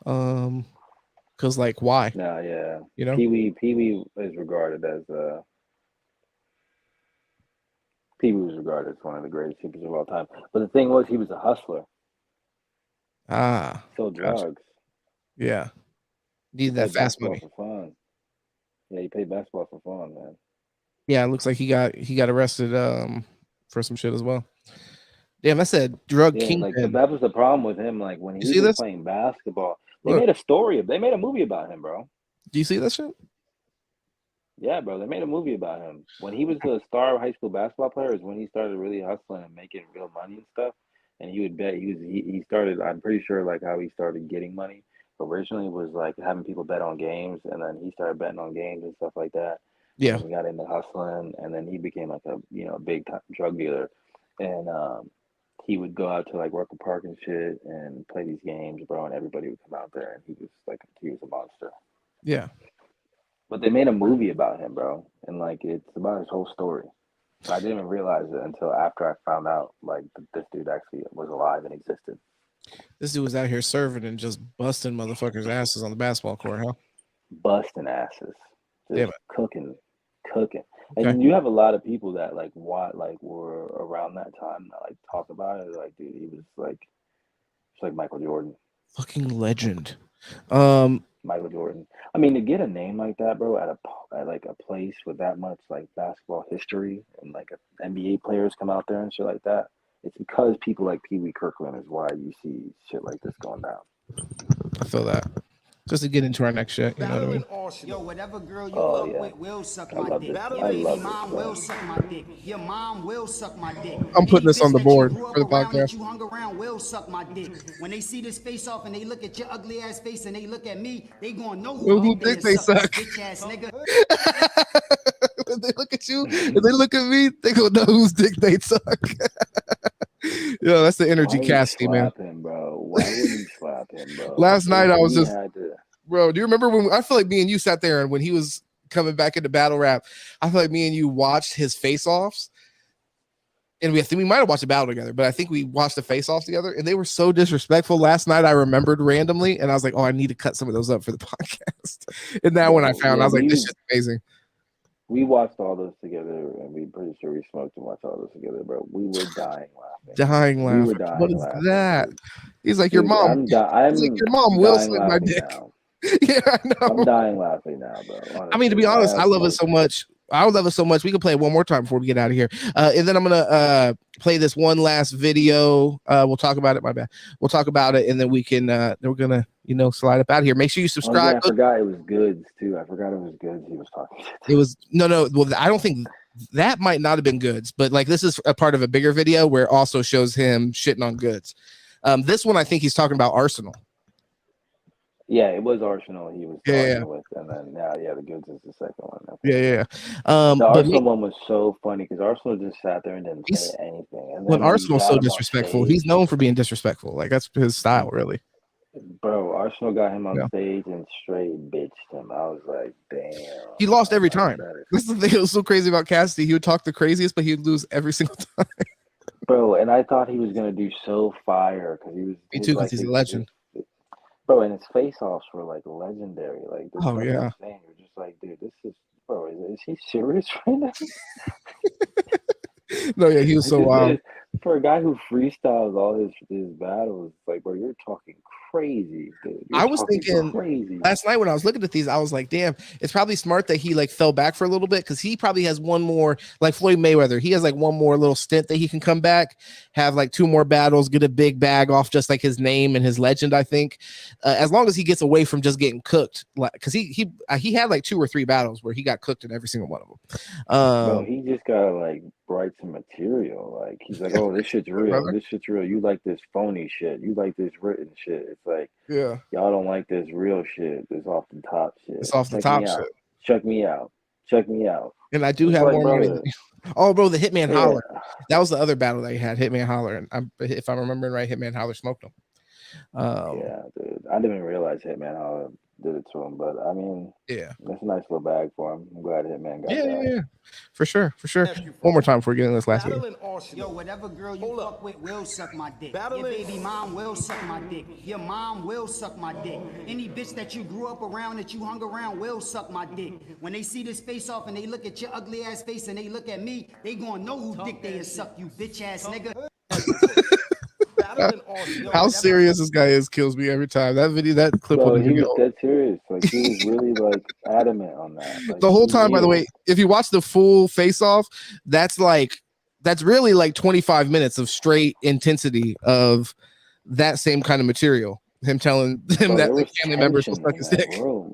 Because like, why? No, yeah. You know, Pee Wee is regarded as Pee Wee was regarded as one of the greatest keepers of all time. But the thing was, he was a hustler. Sold drugs. Yeah. Need that fast money. For fun. Yeah, he played basketball for fun, man. Yeah, it looks like he got arrested for some shit as well. Damn, that's a drug kingpin. Like, that was the problem with him. Like when he was playing basketball, they made a movie about him, bro. Do you see that shit? Yeah, bro. They made a movie about him. When he was a star high school basketball player is when he started really hustling and making real money and stuff. And he would bet he started, I'm pretty sure like how he started getting money originally was like having people bet on games, and then he started betting on games and stuff like that. Yeah. And he got into hustling, and then he became like a big time drug dealer. And he would go out to like Recoil Park and shit and play these games, bro, and everybody would come out there, and he was a monster. Yeah. But they made a movie about him, bro, and like it's about his whole story. I didn't even realize it until after I found out like this dude actually was alive and existed. This dude was out here serving and just busting motherfuckers' asses on the basketball court, huh? Busting asses, just cooking. And Okay. you have a lot of people that like were around that time that like talk about it. Like, dude, he was like, it's like Michael Jordan. Fucking legend. Michael Jordan. I mean, to get a name like that, bro, at like a place with that much like basketball history and like NBA players come out there and shit like that, it's because people like Pee Wee Kirkland is why you see shit like this going down. I feel that. Just to get into our next shit, you know what I mean? Yo, whatever girl you up with will suck my dick. Your baby mom will suck my dick. Your mom will suck my dick. I'm putting this on the board for the That podcast. you hung around will suck my dick. When they see this face off and they look at your ugly ass face and they look at me, they gonna know who dick they suck. Bitch ass nigga. When they look at you, and they look at me, they gonna know whose dick they suck. Yo, that's the energy, Cassidy, man. Him, bro. Why would you slap him, bro? Last night I was just, bro. Do you remember when I feel like me and you sat there and when he was coming back into battle rap, I feel like me and you watched his face-offs, and I think we might have watched a battle together, but I think we watched the face-offs together, and they were so disrespectful. Last night I remembered randomly, and I was like, oh, I need to cut some of those up for the podcast. And now when I found, I was like, this shit's amazing. We watched all those together, and we pretty sure we smoked and watched all those together, bro. We were dying laughing. We were dying what is laughing, that? dude. He's like, Dude, your mom. He's like, your mom will suck my dick. Yeah, I know. I'm dying laughing now, bro. Honestly. I mean, to be honest, I love it so much. I love it so much. We can play it one more time before we get out of here. And then I'm gonna play this one last video. We'll talk about it. My bad. We'll talk about it, and then we can. Then we're gonna, slide up out of here. Make sure you subscribe. I forgot it was Goods too. I forgot it was Goods. He was talking. It was no. Well, I don't think that might not have been Goods, but like this is a part of a bigger video where it also shows him shitting on Goods. This one, I think he's talking about Arsenal. Yeah, it was Arsenal he was talking with, and then the Goods is the second one. Yeah. The Arsenal one was so funny because Arsenal just sat there and didn't say anything. And when Arsenal's so disrespectful, he's known for being disrespectful. Like that's his style, really. Bro, Arsenal got him on stage and straight bitched him. I was like, damn. He lost every time. That's the thing that was so crazy about Cassidy. He would talk the craziest, but he would lose every single time. Bro, and I thought he was gonna do so fire because he was. Me too, because he's a legend. Bro, and his face-offs were like legendary. Like, this oh yeah. You're just like, dude, this is, bro. Is he serious right now? No, yeah, he was so wild. For a guy who freestyles all his battles, like, bro, you're talking crazy, dude. I was thinking crazy. Last night when I was looking at these, I was like, damn, it's probably smart that he like fell back for a little bit because he probably has one more, like Floyd Mayweather. He has like one more little stint that he can come back, have like 2 more battles, get a big bag off just like his name and his legend. I think as long as he gets away from just getting cooked, like because he had like 2 or 3 battles where he got cooked in every single one of them. Bro, he just gotta like write some material. Like he's like, oh, this shit's real. This shit's real. You like this phony shit. You like this written shit. It's like, yeah, y'all don't like this real shit. This off the top shit. It's off the top shit. Check me out. Check me out. And I do have more money. Oh, bro, the Hitman Holler. That was the other battle that he had. Hitman Holler, and if I'm remembering right, Hitman Holler smoked him. Yeah, dude. I didn't even realize Hitman how did it to him, but I mean, yeah, that's a nice little bag for him. I'm glad Hitman got yeah, that. yeah, for sure. One more time before getting this last video. Yo, whatever girl you fuck with will suck my dick. Your baby mom will suck my dick. Your mom will suck my dick. Any bitch that you grew up around, that you hung around, will suck my dick. When they see this face off and they look at your ugly ass face and they look at me, they gonna know who dick they is suck, you bitch ass nigga. How serious this guy is kills me every time. That video, that clip. Bro, he was dead serious. Like he was really like adamant on that. Like, the whole time, by the way, if you watch the full face off, that's really like 25 minutes of straight intensity of that same kind of material. Him telling him that like, family members will suck his dick.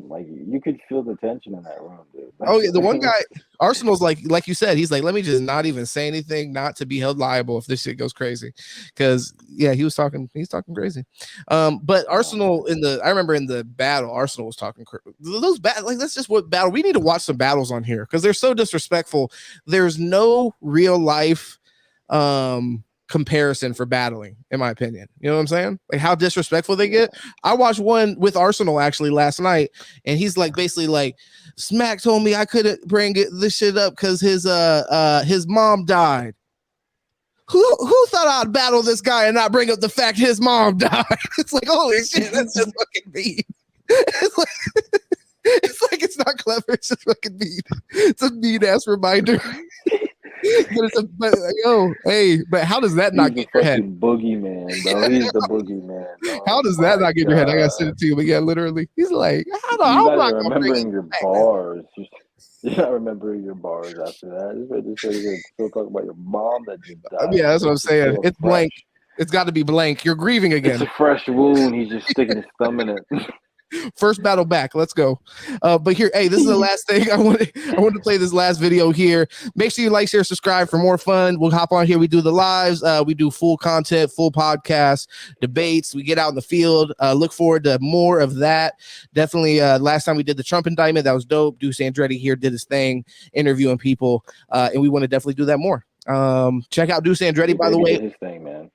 Like you could feel the tension in that room, dude. Oh yeah, the one guy, Arsenal's like you said, he's like, let me just not even say anything, not to be held liable if this shit goes crazy, because yeah, he's talking crazy. But Arsenal I remember in the battle, Arsenal was talking those like that's just what battle we need to watch some battles on here because they're so disrespectful. There's no real life comparison for battling, in my opinion. You know what I'm saying? Like how disrespectful they get. I watched one with Arsenal actually last night, and he's like basically like, Smack told me I couldn't bring this shit up because his mom died. Who thought I'd battle this guy and not bring up the fact his mom died? It's like, holy shit, that's just fucking mean. It's like it's not clever, it's just fucking mean. It's a mean ass reminder. But how does that not get your head? Boogeyman, bro. He's the boogeyman. Bro. How does that not get your head? I gotta send it to you, but yeah, literally, he's like, you're not remembering your bars. You're not remembering your bars after that. You're still talking about your mom that just died. Yeah, that's what I'm saying. It's blank. It's got to be blank. You're grieving again. It's a fresh wound. He's just sticking his thumb in it. First battle back. Let's go. But here, hey, this is the last thing I want to play this last video here. Make sure you like, share, subscribe for more fun. We'll hop on here. We do the lives. We do full content, full podcast, debates. We get out in the field. Look forward to more of that. Definitely. Last time we did the Trump indictment, that was dope. Deuce Andretti here did his thing, interviewing people, and we want to definitely do that more. Check out Deuce Andretti, by the way. His thing, man.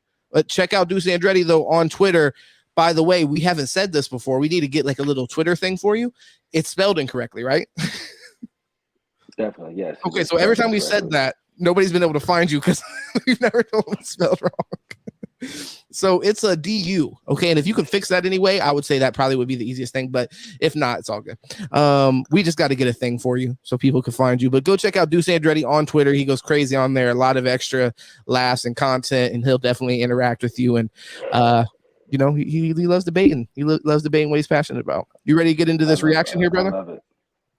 Check out Deuce Andretti though on Twitter. By the way, we haven't said this before. We need to get like a little Twitter thing for you. It's spelled incorrectly, right? Definitely, yes. Okay, so every time we said that, nobody's been able to find you because we've never told them it's spelled wrong. So it's a DU, okay? And if you could fix that anyway, I would say that probably would be the easiest thing. But if not, it's all good. We just got to get a thing for you so people can find you. But go check out Deuce Andretti on Twitter. He goes crazy on there. A lot of extra laughs and content, and he'll definitely interact with you. And you know, he loves debating. He loves debating what he's passionate about. You ready to get into this reaction here, brother? I love it.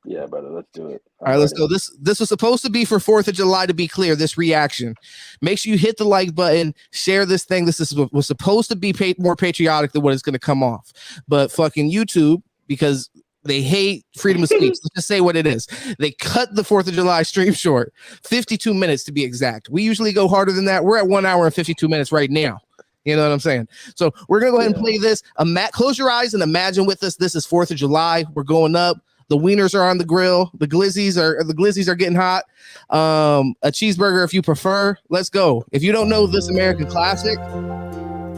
Yeah, brother. Let's do it. All right, let's go. This was supposed to be for 4th of July, to be clear, this reaction. Make sure you hit the like button, share this thing. This was supposed to be more patriotic than what it's going to come off. But fucking YouTube, because they hate freedom of speech. Let's just say what it is. They cut the 4th of July stream short, 52 minutes to be exact. We usually go harder than that. We're at 1 hour and 52 minutes right now. You know what I'm saying? So we're going to go ahead and play this. Close your eyes and imagine with us. This is 4th of July. We're going up. The wieners are on the grill. The glizzies are getting hot. A cheeseburger if you prefer. Let's go. If you don't know this American classic,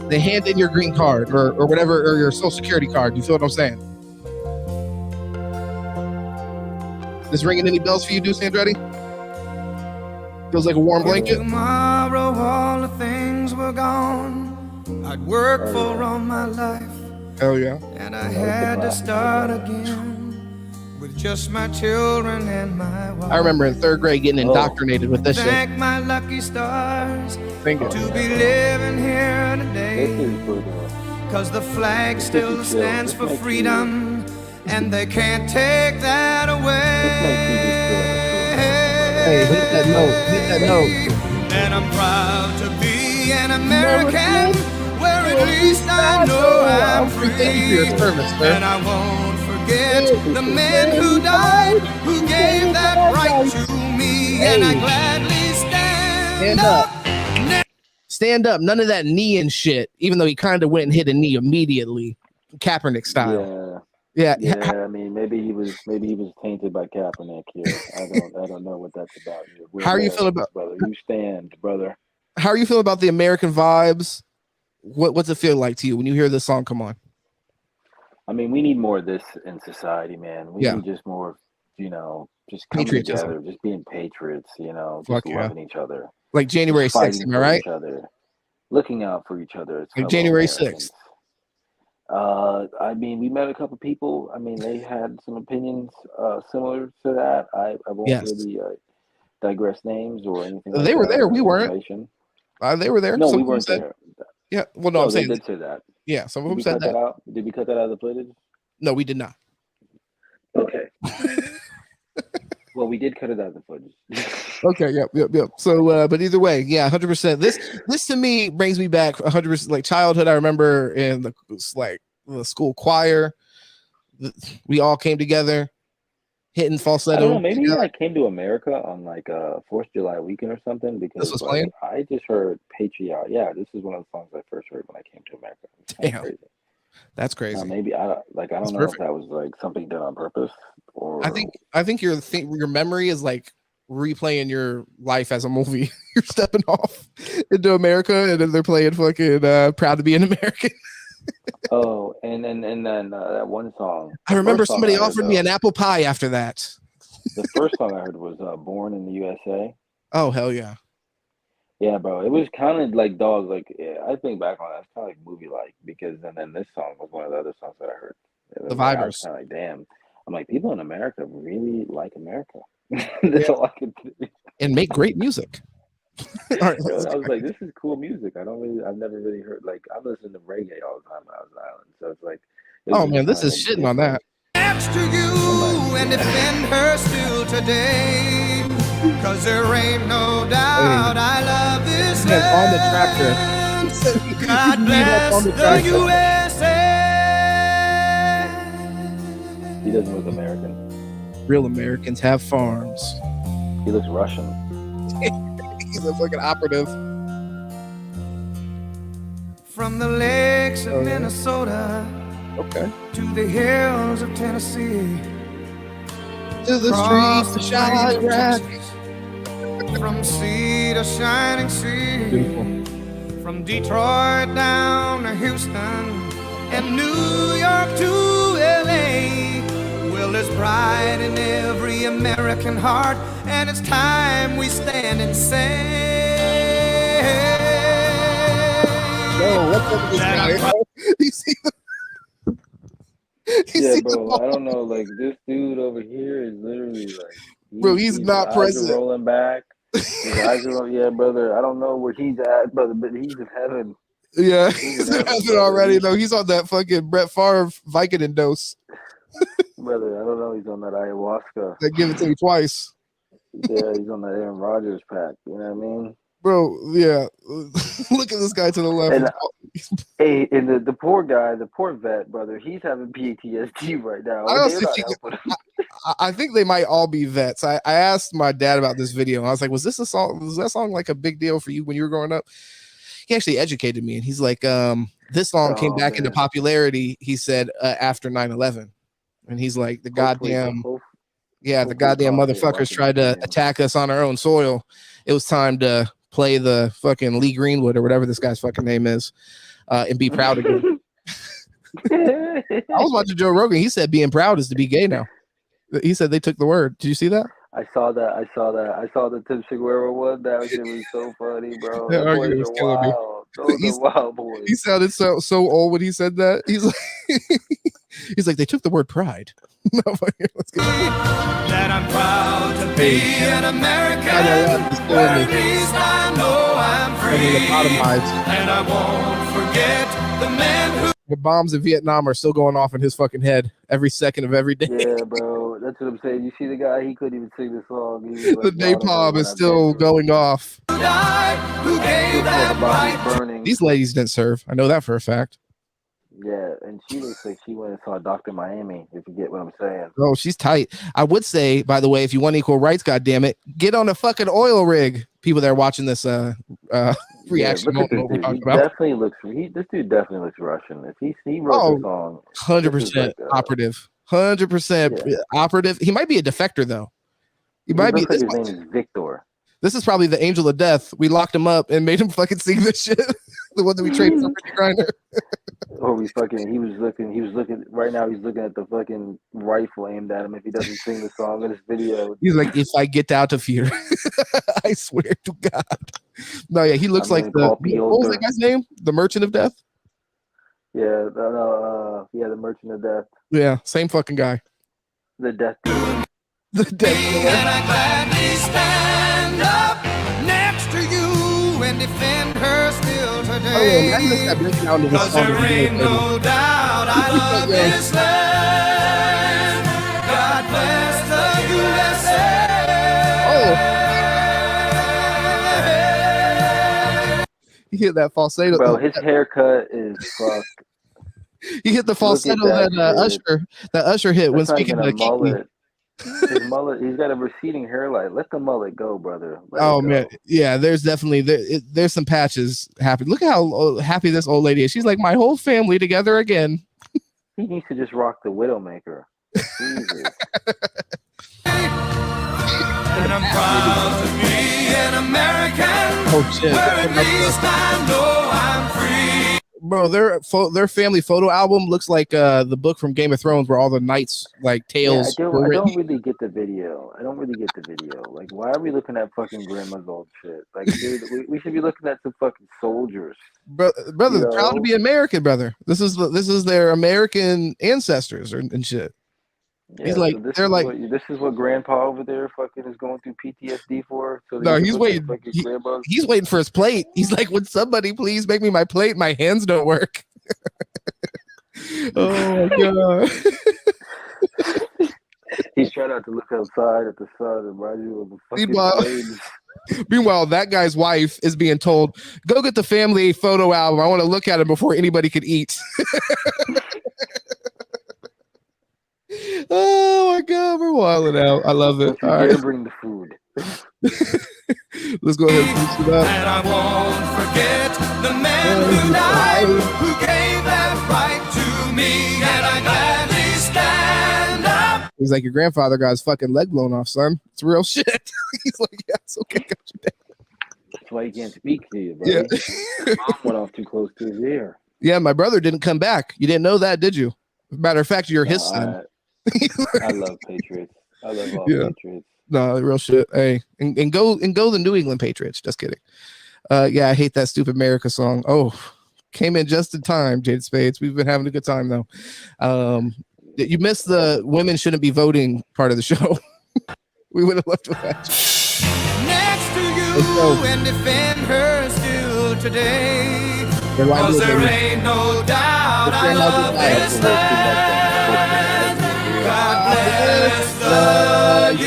they hand in your green card or whatever, or your social security card. You feel what I'm saying? This ringing any bells for you, Deuce Andretti? Feels like a warm blanket. Tomorrow all the things were gone. I'd worked for all my life. Hell yeah. And I had to start again with just my children and my wife. I remember in 3rd grade getting indoctrinated with this shit. Thank my lucky stars to be living here today. Cause the flag still stands for freedom, and they can't take that away. Hey, hit that note. And I'm proud to be an American, where at least I know I'm free. And I won't forget the men who died, who gave that right to me. And I gladly stand up. Stand up. None of that knee and shit, even though he kind of went and hit a knee immediately, Kaepernick style. Yeah. I mean, maybe he was tainted by Kaepernick here. I don't know what that's about here. How are you feeling about, brother? You stand, brother. How are you feeling about the American vibes what's it feel like to you when you hear this song come on? I mean, we need more of this in society, man. We need just more, just coming together, just being patriots, just loving each other. Like January 6th, am I right? Each other, looking out for each other. Like January 6th. I mean, we met a couple people. I mean, they had some opinions similar to that. I won't really digress names or anything. They were there. We weren't. They were there. No, we weren't there. Yeah. Well, no, I'm saying they did say that. Yeah, some of them said that. Did we cut that out of the footage? No, we did not. Okay. Well, we did cut it out of the footage. Okay, yep. So, but either way, 100%. This to me brings me back 100%. Like childhood, I remember in the school choir, we all came together, hitting falsetto. I don't know, maybe I came to America on like 4th of July weekend or something because I just heard Patriot. Yeah, this is one of the songs I first heard when I came to America. Damn, crazy. That's crazy. Maybe I don't know if that was like something done on purpose or. I think your memory is like replaying your life as a movie. You're stepping off into America and then they're playing fucking Proud to Be an American. Oh, and then that one song. I remember somebody offered me an apple pie after that. The first song I heard was Born in the USA. Oh, hell yeah. Yeah, bro. It was kind of like Dog. Like, I think back on it, it's kind of like movie-like because then this song was one of the other songs that I heard. The Vibers. I was kind of like, damn. I'm like, people in America really like America. That's all I could do. And make great music. Right, I was like, this is cool music. I've never really heard, like, I listened to reggae all the time when I was in Ireland. So it's like, oh man, this is shitting on that. Next to you and defend her still today. Cause there ain't no doubt I love this on the tractor. God bless the USA. He doesn't look American. Real Americans have farms. He looks Russian. He's a fucking operative. From the lakes of Minnesota to the hills of Tennessee, to the streets of Chirac, from sea to shining sea. Beautiful. From Detroit down to Houston and New York to LA. Well, there's pride in every American heart, and it's time we stand and say, yo, what's up with this guy? You see yeah, bro. I don't know. Like, this dude over here is literally like, bro, he's not present. Rolling back. His eyes are, yeah, brother. I don't know where he's at, brother, but he's in heaven. Yeah, he's in heaven already. No, he's on that fucking Brett Favre Vicodin dose. Brother, I don't know. He's on that ayahuasca. They give it to me twice. Yeah, he's on that Aaron Rodgers pack. You know what I mean? Bro, yeah. Look at this guy to the left. And, and the poor guy, the poor vet, brother, he's having PTSD right now. I think they might all be vets. I asked my dad about this video, and I was like, was that song like a big deal for you when you were growing up? He actually educated me, and he's like, this song came back into popularity, he said, after 9/11. And he's like, the goddamn motherfuckers tried to attack us on our own soil. It was time to play the fucking Lee Greenwood or whatever this guy's fucking name is, and be proud again. I was watching Joe Rogan. He said being proud is to be gay now. He said they took the word. Did you see that? I saw the Tim Segura one. That shit was so funny, bro. He was killing me. Those are wild boys. He sounded so old when he said that. He's like, they took the word pride. Let's get that I'm proud to be an American. Where at least I know I'm free. And I won't forget the men who. The bombs in Vietnam are still going off in his fucking head every second of every day. Yeah, bro. That's what I'm saying. You see the guy, he couldn't even sing the song. The napalm is still going off. Who gave that right? These ladies didn't serve. I know that for a fact. Yeah, and she looks like she went and saw Dr. Miami, if you get what I'm saying. Oh, she's tight. I would say, by the way, if you want equal rights, goddammit, get on a fucking oil rig. People that are watching this reaction. This dude definitely looks Russian. If he wrote the song, 100% operative. 100% operative. He might be a defector though. He might be. His name is Victor. This is probably the angel of death. We locked him up and made him fucking sing this shit. The one that we traded for Brittany Griner. Or he was looking right now, he's looking at the fucking rifle aimed at him if he doesn't sing the song in this video. He's like, if I get out of here, I swear to God. No, yeah, he looks like what was that guy's name? The Merchant of Death? Yeah, the Merchant of Death. Yeah, same fucking guy. The Death Dealer. The Death Dealer. And I gladly stand up next to you and defend her still today. Cause there ain't no doubt I love this land. God bless the USA. Oh. He hit that falsetto. Bro, his haircut is fucked. He hit the falsetto that Usher hit when speaking to Keke. His mullet, he's got a receding hairline. Let the mullet go, brother. Man, yeah. There's definitely there's some patches happening. Look at how happy this old lady is. She's like, my whole family together again. He needs to just rock the Widowmaker. Jesus. And I'm proud to be an American. Oh shit! Where at least I know I'm free. Bro, their family photo album looks like the book from Game of Thrones where all the knights like tales. Yeah, I don't really get the video. Like, why are we looking at fucking grandma's old shit? Like, dude, we should be looking at some fucking soldiers. Brother, proud to be American, brother. This is their American ancestors and shit. Yeah, he's like, so this is what grandpa over there fucking is going through PTSD for. So no, he's waiting. He's waiting for his plate. He's like, would somebody please make me my plate? My hands don't work. Oh my god. He's trying not to look outside at the sun and remind you of the fucking flames. Meanwhile, that guy's wife is being told, go get the family photo album. I want to look at it before anybody could eat. Oh my god, we're wilding out. I love it. All right, bring the food. Let's go ahead and finish it up. And I won't forget the man who died, who gave that right to me, and I gladly stand up. He's like, your grandfather got his fucking leg blown off, son. It's real shit. He's like, yeah, it's okay. Got you down. That's why he can't speak to you, bro. Yeah. Mom went off too close to his ear. Yeah, my brother didn't come back. You didn't know that, did you? Matter of fact, you're his son. I love Patriots. I love all Patriots. No, real shit. Hey, and go the New England Patriots. Just kidding. Yeah, I hate that stupid America song. Oh, came in just in time, Jade Spades. We've been having a good time though. You missed the women shouldn't be voting part of the show. We would have left with that. Next to you and defend her still today. Cause there ain't no doubt I love this land. God bless the